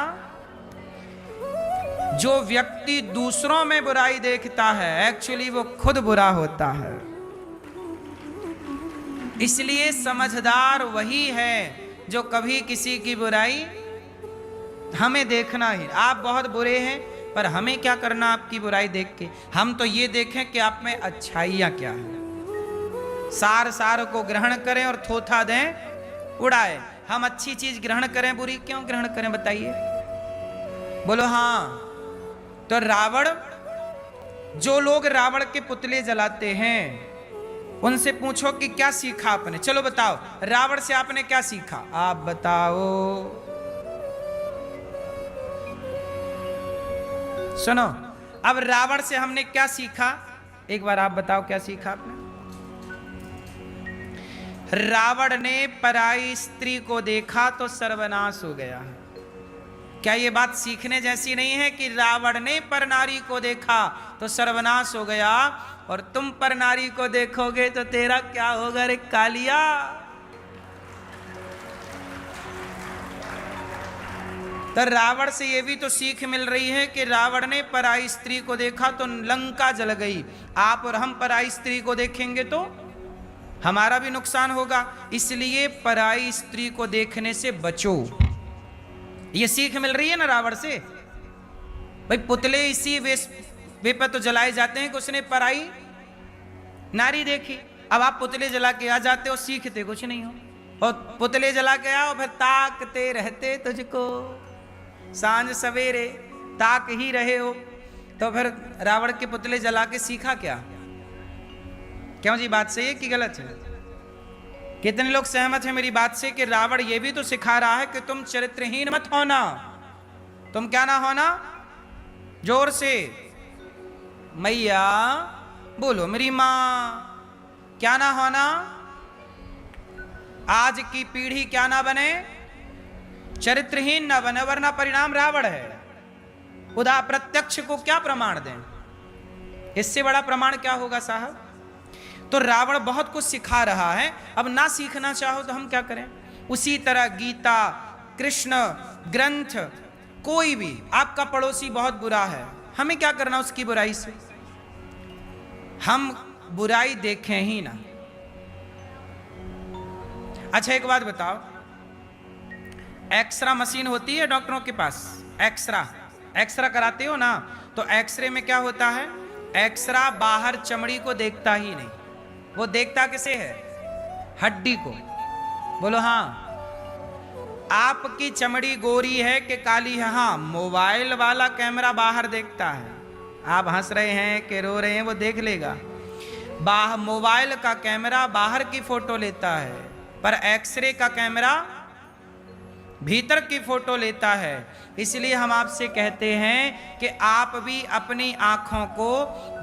जो व्यक्ति दूसरों में बुराई देखता है एक्चुअली वो खुद बुरा होता है। इसलिए समझदार वही है जो कभी किसी की बुराई हमें देखना ही। आप बहुत बुरे हैं पर हमें क्या करना आपकी बुराई देख के। हम तो ये देखें कि आप में अच्छाइयां क्या है। सार सार को ग्रहण करें और थोथा दें उड़ाए। हम अच्छी चीज ग्रहण करें, बुरी क्यों ग्रहण करें बताइए? बोलो हाँ। तो रावण, जो लोग रावण के पुतले जलाते हैं उनसे पूछो कि क्या सीखा आपने। चलो बताओ, रावण से आपने क्या सीखा? आप बताओ। सुनो, अब रावण से हमने क्या सीखा, एक बार आप बताओ क्या सीखा आपने? रावण ने पराई स्त्री को देखा तो सर्वनाश हो गया। क्या ये बात सीखने जैसी नहीं है कि रावण ने पर नारी को देखा तो सर्वनाश हो गया, और तुम पर नारी को देखोगे तो तेरा क्या होगा रे कालिया? तो रावण से ये भी तो सीख मिल रही है कि रावण ने पराई स्त्री को देखा तो लंका जल गई। आप और हम पराई स्त्री को देखेंगे तो हमारा भी नुकसान होगा। इसलिए पराई स्त्री को देखने से बचो। ये सीख मिल रही है ना रावण से। भाई पुतले इसी वे पर तो जलाए जाते हैं कि उसने पराई नारी देखी। अब आप पुतले जला के आ जाते हो, सीखते कुछ नहीं हो, और पुतले जला के आओ फिर ताकते रहते तुझको, सांझ सवेरे ताक ही रहे हो। तो फिर रावण के पुतले जला के सीखा क्या? क्यों जी, बात सही है कि गलत है? कितने लोग सहमत हैं मेरी बात से कि रावण ये भी तो सिखा रहा है कि तुम चरित्रहीन मत होना। तुम क्या ना होना? जोर से मैया बोलो मेरी मां। क्या ना होना? आज की पीढ़ी क्या ना बने? चरित्रहीन ना बने, वरना परिणाम रावण है। खुदा प्रत्यक्ष को क्या प्रमाण दें? इससे बड़ा प्रमाण क्या होगा साहब? तो रावण बहुत कुछ सिखा रहा है। अब ना सीखना चाहो तो हम क्या करें? उसी तरह गीता, कृष्ण ग्रंथ, कोई भी आपका पड़ोसी बहुत बुरा है, हमें क्या करना उसकी बुराई से? हम बुराई देखें ही ना। अच्छा एक बात बताओ, एक्सरा मशीन होती है डॉक्टरों के पास, एक्सरा कराते हो ना, तो एक्सरे में क्या होता है? एक्सरा बाहर चमड़ी को देखता ही नहीं, वो देखता किसे है? हड्डी को। बोलो हाँ। आपकी चमड़ी गोरी है कि काली है? हाँ। मोबाइल वाला कैमरा बाहर देखता है। आप हंस रहे हैं कि रो रहे हैं, वो देख लेगा। मोबाइल का कैमरा बाहर की फोटो लेता है, पर एक्सरे का कैमरा भीतर की फोटो लेता है। इसलिए हम आपसे कहते हैं कि आप भी अपनी आंखों को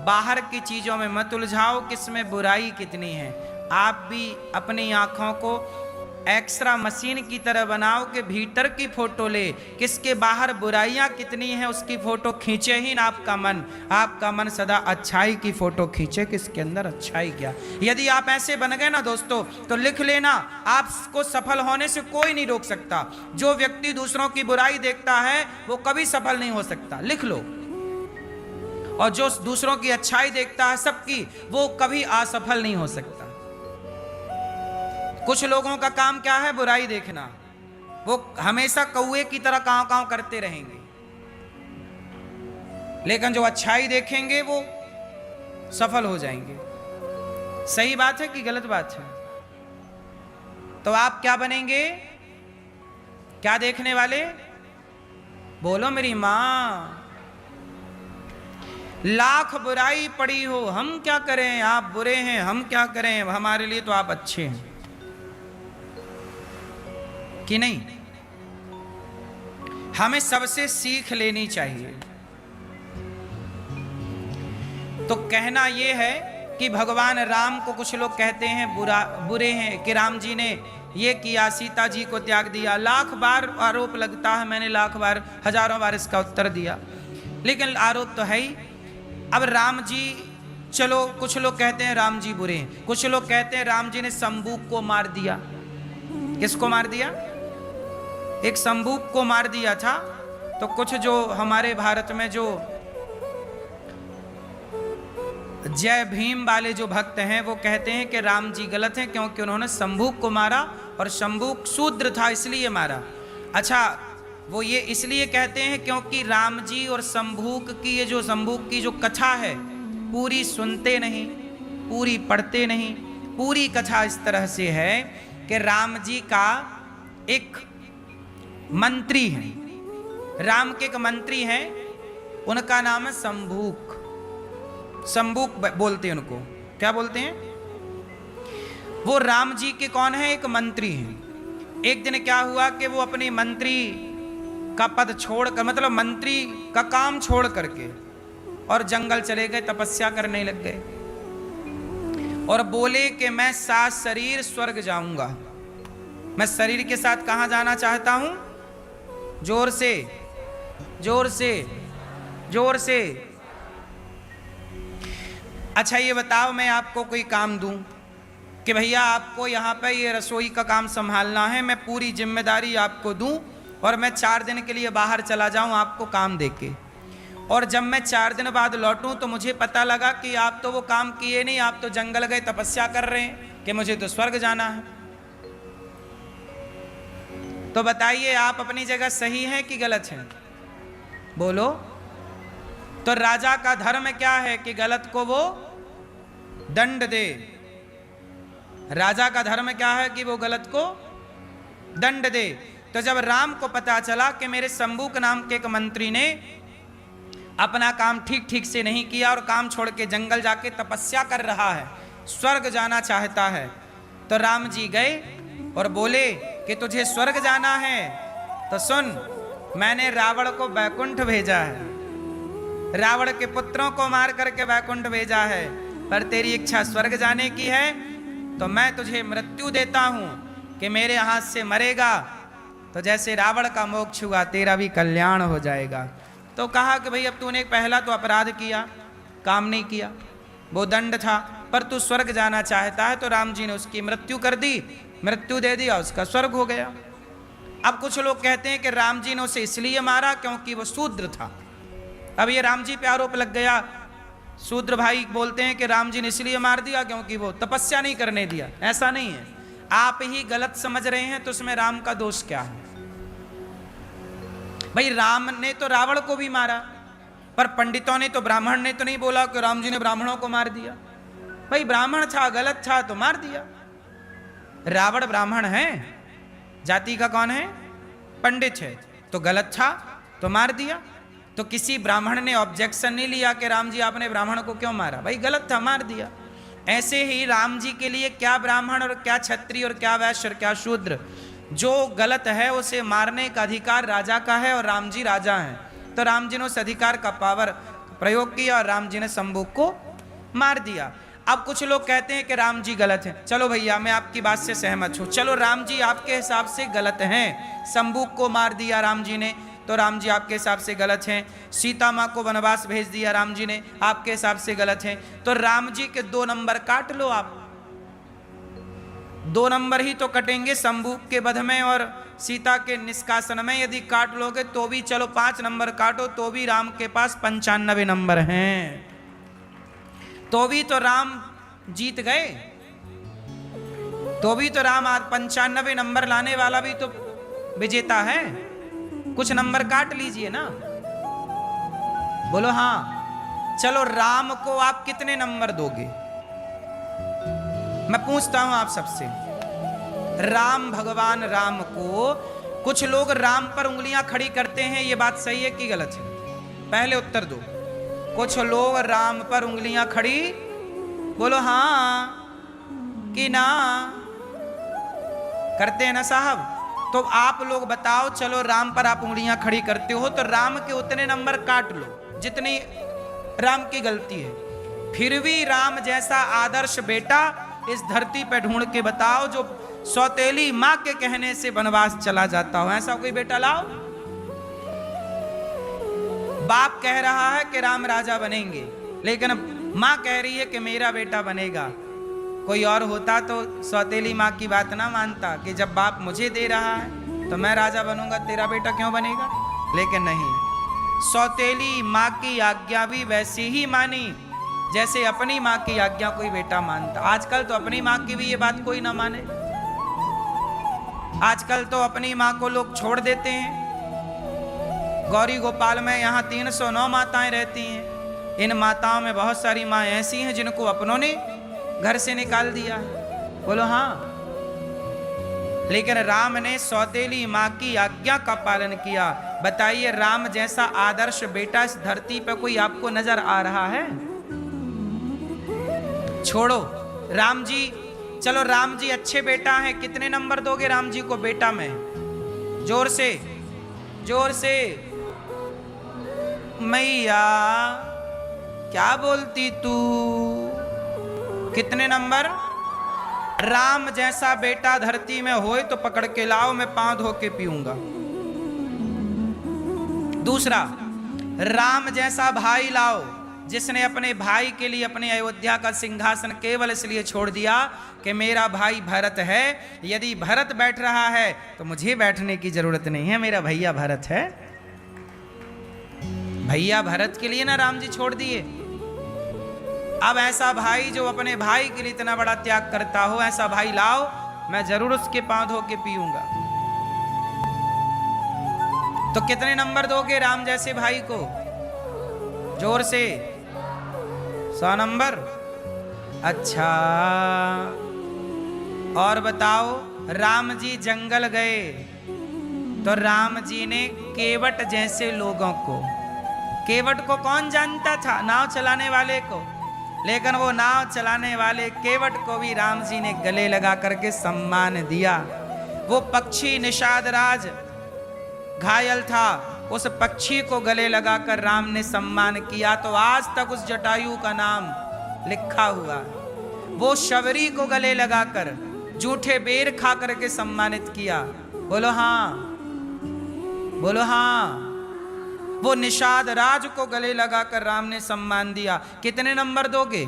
बाहर की चीजों में मत उलझाओ, किसमें बुराई कितनी है। आप भी अपनी आंखों को एक्सरा मशीन की तरह बनाओ कि भीतर की फोटो ले, किसके बाहर बुराइयां कितनी हैं उसकी फोटो खींचे ही ना आपका मन सदा अच्छाई की फोटो खींचे, किसके अंदर अच्छाई क्या। यदि आप ऐसे बन गए ना दोस्तों, तो लिख लेना, आपको सफल होने से कोई नहीं रोक सकता। जो व्यक्ति दूसरों की बुराई देखता है वो कभी सफल नहीं हो सकता, लिख लो। और जो दूसरों की अच्छाई देखता है सबकी, वो कभी असफल नहीं हो सकता। कुछ लोगों का काम क्या है? बुराई देखना। वो हमेशा कौए की तरह कांव कांव करते रहेंगे, लेकिन जो अच्छाई देखेंगे वो सफल हो जाएंगे। सही बात है कि गलत बात है? तो आप क्या बनेंगे? क्या देखने वाले? बोलो मेरी मां। लाख बुराई पड़ी हो, हम क्या करें? आप बुरे हैं, हम क्या करें? हमारे लिए तो आप अच्छे हैं कि नहीं? हमें सबसे सीख लेनी चाहिए। तो कहना यह है कि भगवान राम को कुछ लोग कहते हैं बुरे हैं कि राम जी ने ये किया, सीता जी को त्याग दिया। लाख बार आरोप लगता है, मैंने लाख बार, हजारों बार इसका उत्तर दिया लेकिन आरोप तो है ही। अब राम जी, चलो कुछ लोग कहते हैं राम जी बुरे हैं, कुछ लोग कहते हैं राम जी ने शंबूक को मार दिया। किसको मार दिया? एक शंबूक को मार दिया था। तो कुछ जो हमारे भारत में जो जय भीम वाले जो भक्त हैं वो कहते हैं कि राम जी गलत हैं क्योंकि उन्होंने शंबूक को मारा और शंबूक शूद्र था इसलिए मारा। अच्छा, वो ये इसलिए कहते हैं क्योंकि राम जी और शंबूक की, ये जो शंबूक की जो कथा है पूरी सुनते नहीं, पूरी पढ़ते नहीं। पूरी कथा इस तरह से है कि राम जी का एक मंत्री है, राम के एक मंत्री हैं, उनका नाम है शंबूक। शंबूक बोलते हैं उनको। क्या बोलते हैं? वो राम जी के कौन है? एक मंत्री हैं। एक दिन क्या हुआ कि वो अपनी मंत्री का पद छोड़कर, मतलब मंत्री का काम छोड़ करके और जंगल चले गए, तपस्या करने लग गए और बोले कि मैं साथ शरीर स्वर्ग जाऊंगा। मैं शरीर के साथ कहां जाना चाहता हूं? जोर से, जोर से, जोर से। अच्छा ये बताओ, मैं आपको कोई काम दूं कि भैया आपको यहाँ पे ये रसोई का काम संभालना है, मैं पूरी जिम्मेदारी आपको दूं और मैं 4 दिन के लिए बाहर चला जाऊं आपको काम देके, और जब मैं 4 दिन बाद लौटूं तो मुझे पता लगा कि आप तो वो काम किए नहीं, आप तो जंगल गए तपस्या कर रहे हैं कि मुझे तो स्वर्ग जाना है। तो बताइए आप अपनी जगह सही हैं कि गलत हैं? बोलो। तो राजा का धर्म क्या है कि गलत को वो दंड दे। राजा का धर्म क्या है कि वो गलत को दंड दे। तो जब राम को पता चला कि मेरे शंबूक नाम के एक मंत्री ने अपना काम ठीक ठीक से नहीं किया और काम छोड़ के जंगल जाके तपस्या कर रहा है, स्वर्ग जाना चाहता है, तो राम जी गए और बोले कि तुझे स्वर्ग जाना है तो सुन, मैंने रावण को वैकुंठ भेजा है, रावण के पुत्रों को मार करके वैकुंठ भेजा है, पर तेरी इच्छा स्वर्ग जाने की है तो मैं तुझे मृत्यु देता हूं कि मेरे हाथ से मरेगा तो जैसे रावण का मोक्ष हुआ तेरा भी कल्याण हो जाएगा। तो कहा कि भाई अब तूने पहला तो अपराध किया, काम नहीं किया, वो दंड था, पर तू स्वर्ग जाना चाहता है, तो राम जी ने उसकी मृत्यु कर दी, मृत्यु दे दिया, उसका स्वर्ग हो गया। अब कुछ लोग कहते हैं कि राम जी ने उसे इसलिए मारा क्योंकि वो शूद्र था। अब ये राम जी पे आरोप लग गया, शूद्र भाई बोलते हैं कि राम जी ने इसलिए मार दिया क्योंकि वो तपस्या नहीं करने दिया। ऐसा नहीं है, आप ही गलत समझ रहे हैं, तो उसमें राम का दोष क्या है? भाई राम ने तो रावण को भी मारा, पर पंडितों ने तो, ब्राह्मण ने तो नहीं बोला कि राम जी ने ब्राह्मणों को मार दिया। भाई ब्राह्मण था, गलत था तो मार दिया। रावण ब्राह्मण है, जाति का कौन है? पंडित है, तो गलत था तो मार दिया। तो किसी ब्राह्मण ने ऑब्जेक्शन नहीं लिया कि राम जी आपने ब्राह्मण को क्यों मारा, भाई गलत था, मार दिया। ऐसे ही राम जी के लिए क्या ब्राह्मण और क्या क्षत्रिय और क्या वैश्य और क्या शूद्र, जो गलत है उसे मारने का अधिकार राजा का है और राम जी राजा हैं। तो राम जी ने उस अधिकार का पावर प्रयोग किया और राम जी ने शंबूक को मार दिया। अब कुछ लोग कहते हैं कि राम जी गलत हैं। चलो भैया मैं आपकी बात से सहमत हूं, चलो राम जी आपके हिसाब से गलत हैं, शंबूक को मार दिया राम जी ने तो राम जी आपके हिसाब से गलत हैं। सीता माँ को वनवास भेज दिया राम जी ने, आपके हिसाब से गलत हैं। तो राम जी के 2 नंबर काट लो आप, 2 नंबर ही तो कटेंगे शंबूक के वध में और सीता के निष्कासन में। यदि काट लोगे तो भी चलो 5 नंबर काटो तो भी राम के पास 95 नंबर हैं, तो भी तो राम जीत गए, तो भी तो राम आज 95 नंबर लाने वाला भी तो विजेता है। कुछ नंबर काट लीजिए ना, बोलो हाँ। चलो राम को आप कितने नंबर दोगे? मैं पूछता हूं आप सबसे, राम भगवान राम को कुछ लोग राम पर उंगलियां खड़ी करते हैं, ये बात सही है कि गलत है? पहले उत्तर दो। कुछ लोग राम पर उंगलियां खड़ी, बोलो हाँ कि ना, करते हैं ना साहब? तो आप लोग बताओ, चलो राम पर आप उंगलियां खड़ी करते हो तो राम के उतने नंबर काट लो जितनी राम की गलती है। फिर भी राम जैसा आदर्श बेटा इस धरती पे ढूंढ के बताओ जो सौतेली माँ के कहने से वनवास चला जाता हो, ऐसा कोई बेटा लाओ। बाप कह रहा है कि राम राजा बनेंगे, लेकिन माँ कह रही है कि मेरा बेटा बनेगा। कोई और होता तो सौतेली माँ की बात ना मानता कि जब बाप मुझे दे रहा है तो मैं राजा बनूंगा, तेरा बेटा क्यों बनेगा। लेकिन नहीं, सौतेली माँ की आज्ञा भी वैसी ही मानी जैसे अपनी माँ की आज्ञा कोई बेटा मानता। आजकल तो अपनी माँ की भी ये बात कोई ना माने। आजकल तो अपनी माँ को लोग छोड़ देते हैं। गौरी गोपाल में यहाँ 309 माताएं रहती हैं। इन माताओं में बहुत सारी माँ ऐसी हैं जिनको अपनों ने घर से निकाल दिया है। बोलो हाँ। लेकिन राम ने सौतेली माँ की आज्ञा का पालन किया। बताइए, राम जैसा आदर्श बेटा इस धरती पर कोई आपको नजर आ रहा है? छोड़ो राम जी, चलो राम जी अच्छे बेटा हैं, कितने नंबर दोगे राम जी को बेटा में? जोर से, जोर से। मैया क्या बोलती तू? कितने नंबर? राम जैसा बेटा धरती में होए तो पकड़ के लाओ, मैं पांव धो के पीऊंगा। दूसरा, राम जैसा भाई लाओ जिसने अपने भाई के लिए अपने अयोध्या का सिंहासन केवल इसलिए छोड़ दिया कि मेरा भाई भरत है। यदि भरत बैठ रहा है तो मुझे बैठने की जरूरत नहीं है, मेरा भैया भरत है। भैया भरत के लिए ना राम जी छोड़ दिए। अब ऐसा भाई जो अपने भाई के लिए इतना बड़ा त्याग करता हो, ऐसा भाई लाओ, मैं जरूर उसके पांव धो के पीऊंगा। तो कितने नंबर दोगे राम जैसे भाई को? जोर से। 100 नंबर। अच्छा, और बताओ, राम जी जंगल गए तो राम जी ने केवट जैसे लोगों को, केवट को कौन जानता था? नाव चलाने वाले को। लेकिन वो नाव चलाने वाले केवट को भी राम जी ने गले लगा करके सम्मान दिया। वो पक्षी निषाद राज घायल था, उस पक्षी को गले लगाकर राम ने सम्मान किया। तो आज तक उस जटायु का नाम लिखा हुआ। वो शबरी को गले लगाकर जूठे बेर खा करके सम्मानित किया। बोलो हाँ, बोलो हाँ। वो निषाद राज को गले लगाकर राम ने सम्मान दिया। कितने नंबर दोगे?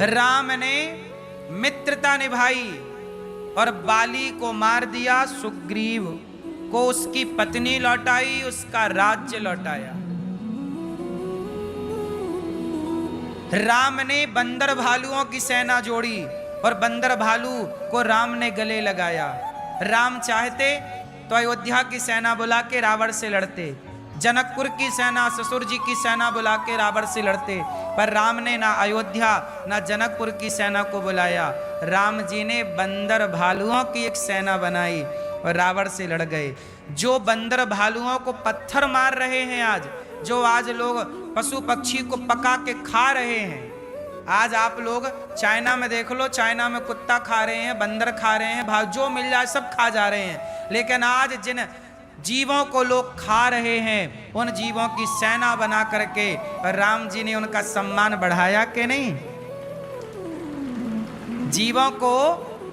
राम ने मित्रता निभाई और बाली को मार दिया, सुग्रीव को उसकी पत्नी लौटाई, उसका राज्य लौटाया। राम ने बंदर भालुओं की सेना जोड़ी और बंदर भालू को राम ने गले लगाया। राम चाहते तो अयोध्या की सेना बुला के रावण से लड़ते, जनकपुर की सेना, ससुर जी की सेना बुला के रावण से लड़ते, पर राम ने ना अयोध्या ना जनकपुर की सेना को बुलाया। राम जी ने बंदर भालुओं की एक सेना बनाई और रावण से लड़ गए। जो बंदर भालुओं को पत्थर मार रहे हैं आज, जो आज लोग पशु पक्षी को पका के खा रहे हैं, आज आप लोग चाइना में देख लो, चाइना में कुत्ता खा रहे हैं, बंदर खा रहे हैं, जो मिल जाए सब खा जा रहे हैं। लेकिन आज जिन जीवों को लोग खा रहे हैं, उन जीवों की सेना बना करके राम जी ने उनका सम्मान बढ़ाया कि नहीं? जीवों को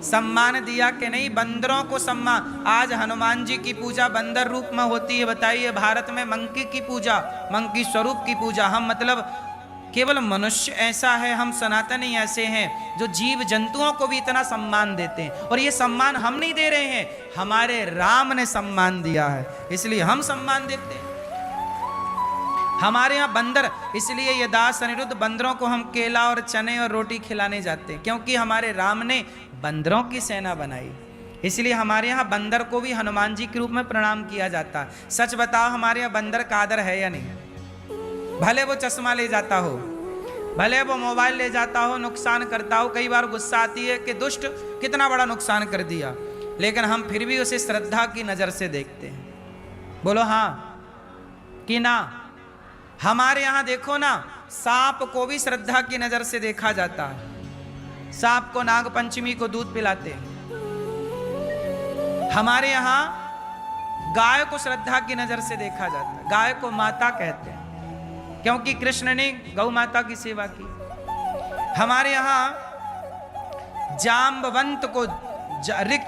सम्मान दिया कि नहीं? बंदरों को सम्मान। आज हनुमान जी की पूजा बंदर रूप में होती है। बताइए, भारत में मंकी की पूजा, मंकी स्वरूप की पूजा। हम मतलब केवल मनुष्य ऐसा है, हम सनातनी ऐसे हैं जो जीव जंतुओं को भी इतना सम्मान देते हैं। और ये सम्मान हम नहीं दे रहे हैं, हमारे राम ने सम्मान दिया है, इसलिए हम सम्मान देते हैं। हमारे यहाँ बंदर, इसलिए ये दास अनिरुद्ध, बंदरों को हम केला और चने और रोटी खिलाने जाते हैं, क्योंकि हमारे राम ने बंदरों की सेना बनाई। इसलिए हमारे यहाँ बंदर को भी हनुमान जी के रूप में प्रणाम किया जाता है। सच बताओ, हमारे यहाँ बंदर का आदर है या नहीं? भले वो चश्मा ले जाता हो, भले वो मोबाइल ले जाता हो, नुकसान करता हो, कई बार गुस्सा आती है कि दुष्ट कितना बड़ा नुकसान कर दिया, लेकिन हम फिर भी उसे श्रद्धा की नज़र से देखते हैं। बोलो हाँ कि ना? हमारे यहाँ देखो ना, सांप को भी श्रद्धा की नज़र से देखा जाता है। सांप को नाग पंचमी को दूध पिलाते हैं। हमारे यहाँ गाय को श्रद्धा की नज़र से देखा जाता है। गाय को माता कहते हैं क्योंकि कृष्ण ने गौ माता की सेवा की। हमारे यहाँ जाम्बवंत को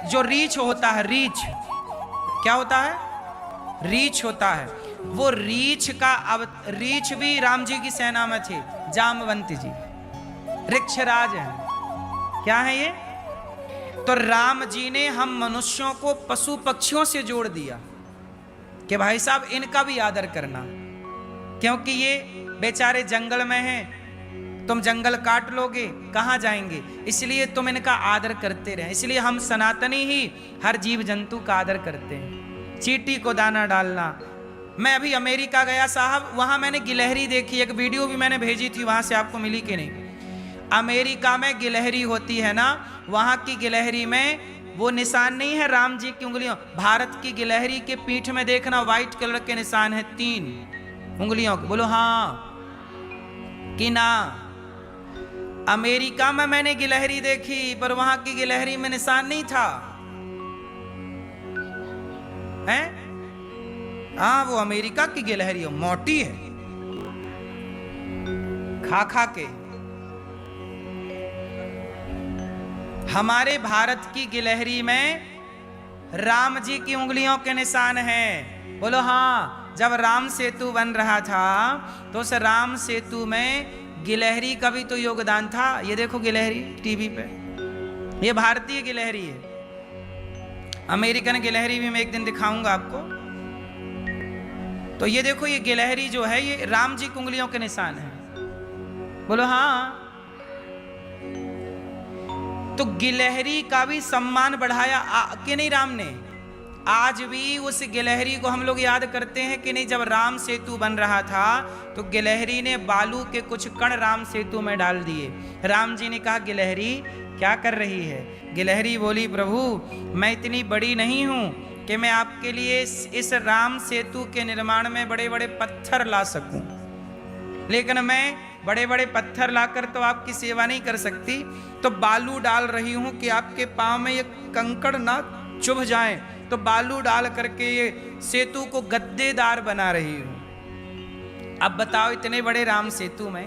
जो रीछ होता है, क्या होता है? रीछ होता है। वो रीछ भी राम जी की सेना में थे, जामवंत जी, ऋक्षराज हैं। क्या है ये? तो राम जी ने हम मनुष्यों को पशु पक्षियों से जोड़ दिया कि भाई साहब इनका भी आदर करना, क्योंकि ये बेचारे जंगल में हैं, तुम जंगल काट लोगे कहाँ जाएंगे, इसलिए तुम इनका आदर करते रहे। इसलिए हम सनातनी ही हर जीव जंतु का आदर करते हैं। चींटी को दाना डालना। मैं अभी अमेरिका गया साहब, वहां मैंने गिलहरी देखी, एक वीडियो भी मैंने भेजी थी, वहां से आपको मिली कि नहीं? अमेरिका में गिलहरी होती है ना, वहां की गिलहरी में वो निशान नहीं है राम जी की उंगलियों। भारत की गिलहरी के पीठ में देखना व्हाइट कलर के निशान है 3 उंगलियों के। बोलो हाँ कि ना? अमेरिका में मैंने गिलहरी देखी, पर वहां की गिलहरी में निशान नहीं था। हैं? हाँ, वो अमेरिका की गिलहरी है, मोटी है, खा खा के। हमारे भारत की गिलहरी में राम जी की उंगलियों के निशान हैं। बोलो हाँ। जब राम सेतु बन रहा था तो उस राम सेतु में गिलहरी का भी तो योगदान था। ये देखो गिलहरी टीवी पे, ये भारतीय गिलहरी है। अमेरिकन गिलहरी भी मैं एक दिन दिखाऊंगा आपको। तो ये देखो, ये गिलहरी जो है ये राम जी की उंगलियों के निशान है। बोलो हाँ। तो गिलहरी का भी सम्मान बढ़ाया कि नहीं राम ने? आज भी उस गिलहरी को हम लोग याद करते हैं कि नहीं? जब राम सेतु बन रहा था तो गिलहरी ने बालू के कुछ कण राम सेतु में डाल दिए। राम जी ने कहा गिलहरी क्या कर रही है? गिलहरी बोली प्रभु मैं इतनी बड़ी नहीं हूं कि मैं आपके लिए इस राम सेतु के निर्माण में बड़े बड़े पत्थर ला सकूं, लेकिन मैं बड़े बड़े पत्थर लाकर तो आपकी सेवा नहीं कर सकती, तो बालू डाल रही हूं कि आपके पांव में ये कंकड़ ना चुभ जाए, तो बालू डाल करके ये सेतु को गद्देदार बना रही हूं। अब बताओ इतने बड़े राम सेतु में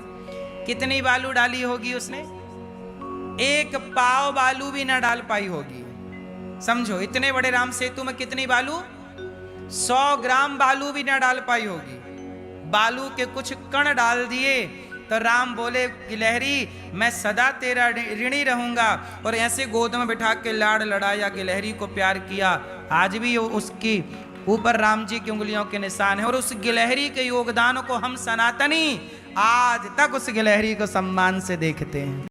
कितनी बालू डाली होगी उसने? एक पाव बालू भी ना डाल पाई होगी। समझो इतने बड़े राम सेतु में कितनी बालू? 100 ग्राम बालू भी ना डाल पाई होगी। बालू के कुछ कण डाल दिए तो राम बोले गिलहरी मैं सदा तेरा ऋणी रहूंगा, और ऐसे गोद में बिठा के लाड़ लड़ाया, गिलहरी को प्यार किया। आज भी उसकी ऊपर राम जी की उंगलियों के निशान है, और उस गिलहरी के योगदान को हम सनातनी आज तक उस गिलहरी को सम्मान से देखते हैं।